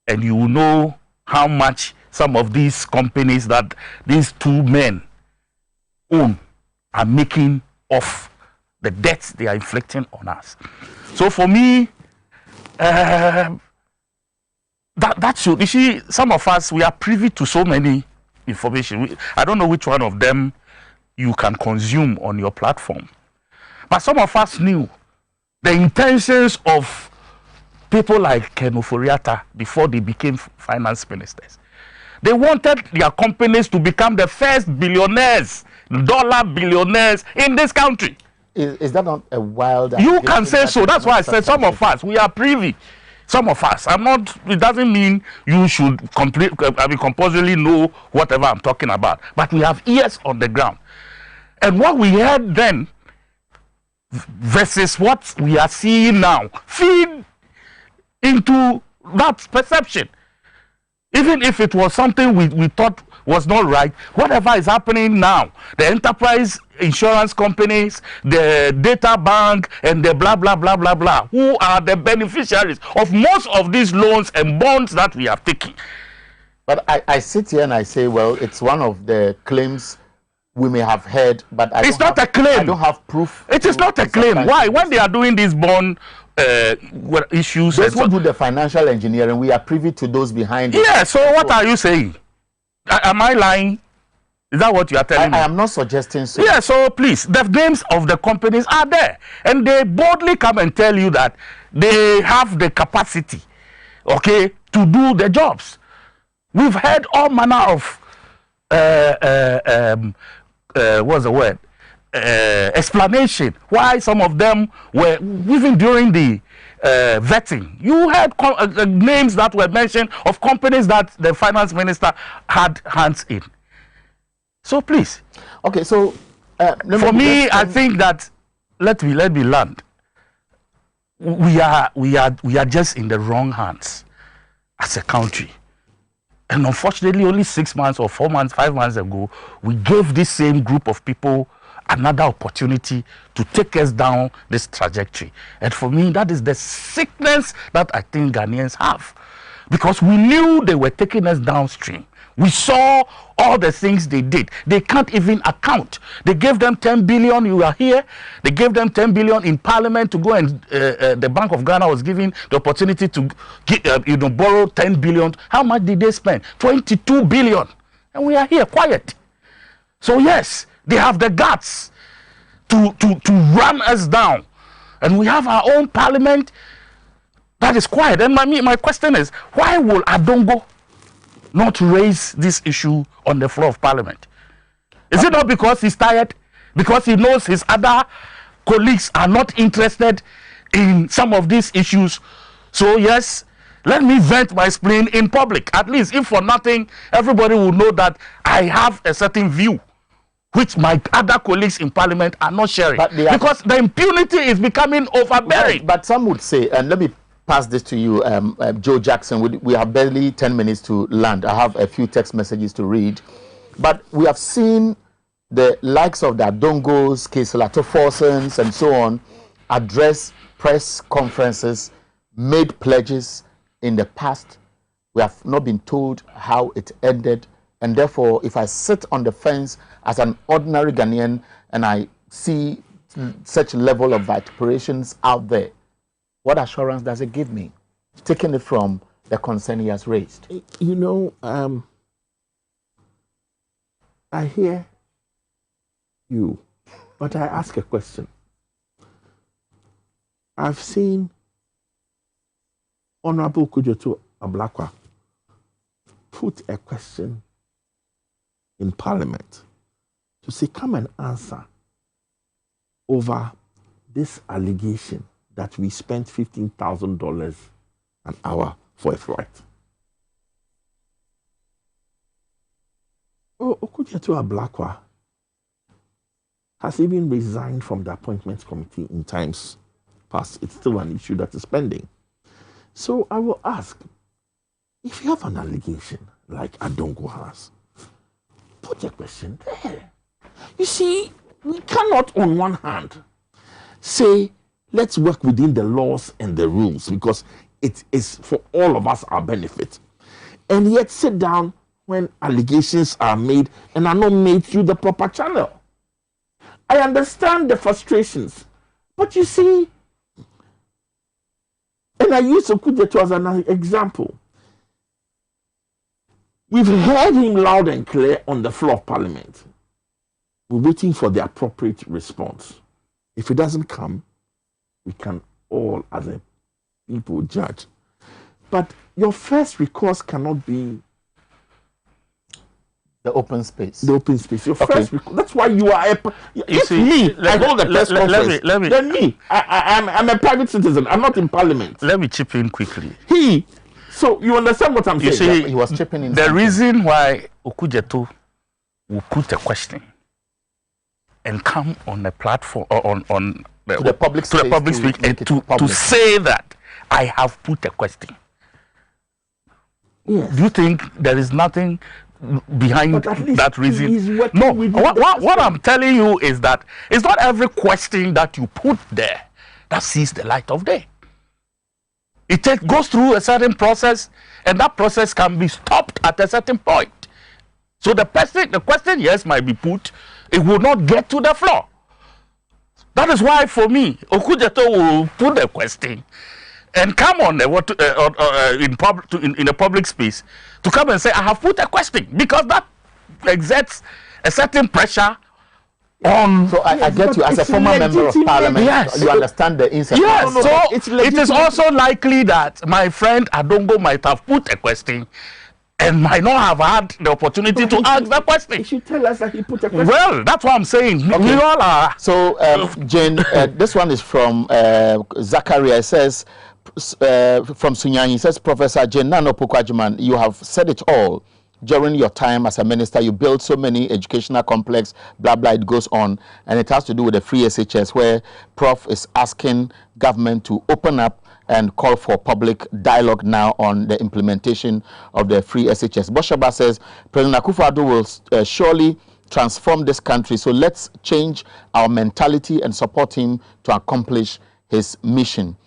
and you will know how much some of these companies that these two men own are making off the debts they are inflicting on us. So for me, that should, you see, some of us, we are privy to so many information. I don't know which one of them you can consume on your platform. But some of us knew the intentions of people like Ken Oforiatta before they became finance ministers. They wanted their companies to become the first billionaires, dollar billionaires in this country. Is that not a wild... You can say so. That's why I said some of us, we are privy. Some of us. I'm not... It doesn't mean you should compulsorily know whatever I'm talking about. But we have ears on the ground. And what we heard then versus what we are seeing now feed into that perception. Even if it was something we thought was not right, whatever is happening now, the enterprise insurance companies, the data bank, and the blah, blah, blah, blah, blah, who are the beneficiaries of most of these loans and bonds that we have taken. But I sit here and I say, well, it's one of the claims we may have heard, but it's not a claim. I don't have proof. It is not a claim. Why? When they are doing these bond issues, those who do the financial engineering, we are privy to those behind. Yeah. So what are you saying? Am I lying? Is that what you are telling me? I am not suggesting so. Yeah. So please, the names of the companies are there, and they boldly come and tell you that they have the capacity, okay, to do the jobs. We've heard all manner of what's the word? Explanation why some of them were, even during the vetting, you had names that were mentioned of companies that the finance minister had hands in. So please, okay. So for me, I think that let me land. We are just in the wrong hands as a country. And unfortunately, only 6 months or 4 months, 5 months ago, we gave this same group of people another opportunity to take us down this trajectory. And for me, that is the sickness that I think Ghanaians have. because we knew they were taking us downstream. We saw all the things they did. They can't even account. They gave them 10 billion. You are here. They gave them 10 billion in Parliament to go, and the Bank of Ghana was given the opportunity to get, borrow 10 billion. How much did they spend? 22 billion. And we are here quiet. So yes, they have the guts to run us down. And we have our own parliament that is quiet. And my question is, why will Adongo not raise this issue on the floor of parliament? Is it not because he's tired? Because he knows his other colleagues are not interested in some of these issues? So yes, let me vent my spleen in public. At least, if for nothing, everybody will know that I have a certain view which my other colleagues in parliament are not sharing. Because the impunity is becoming overbearing. But some would say, and let me pass this to you, Joe Jackson. We have barely 10 minutes to land. I have a few text messages to read. But we have seen the likes of the Adongos, Keselato Forsons, and so on address press conferences, made pledges in the past. We have not been told how it ended. And therefore, if I sit on the fence as an ordinary Ghanaian and I see such level of vituperations out there, what assurance does it give me? Taking it from the concern he has raised. You know, I hear you, but I ask a question. I've seen Honorable Kujoto Ablakwa put a question in Parliament to say, come and answer over this allegation that we spent $15,000 an hour for a flight. Okujetu Ablakwa has even resigned from the appointments committee in times past. It's still an issue that is pending. So I will ask, if you have an allegation like Adongo has, put a question there. You see, we cannot on one hand say, let's work within the laws and the rules because it is for all of us our benefit. And yet sit down when allegations are made and are not made through the proper channel. I understand the frustrations, but you see, and I use Okujeto as an example. We've heard him loud and clear on the floor of Parliament. We're waiting for the appropriate response. If it doesn't come, we can all, as a people, judge. But your first recourse cannot be the open space. The open space. Your first recourse. That's why you are I hold the press conference. Then me. I'm a private citizen. I'm not in Parliament. Let me chip in quickly. So you understand what I'm saying? You see, he was chipping in. The reason why Okujeto will put a question and come on the platform or on the public space to say that I have put a question. Yes. Do you think there is nothing behind that reason? No. What I'm telling you is that it's not every question that you put there that sees the light of day. It goes through a certain process, and that process can be stopped at a certain point. So the question, yes, might be put, it will not get to the floor. That is why, for me, Okujeto will put the question and come on in a public space to come and say, I have put a question, because that exerts a certain pressure on. So I get you as a former member of Parliament. Yes. You understand the insight. Yes. So it is also likely that my friend Adongo might have put a question and might not have had the opportunity to ask that question. He should tell us that he put a question. Well, that's what I'm saying. Okay. We all are. So, Jane, this one is from Zachariah. It says, from Sunyani, it says, Professor Jane Nano Pukwajiman, you have said it all. During your time as a minister, you built so many educational complex, blah, blah, it goes on. And it has to do with the free SHS, where Prof is asking government to open up and call for public dialogue now on the implementation of the free SHS. Boshaba says, President Akufo-Addo will surely transform this country. So let's change our mentality and support him to accomplish his mission.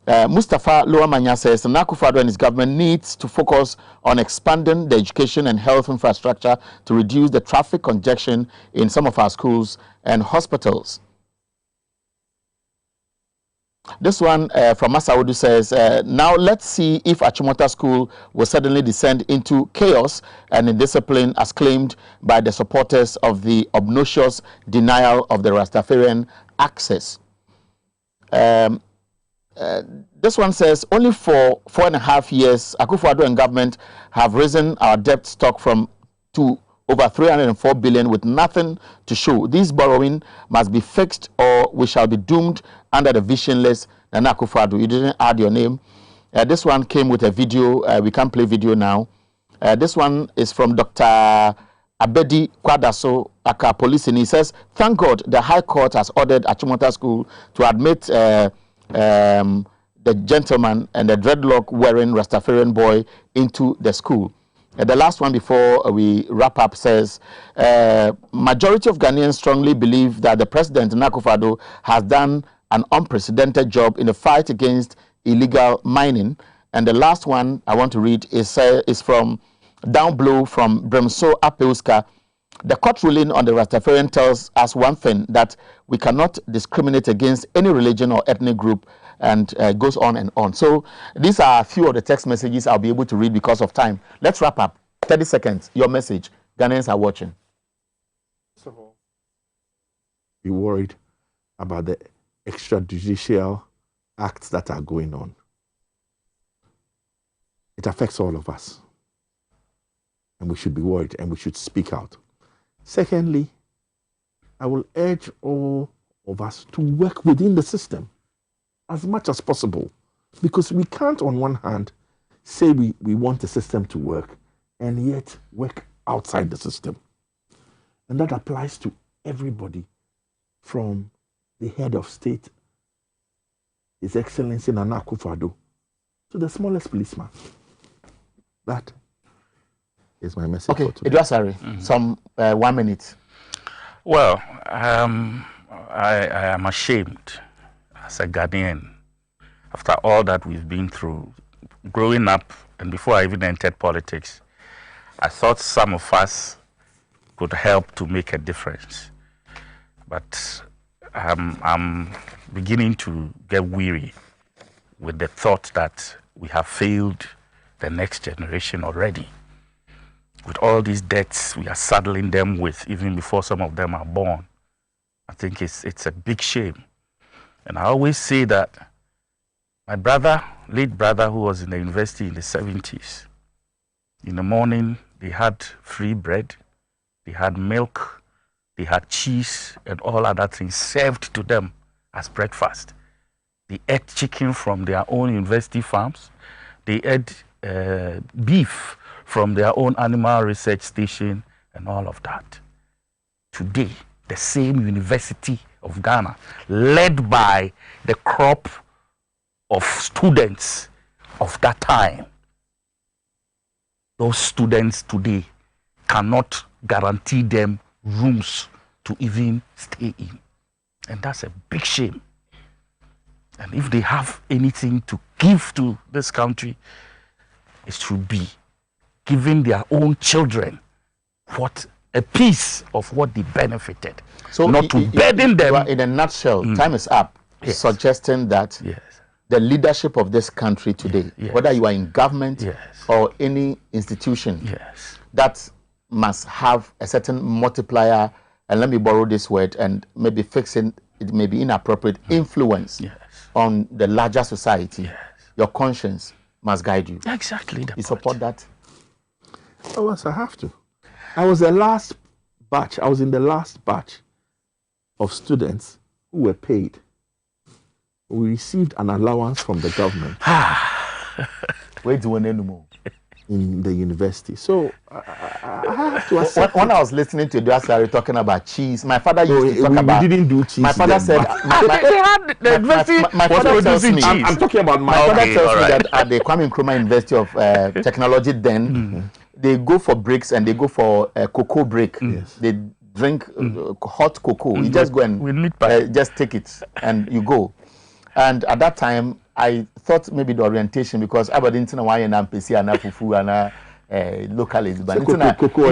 Mustafa Luamanya says Nana Akufo-Addo and his government needs to focus on expanding the education and health infrastructure to reduce the traffic congestion in some of our schools and hospitals. This one from Masaudu says, now let's see if Achimota School will suddenly descend into chaos and indiscipline as claimed by the supporters of the obnoxious denial of the Rastafarian access. This one says, only for 4.5 years, Akufo-Addo and government have risen our debt stock to over 304 billion with nothing to show. This borrowing must be fixed or we shall be doomed under the visionless Nana Akufo-Addo. You didn't add your name. This one came with a video. We can't play video now. This one is from Dr. Abedi Kwadaso, Aka Police, and he says, thank God the High Court has ordered Achimota School to admit the gentleman and the dreadlock-wearing Rastafarian boy into the school. The last one before we wrap up says, majority of Ghanaians strongly believe that the President, Nana Akufo-Addo, has done an unprecedented job in the fight against illegal mining. And the last one I want to read is from Down Blow from Bremso Apeuska. The court ruling on the Rastafarian tells us one thing, that we cannot discriminate against any religion or ethnic group, and goes on and on. So these are a few of the text messages I'll be able to read because of time. Let's wrap up. 30 seconds. Your message. Ghanaians are watching. First of all, be worried about the extrajudicial acts that are going on. It affects all of us. And we should be worried and we should speak out. Secondly, I will urge all of us to work within the system as much as possible, because we can't on one hand say we want the system to work and yet work outside the system. And that applies to everybody, from the head of state, His Excellency Nana Akufo-Addo, to the smallest policeman. That is my message for today. Edwasari, some 1 minute. Well, I am ashamed as a Ghanaian after all that we've been through. Growing up, and before I even entered politics, I thought some of us could help to make a difference. But I'm beginning to get weary with the thought that we have failed the next generation already. With all these debts we are saddling them with, even before some of them are born, I think it's a big shame. And I always say that my brother, late brother, who was in the university in the 70s, in the morning they had free bread, they had milk, they had cheese and all other things served to them as breakfast. They ate chicken from their own university farms. They ate beef from their own animal research station and all of that. Today, the same University of Ghana, led by the crop of students of that time, those students today cannot guarantee them rooms to even stay in. And that's a big shame. And if they have anything to give to this country, it should be giving their own children a piece of what they benefited. So not to burden them. In a nutshell, time is up, suggesting that the leadership of this country today, whether you are in government or any institution, that must have a certain multiplier, and let me borrow this word, and maybe fixing it may be inappropriate, influence on the larger society. Your conscience must guide you. Exactly. You support that? Oh, yes, I have to. I was in the last batch of students who were paid. We received an allowance from the government. Where do we need more? In the university. So I have to accept when I was listening to Edwasari talking about cheese, my father used to talk about. We didn't do cheese. My father said. My father tells me. I'm talking about my father tells me that at the Kwame Nkrumah University of Technology, then they go for breaks and they go for cocoa break. They drink hot cocoa. You just go and just take it and you go. And at that time, I thought maybe the orientation because I didn't know why na mpesi ana fufu ana local is but na koko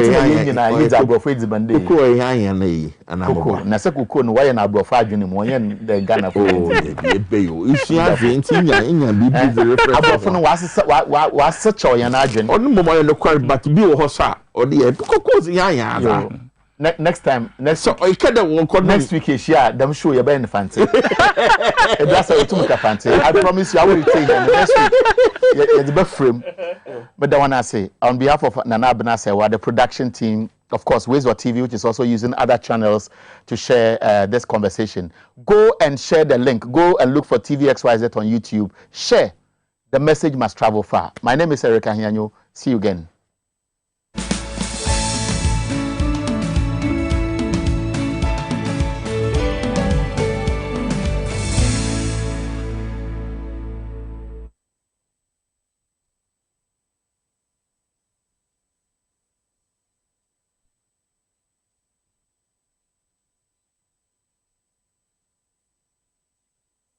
na se koko no why na abrofo adwene mo yen the Ghana for ebeyo isia venti nya bibi the reference abrofo no was cho yen adwene onu mo mo no kwari but bi wo ho sa o de koko sia next time so next week here them show you be in fancy that's how to make a fancy. I promise you I will take them next week it's be frame but the one I say on behalf of Nana Benasewa the production team of course Xyz TV which is also using other channels to share this conversation. Go and share the link. Go and look for TVXYZ on YouTube. Share. The message must travel far. My name is Erica Hianyo. See you again.